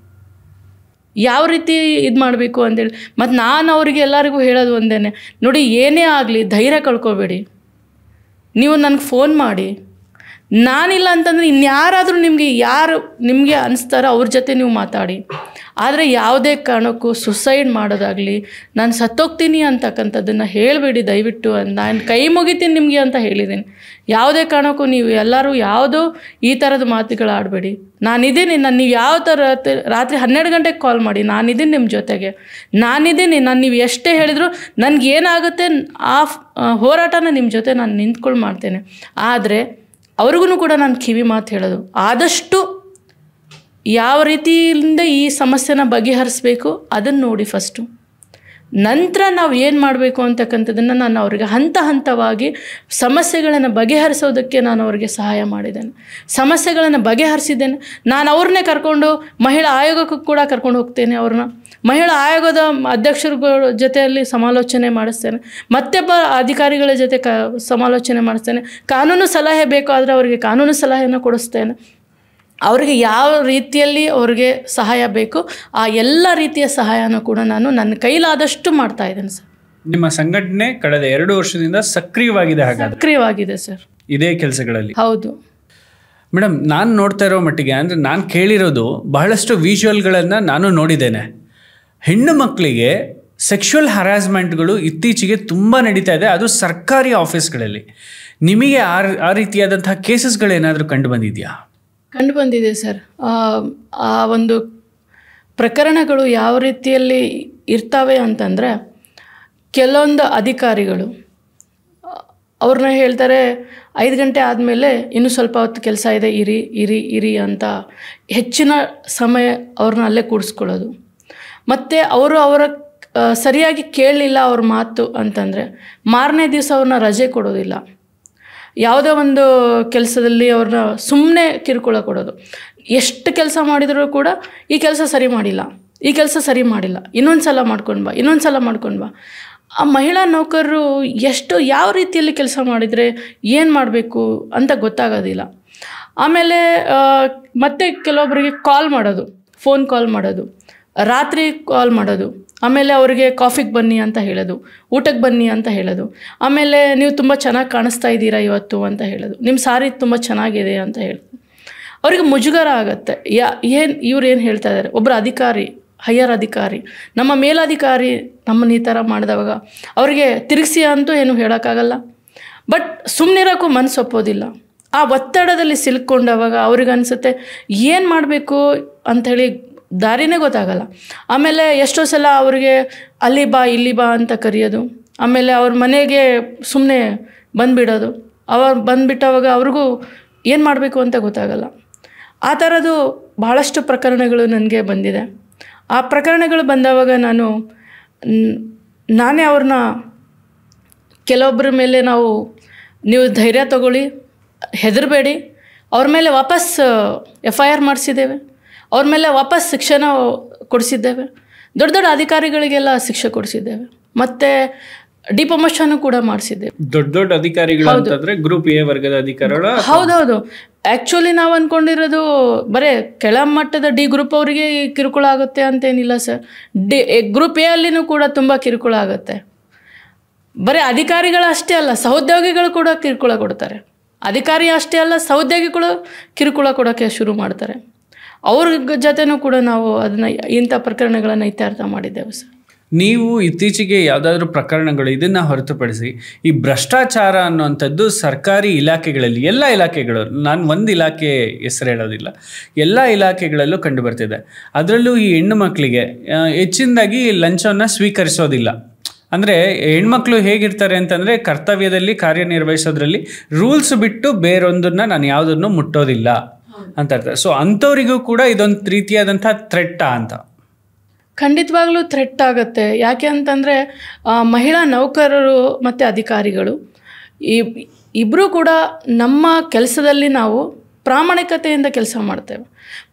ಯಾವ ರೀತಿ ಇದು ಮಾಡಬೇಕು ಅಂತೇಳಿ. ಮತ್ತು ನಾನು ಅವರಿಗೆ ಎಲ್ಲರಿಗೂ ಹೇಳೋದು ಒಂದೇ, ನೋಡಿ ಏನೇ ಆಗಲಿ ಧೈರ್ಯ ಕಳ್ಕೊಬೇಡಿ. ನೀವು ನನಗೆ ಫೋನ್ ಮಾಡಿ, ನಾನಿಲ್ಲ ಅಂತಂದರೆ ಇನ್ಯಾರಾದರೂ ಯಾರು ನಿಮಗೆ ಅನಿಸ್ತಾರೋ ಅವ್ರ ಜೊತೆ ನೀವು ಮಾತಾಡಿ. ಆದರೆ ಯಾವುದೇ ಕಾರಣಕ್ಕೂ ಸುಸೈಡ್ ಮಾಡೋದಾಗಲಿ, ನಾನು ಸತ್ತೋಗ್ತೀನಿ ಅಂತಕ್ಕಂಥದ್ದನ್ನು ಹೇಳಬೇಡಿ ದಯವಿಟ್ಟು. ನಾನು ಕೈ ಮುಗಿತೀನಿ ನಿಮಗೆ ಅಂತ ಹೇಳಿದ್ದೀನಿ. ಯಾವುದೇ ಕಾರಣಕ್ಕೂ ನೀವು ಎಲ್ಲರೂ ಯಾವುದೋ ಈ ಥರದ ಮಾತುಗಳು ಆಡಬೇಡಿ. ನಾನಿದ್ದೀನಿ, ನೀವು ಯಾವ ಥರ ರಾತ್ರಿ 12 ಗಂಟೆಗೆ ಕಾಲ್ ಮಾಡಿ, ನಾನಿದ್ದೀನಿ ನಿಮ್ಮ ಜೊತೆಗೆ, ನಾನಿದ್ದೀನಿ. ನೀವು ಎಷ್ಟೇ ಹೇಳಿದ್ರು ನನಗೇನಾಗುತ್ತೆ ಆ ಹೋರಾಟನ ನಿಮ್ಮ ಜೊತೆ ನಾನು ನಿಂತ್ಕೊಂಡು ಮಾಡ್ತೇನೆ. ಆದರೆ ಅವ್ರಿಗೂ ಕೂಡ ನಾನು ಕಿವಿ ಮಾತು ಹೇಳೋದು, ಆದಷ್ಟು ಯಾವ ರೀತಿಯಿಂದ ಈ ಸಮಸ್ಯೆನ ಬಗೆಹರಿಸ್ಬೇಕು ಅದನ್ನು ನೋಡಿ ಫಸ್ಟು. ನಂತರ ನಾವು ಏನು ಮಾಡಬೇಕು ಅಂತಕ್ಕಂಥದ್ದನ್ನು ನಾನು ಅವರಿಗೆ ಹಂತ ಹಂತವಾಗಿ ಸಮಸ್ಯೆಗಳನ್ನು ಬಗೆಹರಿಸೋದಕ್ಕೆ ನಾನು ಅವರಿಗೆ ಸಹಾಯ ಮಾಡಿದ್ದೇನೆ. ಸಮಸ್ಯೆಗಳನ್ನು ಬಗೆಹರಿಸಿದ್ದೇನೆ. ನಾನು ಅವ್ರನ್ನೇ ಕರ್ಕೊಂಡು ಮಹಿಳಾ ಆಯೋಗಕ್ಕೂ ಕೂಡ ಕರ್ಕೊಂಡು ಹೋಗ್ತೇನೆ. ಅವ್ರನ್ನ ಮಹಿಳಾ ಆಯೋಗದ ಅಧ್ಯಕ್ಷರುಗಳ ಜೊತೆಯಲ್ಲಿ ಸಮಾಲೋಚನೆ ಮಾಡಿಸ್ತೇನೆ. ಮತ್ತೊಬ್ಬ ಅಧಿಕಾರಿಗಳ ಜೊತೆ ಸಮಾಲೋಚನೆ ಮಾಡಿಸ್ತೇನೆ. ಕಾನೂನು ಸಲಹೆ ಬೇಕಾದರೆ ಅವರಿಗೆ ಕಾನೂನು ಸಲಹೆಯನ್ನು ಕೊಡಿಸ್ತೇನೆ. ಅವರಿಗೆ ಯಾವ ರೀತಿಯಲ್ಲಿ ಅವ್ರಿಗೆ ಸಹಾಯ ಬೇಕು ಆ ಎಲ್ಲ ರೀತಿಯ ಸಹಾಯನೂ ಕೂಡ ನಾನು ನನ್ನ ಕೈಲಾದಷ್ಟು ಮಾಡ್ತಾ ಇದ್ದೇನೆ ಸರ್. ನಿಮ್ಮ ಸಂಘಟನೆ ಕಳೆದ 2 ವರ್ಷದಿಂದ ಸಕ್ರಿಯವಾಗಿದೆ. ಸಕ್ರಿಯವಾಗಿದೆ ಸರ್ ಇದೇ ಕೆಲಸಗಳಲ್ಲಿ. ಹೌದು ಮೇಡಮ್, ನಾನು ನೋಡ್ತಾ ಇರೋ ಮಟ್ಟಿಗೆ ಅಂದರೆ ನಾನು ಕೇಳಿರೋದು ಬಹಳಷ್ಟು ವಿಜುವಲ್ಗಳನ್ನು ನಾನು ನೋಡಿದ್ದೇನೆ. ಹೆಣ್ಣು ಮಕ್ಕಳಿಗೆ ಸೆಕ್ಷುವಲ್ ಹರಾಸ್ಮೆಂಟ್ಗಳು ಇತ್ತೀಚೆಗೆ ತುಂಬ ನಡೀತಾ ಇದೆ, ಅದು ಸರ್ಕಾರಿ ಆಫೀಸ್ಗಳಲ್ಲಿ. ನಿಮಗೆ ಆ ರೀತಿಯಾದಂತಹ ಕೇಸಸ್ಗಳೇನಾದರೂ ಕಂಡು ಬಂದಿದೆಯಾ? ಕಂಡು ಬಂದಿದೆ ಸರ್. ಆ ಒಂದು ಪ್ರಕರಣಗಳು ಯಾವ ರೀತಿಯಲ್ಲಿ ಇರ್ತವೆ ಅಂತಂದರೆ, ಕೆಲವೊಂದು ಅಧಿಕಾರಿಗಳು ಅವ್ರನ್ನ ಹೇಳ್ತಾರೆ 5 ಗಂಟೆ ಆದಮೇಲೆ ಇನ್ನೂ ಸ್ವಲ್ಪ ಹೊತ್ತು ಕೆಲಸ ಇದೆ, ಇರಿ ಅಂತ ಹೆಚ್ಚಿನ ಸಮಯ ಅವ್ರನ್ನ ಅಲ್ಲೇ ಕೂಡಿಸ್ಕೊಳ್ಳೋದು. ಮತ್ತು ಅವರ ಸರಿಯಾಗಿ ಕೇಳಲಿಲ್ಲ ಅವ್ರ ಮಾತು ಅಂತಂದರೆ ಮಾರನೇ ದಿವಸ ಅವ್ರನ್ನ ರಜೆ ಕೊಡೋದಿಲ್ಲ. ಯಾವುದೋ ಒಂದು ಕೆಲಸದಲ್ಲಿ ಅವ್ರನ್ನ ಸುಮ್ಮನೆ ಕಿರುಕುಳ ಕೊಡೋದು. ಎಷ್ಟು ಕೆಲಸ ಮಾಡಿದರೂ ಕೂಡ ಈ ಕೆಲಸ ಸರಿ ಮಾಡಿಲ್ಲ, ಇನ್ನೊಂದು ಸಲ ಮಾಡ್ಕೊಂಡು ಬಾ. ಆ ಮಹಿಳಾ ನೌಕರರು ಯಾವ ರೀತಿಯಲ್ಲಿ ಕೆಲಸ ಮಾಡಿದರೆ ಏನು ಮಾಡಬೇಕು ಅಂತ ಗೊತ್ತಾಗೋದಿಲ್ಲ. ಆಮೇಲೆ ಮತ್ತೆ ಕೆಲವೊಬ್ಬರಿಗೆ ಫೋನ್ ಕಾಲ್ ಮಾಡೋದು, ರಾತ್ರಿ ಕಾಲ್ ಮಾಡೋದು, ಆಮೇಲೆ ಅವರಿಗೆ ಕಾಫಿಗೆ ಬನ್ನಿ ಅಂತ ಹೇಳೋದು, ಊಟಕ್ಕೆ ಬನ್ನಿ ಅಂತ ಹೇಳೋದು, ಆಮೇಲೆ ನೀವು ತುಂಬ ಚೆನ್ನಾಗಿ ಕಾಣಿಸ್ತಾ ಇದ್ದೀರಾ ಇವತ್ತು ಅಂತ ಹೇಳೋದು, ನಿಮ್ಮ ಸಾರಿ ತುಂಬ ಚೆನ್ನಾಗಿದೆ ಅಂತ ಹೇಳೋದು. ಅವ್ರಿಗೆ ಮುಜುಗರ ಆಗುತ್ತೆ. ಇವ್ರು ಏನು ಹೇಳ್ತಾ ಇದ್ದಾರೆ, ಒಬ್ಬರು ಅಧಿಕಾರಿ, ಹೈಯರ್ ಅಧಿಕಾರಿ, ನಮ್ಮ ಮೇಲಧಿಕಾರಿ ನಮ್ಮನ್ನು ಈ ಥರ ಮಾಡಿದವಾಗ ಅವರಿಗೆ ತಿರುಗಿಸಿ ಅಂತೂ ಏನು ಹೇಳೋಕ್ಕಾಗಲ್ಲ. ಬಟ್ ಸುಮ್ಮನಿರೋಕ್ಕೂ ಮನಸ್ಸು ಒಪ್ಪೋದಿಲ್ಲ. ಆ ಒತ್ತಡದಲ್ಲಿ ಸಿಲುಕೊಂಡವಾಗ ಅವ್ರಿಗೆ ಅನಿಸುತ್ತೆ ಏನು ಮಾಡಬೇಕು ಅಂಥೇಳಿ ದಾರಿನೇ ಗೊತ್ತಾಗಲ್ಲ. ಆಮೇಲೆ ಎಷ್ಟೋ ಸಲ ಅವ್ರಿಗೆ ಅಲ್ಲಿ ಬಾ ಇಲ್ಲಿ ಬಾ ಅಂತ ಕರೆಯೋದು, ಆಮೇಲೆ ಅವ್ರ ಮನೆಗೆ ಸುಮ್ಮನೆ ಬಂದುಬಿಡೋದು. ಬಂದುಬಿಟ್ಟವಾಗ ಅವ್ರಿಗೂ ಏನು ಮಾಡಬೇಕು ಅಂತ ಗೊತ್ತಾಗಲ್ಲ. ಆ ಥರದ್ದು ಭಾಳಷ್ಟು ಪ್ರಕರಣಗಳು ನನಗೆ ಬಂದಿದೆ. ಆ ಪ್ರಕರಣಗಳು ಬಂದವಾಗ ನಾನೇ ಅವ್ರನ್ನ ಕೆಲವೊಬ್ಬರ ಮೇಲೆ ನೀವು ಧೈರ್ಯ ತಗೊಳ್ಳಿ, ಹೆದರಬೇಡಿ, ಅವ್ರ ಮೇಲೆ ವಾಪಸ್ FIR ಮಾಡಿಸಿದ್ದೇವೆ, ಅವ್ರ ಮೇಲೆ ವಾಪಸ್ ಶಿಕ್ಷೆನ ಕೊಡಿಸಿದ್ದೇವೆ, ದೊಡ್ಡ ದೊಡ್ಡ ಅಧಿಕಾರಿಗಳಿಗೆಲ್ಲ ಶಿಕ್ಷೆ ಕೊಡಿಸಿದ್ದೇವೆ, ಮತ್ತು ಡಿಪ್ರಮೋಷನ್ ಕೂಡ ಮಾಡಿಸಿದ್ದೇವೆ. ದೊಡ್ಡ ಅಧಿಕಾರಿಗಳು ಅಂತಂದ್ರೆ ಗ್ರೂಪ್ ಎ ವರ್ಗದ ಅಧಿಕಾರಿಗಳು? ಹೌದೌದು. ಆ್ಯಕ್ಚುಲಿ ನಾವು ಅಂದ್ಕೊಂಡಿರೋದು ಬರೀ ಕೆಳಮಟ್ಟದ ಡಿ ಗ್ರೂಪ್ ಅವರಿಗೆ ಕಿರುಕುಳ ಆಗುತ್ತೆ ಅಂತೇನಿಲ್ಲ ಸರ್. ಗ್ರೂಪ್ ಎ ಅಲ್ಲಿನೂ ಕೂಡ ತುಂಬ ಕಿರುಕುಳ ಆಗುತ್ತೆ. ಬರೀ ಅಧಿಕಾರಿಗಳು ಅಷ್ಟೇ ಅಲ್ಲ, ಸಹೋದ್ಯೋಗಿಗಳು ಕೂಡ ಕಿರುಕುಳ ಕೊಡ್ತಾರೆ. ಅಧಿಕಾರಿ ಅಷ್ಟೇ ಅಲ್ಲ, ಸಹೋದ್ಯೋಗಿಗಳು ಕಿರುಕುಳ ಕೊಡೋಕ್ಕೆ ಶುರು ಮಾಡ್ತಾರೆ. ಅವ್ರ ಜೊತೆನೂ ಕೂಡ ನಾವು ಇಂಥ ಪ್ರಕರಣಗಳನ್ನು ಇತ್ಯರ್ಥ ಮಾಡಿದ್ದೇವೆ ಸರ್. ನೀವು ಇತ್ತೀಚೆಗೆ ಯಾವುದಾದ್ರೂ ಪ್ರಕರಣಗಳು ಇದನ್ನು ಹೊರತುಪಡಿಸಿ ಈ ಭ್ರಷ್ಟಾಚಾರ ಅನ್ನುವಂಥದ್ದು ಸರ್ಕಾರಿ ಇಲಾಖೆಗಳಲ್ಲಿ, ಎಲ್ಲ ಇಲಾಖೆಗಳು, ನಾನು ಒಂದು ಇಲಾಖೆ ಹೆಸರು ಹೇಳೋದಿಲ್ಲ, ಎಲ್ಲ ಇಲಾಖೆಗಳಲ್ಲೂ ಕಂಡು ಬರ್ತಿದೆ. ಅದರಲ್ಲೂ ಈ ಹೆಣ್ಣು ಮಕ್ಕಳಿಗೆ ಹೆಚ್ಚಿನದಾಗಿ ಲಂಚವನ್ನು ಸ್ವೀಕರಿಸೋದಿಲ್ಲ. ಅಂದರೆ ಹೆಣ್ಮಕ್ಳು ಹೇಗಿರ್ತಾರೆ ಅಂತಂದರೆ, ಕರ್ತವ್ಯದಲ್ಲಿ ಕಾರ್ಯನಿರ್ವಹಿಸೋದ್ರಲ್ಲಿ ರೂಲ್ಸ್ ಬಿಟ್ಟು ಬೇರೊಂದನ್ನು ನಾನು ಯಾವುದನ್ನು ಮುಟ್ಟೋದಿಲ್ಲ ಅಂತ ಇರ್ತಾರೆ. ಸೊ ಅಂಥವರಿಗೂ ಕೂಡ ಇದೊಂದು ರೀತಿಯಾದಂಥ ಥ್ರೆಟ್ಟಾ ಅಂತ? ಖಂಡಿತವಾಗ್ಲೂ ಥ್ರೆಟ್ ಆಗುತ್ತೆ. ಯಾಕೆ ಅಂತಂದರೆ ಮಹಿಳಾ ನೌಕರರು ಮತ್ತು ಅಧಿಕಾರಿಗಳು ಇಬ್ಬರೂ ಕೂಡ ನಮ್ಮ ಕೆಲಸದಲ್ಲಿ ನಾವು ಪ್ರಾಮಾಣಿಕತೆಯಿಂದ ಕೆಲಸ ಮಾಡ್ತೇವೆ.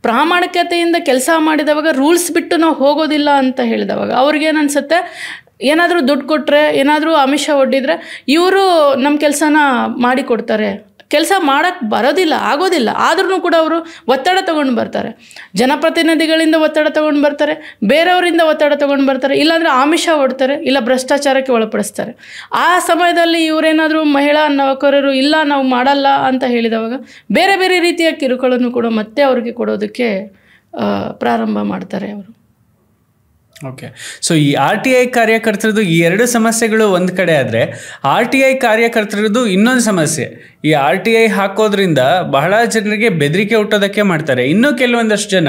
ಪ್ರಾಮಾಣಿಕತೆಯಿಂದ ಕೆಲಸ ಮಾಡಿದವಾಗ ರೂಲ್ಸ್ ಬಿಟ್ಟು ನಾವು ಹೋಗೋದಿಲ್ಲ ಅಂತ ಹೇಳಿದವಾಗ ಅವ್ರಿಗೇನು ಅನಿಸುತ್ತೆ, ಏನಾದರೂ ದುಡ್ಡು ಕೊಟ್ಟರೆ, ಏನಾದರೂ ಆಮಿಷ ಒಡ್ಡಿದರೆ ಇವರು ನಮ್ಮ ಕೆಲಸನ ಮಾಡಿಕೊಡ್ತಾರೆ. ಕೆಲಸ ಮಾಡೋಕ್ಕೆ ಆಗೋದಿಲ್ಲ, ಆದ್ರೂ ಕೂಡ ಅವರು ಒತ್ತಡ ತೊಗೊಂಡು ಬರ್ತಾರೆ. ಜನಪ್ರತಿನಿಧಿಗಳಿಂದ ಒತ್ತಡ ತೊಗೊಂಡು ಬರ್ತಾರೆ, ಬೇರೆಯವರಿಂದ ಒತ್ತಡ ತೊಗೊಂಡು ಬರ್ತಾರೆ, ಇಲ್ಲಾಂದರೆ ಆಮಿಷ ಒಡ್ತಾರೆ, ಇಲ್ಲ ಭ್ರಷ್ಟಾಚಾರಕ್ಕೆ ಒಳಪಡಿಸ್ತಾರೆ. ಆ ಸಮಯದಲ್ಲಿ ಇವರೇನಾದರೂ ಮಹಿಳಾ ನೌಕರರು ಇಲ್ಲ ನಾವು ಮಾಡಲ್ಲ ಅಂತ ಹೇಳಿದವಾಗ ಬೇರೆ ಬೇರೆ ರೀತಿಯ ಕಿರುಕುಳನ್ನು ಕೂಡ ಮತ್ತೆ ಅವ್ರಿಗೆ ಕೊಡೋದಕ್ಕೆ ಪ್ರಾರಂಭ ಮಾಡ್ತಾರೆ ಅವರು. ಓಕೆ. ಸೊ ಈ RTI ಕಾರ್ಯಕರ್ತರದ್ದು ಈ 2 ಸಮಸ್ಯೆಗಳು ಒಂದು ಕಡೆ ಆದರೆ, RTI ಕಾರ್ಯಕರ್ತರದ್ದು ಇನ್ನೊಂದು ಸಮಸ್ಯೆ. ಈ RTI ಹಾಕೋದ್ರಿಂದ ಬಹಳ ಜನರಿಗೆ ಬೆದರಿಕೆ ಹುಟ್ಟೋದಕ್ಕೆ ಮಾಡ್ತಾರೆ. ಇನ್ನೂ ಕೆಲವೊಂದಷ್ಟು ಜನ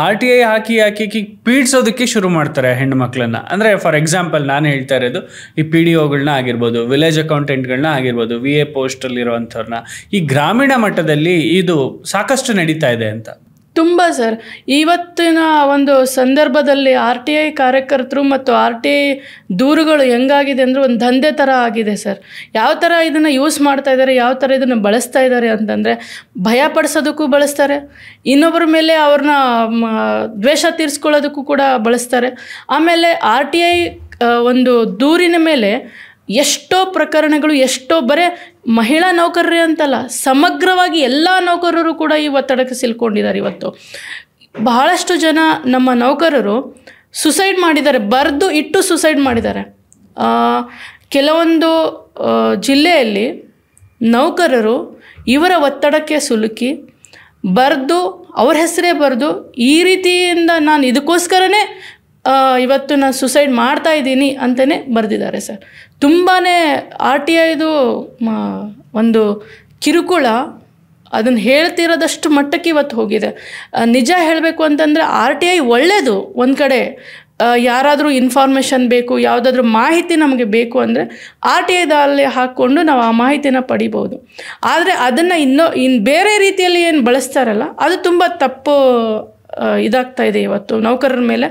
RTI ಹಾಕಿ ಪೀಡಿಸೋದಕ್ಕೆ ಶುರು ಮಾಡ್ತಾರೆ ಹೆಣ್ಣು ಮಕ್ಕಳನ್ನು. ಅಂದರೆ ಫಾರ್ ಎಕ್ಸಾಂಪಲ್ ನಾನು ಹೇಳ್ತಾ ಇರೋದು ಈ PDOಗಳನ್ನ ಆಗಿರ್ಬೋದು, ವಿಲೇಜ್ ಅಕೌಂಟೆಂಟ್ಗಳನ್ನ ಆಗಿರ್ಬೋದು, VA ಪೋಸ್ಟಲ್ಲಿರೋವಂಥವ್ರನ್ನ, ಈ ಗ್ರಾಮೀಣ ಮಟ್ಟದಲ್ಲಿ ಇದು ಸಾಕಷ್ಟು ನಡೀತಾ ಇದೆ ಅಂತ. ತುಂಬ ಸರ್. ಇವತ್ತಿನ ಒಂದು ಸಂದರ್ಭದಲ್ಲಿ RTI ಕಾರ್ಯಕರ್ತರು ಮತ್ತು RTI ದೂರುಗಳು ಹೆಂಗಾಗಿದೆ ಅಂದರೆ ಒಂದು ದಂಧೆ ಥರ ಆಗಿದೆ ಸರ್. ಯಾವ ಥರ ಇದನ್ನು ಯೂಸ್ ಮಾಡ್ತಾ ಇದ್ದಾರೆ, ಯಾವ ಥರ ಇದನ್ನು ಬಳಸ್ತಾ ಇದ್ದಾರೆ ಅಂತಂದರೆ ಭಯಪಡಿಸೋದಕ್ಕೂ ಬಳಸ್ತಾರೆ, ಇನ್ನೊಬ್ಬರ ಮೇಲೆ ಅವ್ರನ್ನ ದ್ವೇಷ ತೀರಿಸ್ಕೊಳ್ಳೋದಕ್ಕೂ ಕೂಡ ಬಳಸ್ತಾರೆ. ಆಮೇಲೆ RTI ಒಂದು ದೂರಿನ ಮೇಲೆ ಎಷ್ಟೋ ಪ್ರಕರಣಗಳು, ಎಷ್ಟೋ ಬರೇ ಮಹಿಳಾ ನೌಕರರೇ ಅಂತಲ್ಲ, ಸಮಗ್ರವಾಗಿ ಎಲ್ಲ ನೌಕರರು ಕೂಡ ಈ ಒತ್ತಡಕ್ಕೆ ಸಿಲ್ಕೊಂಡಿದ್ದಾರೆ. ಇವತ್ತು ಬಹಳಷ್ಟು ಜನ ನಮ್ಮ ನೌಕರರು ಸುಸೈಡ್ ಮಾಡಿದ್ದಾರೆ, ಬರೆದು ಇಟ್ಟು ಸುಸೈಡ್ ಮಾಡಿದ್ದಾರೆ. ಕೆಲವೊಂದು ಜಿಲ್ಲೆಯಲ್ಲಿ ನೌಕರರು ಇವರ ಒತ್ತಡಕ್ಕೆ ಸಿಲುಕಿ ಬರೆದು, ಅವ್ರ ಹೆಸರೇ ಬರೆದು, ಈ ರೀತಿಯಿಂದ ನಾನು ಇದಕ್ಕೋಸ್ಕರನೇ ಇವತ್ತು ನಾನು ಸುಸೈಡ್ ಮಾಡ್ತಾ ಇದ್ದೀನಿ ಅಂತಲೇ ಬರೆದಿದ್ದಾರೆ ಸರ್. ತುಂಬಾ RTIದು ಒಂದು ಕಿರುಕುಳ ಅದನ್ನು ಹೇಳ್ತಿರೋದಷ್ಟು ಮಟ್ಟಕ್ಕೆ ಇವತ್ತು ಹೋಗಿದೆ. ನಿಜ ಹೇಳಬೇಕು ಅಂತಂದರೆ RTI ಒಳ್ಳೆಯದು ಒಂದು ಕಡೆ. ಯಾರಾದರೂ ಇನ್ಫಾರ್ಮೇಷನ್ ಬೇಕು, ಯಾವುದಾದ್ರೂ ಮಾಹಿತಿ ನಮಗೆ ಬೇಕು ಅಂದರೆ RTIದಲ್ಲಿ ಹಾಕ್ಕೊಂಡು ನಾವು ಆ ಮಾಹಿತಿನ ಪಡಿಬೋದು. ಆದರೆ ಅದನ್ನು ಇನ್ನು ಬೇರೆ ರೀತಿಯಲ್ಲಿ ಏನು ಬಳಸ್ತಾರಲ್ಲ, ಅದು ತುಂಬ ತಪ್ಪು ಇದಾಗ್ತಾ ಇದೆ. ಇವತ್ತು ನೌಕರರ ಮೇಲೆ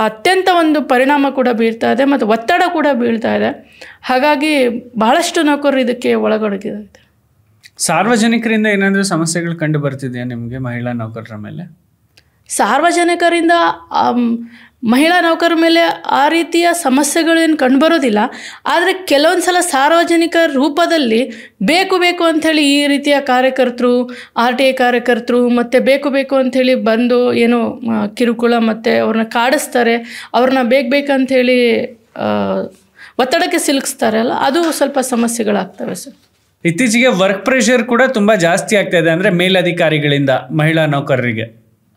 ಅತ್ಯಂತ ಒಂದು ಪರಿಣಾಮ ಕೂಡ ಬೀಳ್ತಾ ಇದೆ ಮತ್ತು ಒತ್ತಡ ಕೂಡ ಬೀಳ್ತಾ ಇದೆ. ಹಾಗಾಗಿ ಬಹಳಷ್ಟು ನೌಕರರು ಇದಕ್ಕೆ ಒಳಗೊಳಗಿದೆ. ಸಾರ್ವಜನಿಕರಿಂದ ಏನಾದರೂ ಸಮಸ್ಯೆಗಳು ಕಂಡು ಬರ್ತಿದೆಯಾ ನಿಮಗೆ ಮಹಿಳಾ ನೌಕರರ ಮೇಲೆ? ಸಾರ್ವಜನಿಕರಿಂದ ಮಹಿಳಾ ನೌಕರರ ಮೇಲೆ ಆ ರೀತಿಯ ಸಮಸ್ಯೆಗಳೇನು ಕಂಡುಬರೋದಿಲ್ಲ. ಆದರೆ ಕೆಲವೊಂದು ಸಲ ಸಾರ್ವಜನಿಕ ರೂಪದಲ್ಲಿ ಬೇಕು ಅಂಥೇಳಿ ಈ ರೀತಿಯ ಕಾರ್ಯಕರ್ತರು, RTI ಕಾರ್ಯಕರ್ತರು ಮತ್ತು ಬೇಕು ಅಂಥೇಳಿ ಬಂದು ಏನೋ ಕಿರುಕುಳ ಮತ್ತು ಅವ್ರನ್ನ ಕಾಡಿಸ್ತಾರೆ, ಅವ್ರನ್ನ ಬೇಕಂಥೇಳಿ ಒತ್ತಡಕ್ಕೆ ಸಿಲುಕಿಸ್ತಾರಲ್ಲ, ಅದು ಸ್ವಲ್ಪ ಸಮಸ್ಯೆಗಳಾಗ್ತವೆ ಸರ್. ಇತ್ತೀಚೆಗೆ ವರ್ಕ್ ಪ್ರೆಷರ್ ಕೂಡ ತುಂಬ ಜಾಸ್ತಿ ಆಗ್ತಾ ಇದೆ, ಅಂದರೆ ಮೇಲಧಿಕಾರಿಗಳಿಂದ ಮಹಿಳಾ ನೌಕರರಿಗೆ.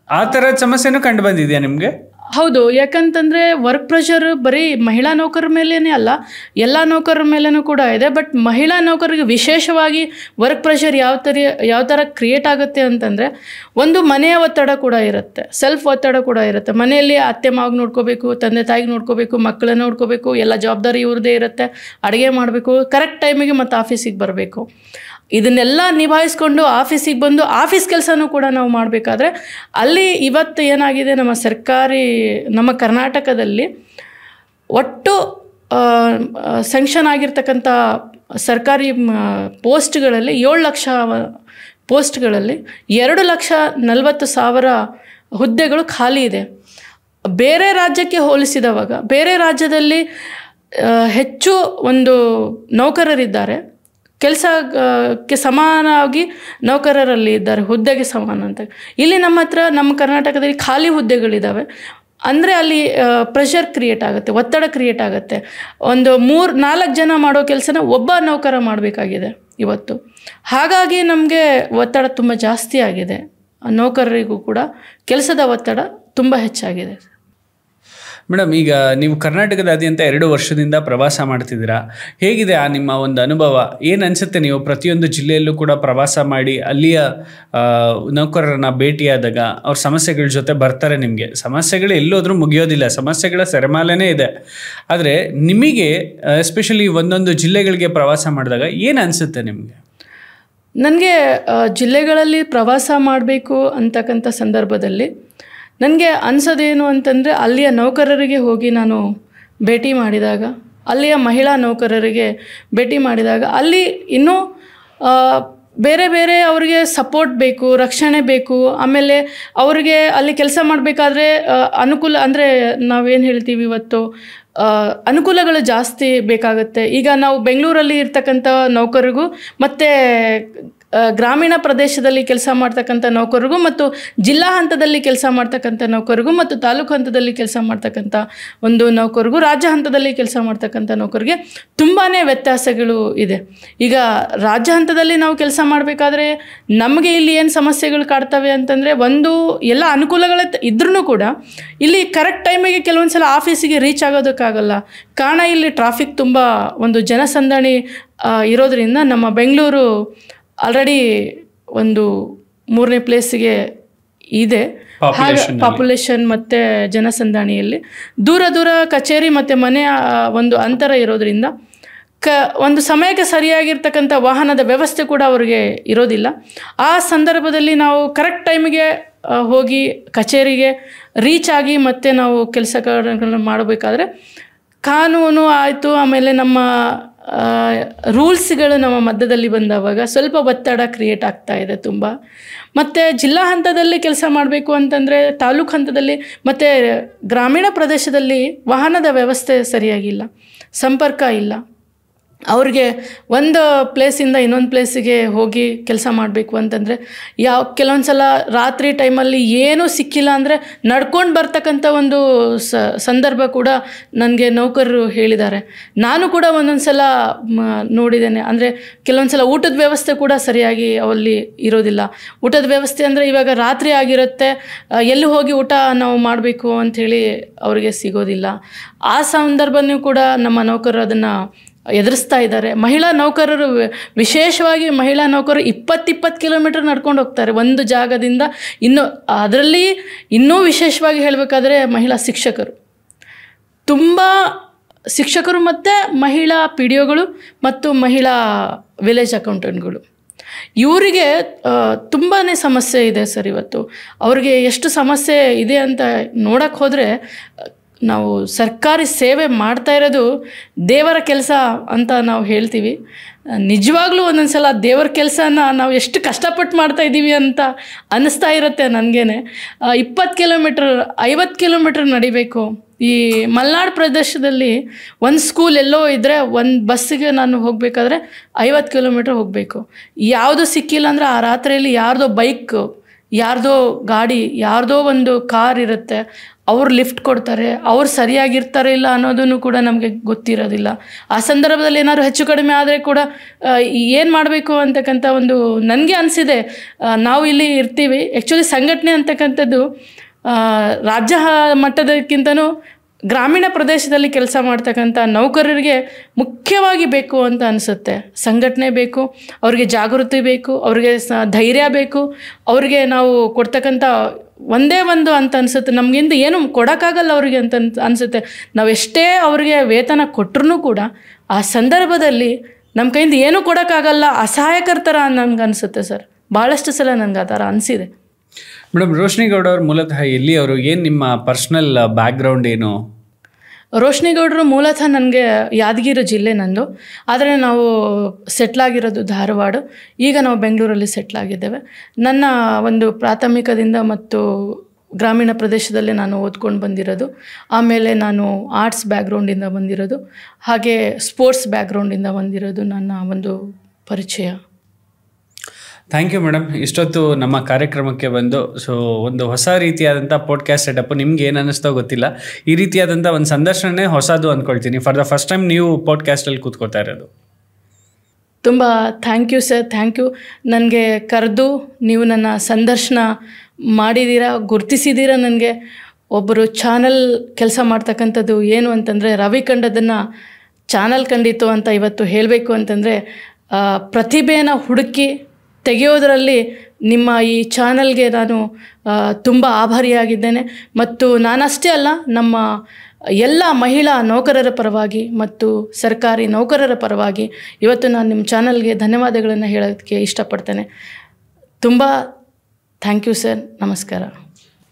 ಆ ಥರದ ಸಮಸ್ಯೆನೂ ಕಂಡು ಬಂದಿದೆಯಾ ನಿಮಗೆ? ಹೌದು. ಯಾಕಂತಂದರೆ ವರ್ಕ್ ಪ್ರೆಷರ್ ಬರೀ ಮಹಿಳಾ ನೌಕರರ ಮೇಲೇ ಅಲ್ಲ, ಎಲ್ಲ ನೌಕರರ ಮೇಲೂ ಕೂಡ ಇದೆ. ಬಟ್ ಮಹಿಳಾ ನೌಕರರಿಗೆ ವಿಶೇಷವಾಗಿ ವರ್ಕ್ ಪ್ರೆಷರ್ ಯಾವ ಥರ ಕ್ರಿಯೇಟ್ ಆಗುತ್ತೆ ಅಂತಂದರೆ, ಒಂದು ಮನೆಯ ಒತ್ತಡ ಕೂಡ ಇರುತ್ತೆ, ಸೆಲ್ಫ್ ಒತ್ತಡ ಕೂಡ ಇರುತ್ತೆ. ಮನೆಯಲ್ಲಿ ಅತ್ತೆ ಮಾವಿಗೆ ನೋಡ್ಕೋಬೇಕು, ತಂದೆ ತಾಯಿಗೆ ನೋಡ್ಕೋಬೇಕು, ಮಕ್ಕಳನ್ನ ನೋಡ್ಕೋಬೇಕು, ಎಲ್ಲ ಜವಾಬ್ದಾರಿ ಇವ್ರದ್ದೇ ಇರುತ್ತೆ. ಅಡುಗೆ ಮಾಡಬೇಕು, ಕರೆಕ್ಟ್ ಟೈಮಿಗೆ ಮತ್ತು ಆಫೀಸಿಗೆ ಬರಬೇಕು. ಇದನ್ನೆಲ್ಲ ನಿಭಾಯಿಸ್ಕೊಂಡು ಆಫೀಸಿಗೆ ಬಂದು ಆಫೀಸ್ ಕೆಲಸನೂ ಕೂಡ ನಾವು ಮಾಡಬೇಕಾದ್ರೆ ಅಲ್ಲಿ ಇವತ್ತು ಏನಾಗಿದೆ, ನಮ್ಮ ಕರ್ನಾಟಕದಲ್ಲಿ ಒಟ್ಟು ಸ್ಯಾಂಕ್ಷನ್ ಆಗಿರ್ತಕ್ಕಂಥ ಸರ್ಕಾರಿ ಪೋಸ್ಟ್ಗಳಲ್ಲಿ 7 ಲಕ್ಷ ಪೋಸ್ಟ್ಗಳಲ್ಲಿ 2,40,000 ಹುದ್ದೆಗಳು ಖಾಲಿ ಇದೆ. ಬೇರೆ ರಾಜ್ಯಕ್ಕೆ ಹೋಲಿಸಿದವಾಗ ಬೇರೆ ರಾಜ್ಯದಲ್ಲಿ ಹೆಚ್ಚು ಒಂದು ನೌಕರರಿದ್ದಾರೆ, ಕೆಲಸಕ್ಕೆ ಸಮಾನವಾಗಿ ನೌಕರರಲ್ಲಿ ಇದ್ದಾರೆ, ಹುದ್ದೆಗೆ ಸಮಾನ ಅಂತ. ಇಲ್ಲಿ ನಮ್ಮ ಕರ್ನಾಟಕದಲ್ಲಿ ಖಾಲಿ ಹುದ್ದೆಗಳಿದ್ದಾವೆ. ಅಂದರೆ ಅಲ್ಲಿ ಪ್ರೆಷರ್ ಕ್ರಿಯೇಟ್ ಆಗುತ್ತೆ, ಒತ್ತಡ ಕ್ರಿಯೇಟ್ ಆಗುತ್ತೆ. ಒಂದು 3-4 ಜನ ಮಾಡೋ ಕೆಲಸನ ಒಬ್ಬ ನೌಕರ ಮಾಡಬೇಕಾಗಿದೆ ಇವತ್ತು. ಹಾಗಾಗಿ ನಮಗೆ ಒತ್ತಡ ತುಂಬ ಜಾಸ್ತಿ ಆಗಿದೆ. ನೌಕರರಿಗೂ ಕೂಡ ಕೆಲಸದ ಒತ್ತಡ ತುಂಬ ಹೆಚ್ಚಾಗಿದೆ. ಮೇಡಮ್, ಈಗ ನೀವು ಕರ್ನಾಟಕದಾದ್ಯಂತ 2 ವರ್ಷದಿಂದ ಪ್ರವಾಸ ಮಾಡ್ತಿದ್ದೀರಾ. ಹೇಗಿದೆ ಆ ನಿಮ್ಮ ಒಂದು ಅನುಭವ? ಏನು ಅನಿಸುತ್ತೆ ನೀವು ಪ್ರತಿಯೊಂದು ಜಿಲ್ಲೆಯಲ್ಲೂ ಕೂಡ ಪ್ರವಾಸ ಮಾಡಿ ಅಲ್ಲಿಯ ನೌಕರರನ್ನ ಭೇಟಿಯಾದಾಗ ಅವ್ರ ಸಮಸ್ಯೆಗಳ ಜೊತೆ ಬರ್ತಾರೆ? ನಿಮಗೆ ಸಮಸ್ಯೆಗಳು ಎಲ್ಲೋದ್ರೂ ಮುಗಿಯೋದಿಲ್ಲ, ಸಮಸ್ಯೆಗಳ ಸರಮಾಲೆನೇ ಇದೆ. ಆದರೆ ನಿಮಗೆ ಎಸ್ಪೆಷಲಿ ಒಂದೊಂದು ಜಿಲ್ಲೆಗಳಿಗೆ ಪ್ರವಾಸ ಮಾಡಿದಾಗ ಏನು ಅನಿಸುತ್ತೆ ನಿಮಗೆ? ನನಗೆ ಜಿಲ್ಲೆಗಳಲ್ಲಿ ಪ್ರವಾಸ ಮಾಡಬೇಕು ಅಂತಕ್ಕಂಥ ಸಂದರ್ಭದಲ್ಲಿ ನನಗೆ ಅನಿಸೋದೇನು ಅಂತಂದರೆ, ಅಲ್ಲಿಯ ನೌಕರರಿಗೆ ಹೋಗಿ ನಾನು ಭೇಟಿ ಮಾಡಿದಾಗ, ಅಲ್ಲಿಯ ಮಹಿಳಾ ನೌಕರರಿಗೆ ಭೇಟಿ ಮಾಡಿದಾಗ ಅಲ್ಲಿ ಇನ್ನೂ ಬೇರೆ ಅವರಿಗೆ ಸಪೋರ್ಟ್ ಬೇಕು, ರಕ್ಷಣೆ ಬೇಕು. ಆಮೇಲೆ ಅವರಿಗೆ ಅಲ್ಲಿ ಕೆಲಸ ಮಾಡಬೇಕಾದ್ರೆ ಅನುಕೂಲ, ಅಂದರೆ ನಾವೇನು ಹೇಳ್ತೀವಿ ಇವತ್ತು, ಅನುಕೂಲಗಳು ಜಾಸ್ತಿ ಬೇಕಾಗುತ್ತೆ. ಈಗ ನಾವು ಬೆಂಗಳೂರಲ್ಲಿ ಇರ್ತಕ್ಕಂಥ ನೌಕರಿಗೂ ಮತ್ತು ಗ್ರಾಮೀಣ ಪ್ರದೇಶದಲ್ಲಿ ಕೆಲಸ ಮಾಡ್ತಕ್ಕಂಥ ನೌಕರಿಗೂ ಮತ್ತು ಜಿಲ್ಲಾ ಹಂತದಲ್ಲಿ ಕೆಲಸ ಮಾಡ್ತಕ್ಕಂಥ ನೌಕರಿಗೂ ಮತ್ತು ತಾಲೂಕು ಹಂತದಲ್ಲಿ ಕೆಲಸ ಮಾಡ್ತಕ್ಕಂಥ ಒಂದು ನೌಕರಿಗೂ, ರಾಜ್ಯ ಹಂತದಲ್ಲಿ ಕೆಲಸ ಮಾಡ್ತಕ್ಕಂಥ ನೌಕರಿಗೆ ತುಂಬಾ ವ್ಯತ್ಯಾಸಗಳು ಇದೆ. ಈಗ ರಾಜ್ಯ ಹಂತದಲ್ಲಿ ನಾವು ಕೆಲಸ ಮಾಡಬೇಕಾದ್ರೆ ನಮಗೆ ಇಲ್ಲಿ ಏನು ಸಮಸ್ಯೆಗಳು ಕಾಡ್ತವೆ ಅಂತಂದರೆ, ಒಂದು ಎಲ್ಲ ಅನುಕೂಲಗಳು ಇದ್ರೂ ಕೂಡ ಇಲ್ಲಿ ಕರೆಕ್ಟ್ ಟೈಮಿಗೆ ಕೆಲವೊಂದು ಸಲ ಆಫೀಸಿಗೆ ರೀಚ್ ಆಗೋದಕ್ಕಾಗಲ್ಲ. ಕಾರಣ ಇಲ್ಲಿ ಟ್ರಾಫಿಕ್ ತುಂಬ ಒಂದು ಜನಸಂದಣಿ ಇರೋದರಿಂದ ನಮ್ಮ ಬೆಂಗಳೂರು ಆಲ್ರೆಡಿ ಒಂದು 3ನೇ ಪ್ಲೇಸಿಗೆ ಇದೆ ಪಾಪ್ಯುಲೇಷನ್ ಮತ್ತು ಜನಸಂದಣಿಯಲ್ಲಿ. ದೂರ ಕಚೇರಿ ಮತ್ತು ಮನೆಯ ಒಂದು ಅಂತರ ಇರೋದರಿಂದ ಒಂದು ಸಮಯಕ್ಕೆ ಸರಿಯಾಗಿರ್ತಕ್ಕಂಥ ವಾಹನದ ವ್ಯವಸ್ಥೆ ಕೂಡ ಅವರಿಗೆ ಇರೋದಿಲ್ಲ. ಆ ಸಂದರ್ಭದಲ್ಲಿ ನಾವು ಕರೆಕ್ಟ್ ಟೈಮಿಗೆ ಹೋಗಿ ಕಚೇರಿಗೆ ರೀಚ್ ಆಗಿ ಮತ್ತೆ ನಾವು ಕೆಲಸ ಕಾರ್ಯಗಳನ್ನ ಮಾಡಬೇಕಾದ್ರೆ ಕಾನೂನು ಆಯಿತು, ಆಮೇಲೆ ನಮ್ಮ ರೂಲ್ಸ್ಗಳು ನಮ್ಮ ಮಧ್ಯದಲ್ಲಿ ಬಂದವಾಗ ಸ್ವಲ್ಪ ಒತ್ತಡ ಕ್ರಿಯೇಟ್ ಆಗ್ತಾ ಇದೆ ತುಂಬ. ಮತ್ತು ಜಿಲ್ಲಾ ಹಂತದಲ್ಲಿ ಕೆಲಸ ಮಾಡಬೇಕು ಅಂತಂದರೆ ತಾಲೂಕು ಹಂತದಲ್ಲಿ ಮತ್ತು ಗ್ರಾಮೀಣ ಪ್ರದೇಶದಲ್ಲಿ ವಾಹನದ ವ್ಯವಸ್ಥೆ ಸರಿಯಾಗಿಲ್ಲ, ಸಂಪರ್ಕ ಇಲ್ಲ. ಅವ್ರಿಗೆ ಒಂದು ಪ್ಲೇಸಿಂದ ಇನ್ನೊಂದು ಪ್ಲೇಸಿಗೆ ಹೋಗಿ ಕೆಲಸ ಮಾಡಬೇಕು ಅಂತಂದರೆ ಕೆಲವೊಂದು ಸಲ ರಾತ್ರಿ ಟೈಮಲ್ಲಿ ಏನೂ ಸಿಕ್ಕಿಲ್ಲ ಅಂದರೆ ನಡ್ಕೊಂಡು ಬರ್ತಕ್ಕಂಥ ಒಂದು ಸಂದರ್ಭ ಕೂಡ ನನಗೆ ನೌಕರರು ಹೇಳಿದ್ದಾರೆ. ನಾನು ಕೂಡ ಒಂದೊಂದು ಸಲ ನೋಡಿದ್ದೇನೆ. ಅಂದರೆ ಕೆಲವೊಂದು ಸಲ ಊಟದ ವ್ಯವಸ್ಥೆ ಕೂಡ ಸರಿಯಾಗಿ ಅಲ್ಲಿ ಇರೋದಿಲ್ಲ. ಊಟದ ವ್ಯವಸ್ಥೆ ಅಂದರೆ ಇವಾಗ ರಾತ್ರಿ ಆಗಿರುತ್ತೆ, ಎಲ್ಲಿ ಹೋಗಿ ಊಟ ನಾವು ಮಾಡಬೇಕು ಅಂಥೇಳಿ ಅವರಿಗೆ ಸಿಗೋದಿಲ್ಲ. ಆ ಸಂದರ್ಭನೂ ಕೂಡ ನಮ್ಮ ನೌಕರರು ಅದನ್ನು ಎದುರಿಸ್ತಾ ಇದ್ದಾರೆ. ಮಹಿಳಾ ನೌಕರರು, ವಿಶೇಷವಾಗಿ ಮಹಿಳಾ ನೌಕರರು 20 ಕಿಲೋಮೀಟರ್ ನಡ್ಕೊಂಡು ಹೋಗ್ತಾರೆ ಒಂದು ಜಾಗದಿಂದ. ಅದರಲ್ಲಿ ಇನ್ನೂ ವಿಶೇಷವಾಗಿ ಹೇಳಬೇಕಾದ್ರೆ ಮಹಿಳಾ ಶಿಕ್ಷಕರು ಮತ್ತು ಮಹಿಳಾ PDOಗಳು ಮತ್ತು ಮಹಿಳಾ ವಿಲೇಜ್ ಅಕೌಂಟೆಂಟ್ಗಳು, ಇವರಿಗೆ ತುಂಬಾ ಸಮಸ್ಯೆ ಇದೆ ಸರ್. ಇವತ್ತು ಅವ್ರಿಗೆ ಎಷ್ಟು ಸಮಸ್ಯೆ ಇದೆ ಅಂತ ನೋಡೋಕ್ಕೆ ಹೋದರೆ ನಾವು ಸರ್ಕಾರಿ ಸೇವೆ ಮಾಡ್ತಾ ಇರೋದು ದೇವರ ಕೆಲಸ ಅಂತ ನಾವು ಹೇಳ್ತೀವಿ. ನಿಜವಾಗ್ಲೂ ಒಂದೊಂದು ಸಲ ದೇವರ ಕೆಲಸನ ನಾವು ಎಷ್ಟು ಕಷ್ಟಪಟ್ಟು ಮಾಡ್ತಾ ಇದ್ದೀವಿ ಅಂತ ಅನ್ನಿಸ್ತಾ ಇರುತ್ತೆ ನನಗೇನೆ. 20 ಕಿಲೋಮೀಟ್ರ್ 50 ಕಿಲೋಮೀಟ್ರ್ ನಡಿಬೇಕು. ಈ ಮಲೆನಾಡು ಪ್ರದೇಶದಲ್ಲಿ ಒಂದು ಸ್ಕೂಲ್ ಎಲ್ಲೋ ಇದ್ದರೆ ಒಂದು ಬಸ್ಸಿಗೆ ನಾನು ಹೋಗಬೇಕಾದ್ರೆ 50 ಕಿಲೋಮೀಟ್ರ್ ಹೋಗಬೇಕು. ಯಾವುದು ಸಿಕ್ಕಿಲ್ಲ ಅಂದರೆ ಆ ರಾತ್ರಿಯಲ್ಲಿ ಯಾರ್ದೋ ಬೈಕ್, ಯಾರ್ದೋ ಗಾಡಿ, ಯಾರ್ದೋ ಒಂದು ಕಾರ್ ಇರುತ್ತೆ, ಅವ್ರು ಲಿಫ್ಟ್ ಕೊಡ್ತಾರೆ, ಅವ್ರು ಸರಿಯಾಗಿರ್ತಾರೆ ಇಲ್ಲ ಅನ್ನೋದನ್ನು ಕೂಡ ನಮಗೆ ಗೊತ್ತಿರೋದಿಲ್ಲ. ಆ ಸಂದರ್ಭದಲ್ಲಿ ಏನಾದ್ರು ಹೆಚ್ಚು ಕಡಿಮೆ ಆದರೆ ಕೂಡ ಏನು ಮಾಡಬೇಕು ಅಂತಕ್ಕಂಥ ಒಂದು ನನಗೆ ಅನಿಸಿದೆ. ನಾವು ಇಲ್ಲಿ ಇರ್ತೀವಿ, ಆ್ಯಕ್ಚುಲಿ ಸಂಘಟನೆ ಅಂತಕ್ಕಂಥದ್ದು ರಾಜ್ಯ ಮಟ್ಟದಕ್ಕಿಂತನೂ ಗ್ರಾಮೀಣ ಪ್ರದೇಶದಲ್ಲಿ ಕೆಲಸ ಮಾಡ್ತಕ್ಕಂಥ ನೌಕರರಿಗೆ ಮುಖ್ಯವಾಗಿ ಬೇಕು ಅಂತ ಅನಿಸುತ್ತೆ. ಸಂಘಟನೆ ಬೇಕು, ಅವ್ರಿಗೆ ಜಾಗೃತಿ ಬೇಕು, ಅವ್ರಿಗೆ ಧೈರ್ಯ ಬೇಕು. ಅವ್ರಿಗೆ ನಾವು ಕೊಡ್ತಕ್ಕಂಥ ಒಂದೇ ಒಂದು ಅಂತ ಅನಿಸುತ್ತೆ, ನಮಗಿಂದ ಏನು ಕೊಡೋಕ್ಕಾಗಲ್ಲ ಅವ್ರಿಗೆ ಅಂತ ಅನಿಸುತ್ತೆ. ನಾವು ಎಷ್ಟೇ ಅವ್ರಿಗೆ ವೇತನ ಕೊಟ್ಟರೂ ಕೂಡ ಆ ಸಂದರ್ಭದಲ್ಲಿ ನಮ್ಮ ಕೈಯಿಂದ ಏನೂ ಕೊಡೋಕ್ಕಾಗಲ್ಲ, ಅಸಹಾಯಕರ ಥರ ನಮ್ಗೆ ಅನಿಸುತ್ತೆ ಸರ್. ಭಾಳಷ್ಟು ಸಲ ನನಗೆ ಆ ಥರ ಅನಿಸಿದೆ. ಮೇಡಮ್, ರೋಶ್ನಿ ಗೌಡ ಅವರು ಮೂಲತಃ ಎಲ್ಲಿ ಅವರು? ಏನು ನಿಮ್ಮ ಪರ್ಸ್ನಲ್ ಬ್ಯಾಕ್ಗ್ರೌಂಡ್ ಏನು? ರೋಶ್ನಿ ಗೌಡರು ಮೂಲತಃ ನನಗೆ ಯಾದಗಿರಿ ಜಿಲ್ಲೆ ನಂದು, ಆದರೆ ನಾವು ಸೆಟ್ಲಾಗಿರೋದು ಧಾರವಾಡ. ಈಗ ನಾವು ಬೆಂಗಳೂರಲ್ಲಿ ಸೆಟ್ಲಾಗಿದ್ದೇವೆ. ನನ್ನ ಒಂದು ಪ್ರಾಥಮಿಕದಿಂದ ಮತ್ತು ಗ್ರಾಮೀಣ ಪ್ರದೇಶದಲ್ಲೇ ನಾನು ಓದ್ಕೊಂಡು ಬಂದಿರೋದು. ಆಮೇಲೆ ನಾನು ಆರ್ಟ್ಸ್ ಬ್ಯಾಕ್ಗ್ರೌಂಡಿಂದ ಬಂದಿರೋದು, ಹಾಗೆ ಸ್ಪೋರ್ಟ್ಸ್ ಬ್ಯಾಕ್ಗ್ರೌಂಡಿಂದ ಬಂದಿರೋದು ನನ್ನ ಒಂದು ಪರಿಚಯ. Thank you madam. ಇಷ್ಟೊತ್ತು ನಮ್ಮ ಕಾರ್ಯಕ್ರಮಕ್ಕೆ ಬಂದು ಒಂದು ಹೊಸ ರೀತಿಯಾದಂಥ ಪಾಡ್ಕಾಸ್ಟ್ ಸೆಟಪ್, ನಿಮ್ಗೆ ಏನು ಅನ್ನಿಸ್ತೋ ಗೊತ್ತಿಲ್ಲ, ಈ ರೀತಿಯಾದಂಥ ಒಂದು ಸಂದರ್ಶನನೇ ಹೊಸದು ಅಂದ್ಕೊಳ್ತೀನಿ. ಫಾರ್ ದ ಫಸ್ಟ್ ಟೈಮ್ ನೀವು ಪಾಡ್ಕಾಸ್ಟಲ್ಲಿ ಕೂತ್ಕೋತಾ ಇರೋದು. ತುಂಬ thank you sir, thank you. ನನಗೆ ಕರೆದು ನೀವು ನನ್ನ ಸಂದರ್ಶನ ಮಾಡಿದ್ದೀರಾ, ಗುರ್ತಿಸಿದ್ದೀರಾ. ನನಗೆ ಒಬ್ಬರು ಚಾನಲ್ ಕೆಲಸ ಮಾಡ್ತಕ್ಕಂಥದ್ದು ಏನು ಅಂತಂದರೆ, ರವಿ ಕಂಡದನ್ನು ಚಾನಲ್ ಕಂಡಿತು ಅಂತ ಇವತ್ತು ಹೇಳಬೇಕು ಅಂತಂದರೆ, ಪ್ರತಿಭೆನ ಹುಡುಕಿ ತೆಗೆಯೋದರಲ್ಲಿ ನಿಮ್ಮ ಈ ಚಾನಲ್ಗೆ ನಾನು ತುಂಬ ಆಭಾರಿಯಾಗಿದ್ದೇನೆ. ಮತ್ತು ನಾನಷ್ಟೇ ಅಲ್ಲ, ನಮ್ಮ ಎಲ್ಲ ಮಹಿಳಾ ನೌಕರರ ಪರವಾಗಿ ಮತ್ತು ಸರ್ಕಾರಿ ನೌಕರರ ಪರವಾಗಿ ಇವತ್ತು ನಾನು ನಿಮ್ಮ ಚಾನಲ್ಗೆ ಧನ್ಯವಾದಗಳನ್ನು ಹೇಳೋದಕ್ಕೆ ಇಷ್ಟಪಡ್ತೇನೆ. ತುಂಬ ಥ್ಯಾಂಕ್ ಯು ಸರ್, ನಮಸ್ಕಾರ.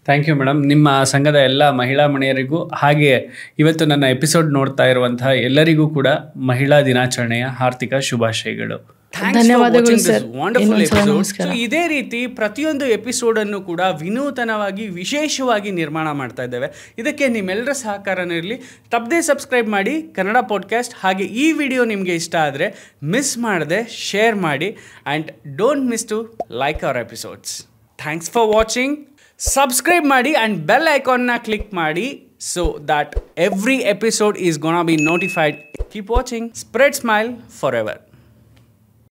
Thank you madam. ನಿಮ್ಮ ಸಂಘದ ಎಲ್ಲ ಮಹಿಳಾ ಮಣಿಯರಿಗೂ, ಹಾಗೆ ಇವತ್ತು ನನ್ನ ಎಪಿಸೋಡ್ ನೋಡ್ತಾ ಇರುವಂತಹ ಎಲ್ಲರಿಗೂ ಕೂಡ ಮಹಿಳಾ ದಿನಾಚರಣೆಯ ಹಾರ್ದಿಕ ಶುಭಾಶಯಗಳು. ಧನ್ಯವಾದಗಳು ಸರ್. ಇದೇ ರೀತಿ ಪ್ರತಿಯೊಂದು ಎಪಿಸೋಡನ್ನು ಕೂಡ ವಿನೂತನವಾಗಿ ವಿಶೇಷವಾಗಿ ನಿರ್ಮಾಣ ಮಾಡ್ತಾ ಇದ್ದೇವೆ. ಇದಕ್ಕೆ ನಿಮ್ಮೆಲ್ಲರ ಸಹಕಾರನೂ ಇರಲಿ. ತಪ್ಪದೇ ಸಬ್ಸ್ಕ್ರೈಬ್ ಮಾಡಿ ಕನ್ನಡ ಪಾಡ್ಕಾಸ್ಟ್. ಹಾಗೆ ಈ ವಿಡಿಯೋ ನಿಮಗೆ ಇಷ್ಟ ಆದರೆ ಮಿಸ್ ಮಾಡದೆ ಶೇರ್ ಮಾಡಿ, and don't miss to like our episodes. Thanks for watching. Subscribe ಮಾಡಿ ಆ್ಯಂಡ್ ಬೆಲ್ ಐಕಾನ್ನ ಕ್ಲಿಕ್ ಮಾಡಿ so that every episode is gonna be notified. Keep watching. Spread smile forever.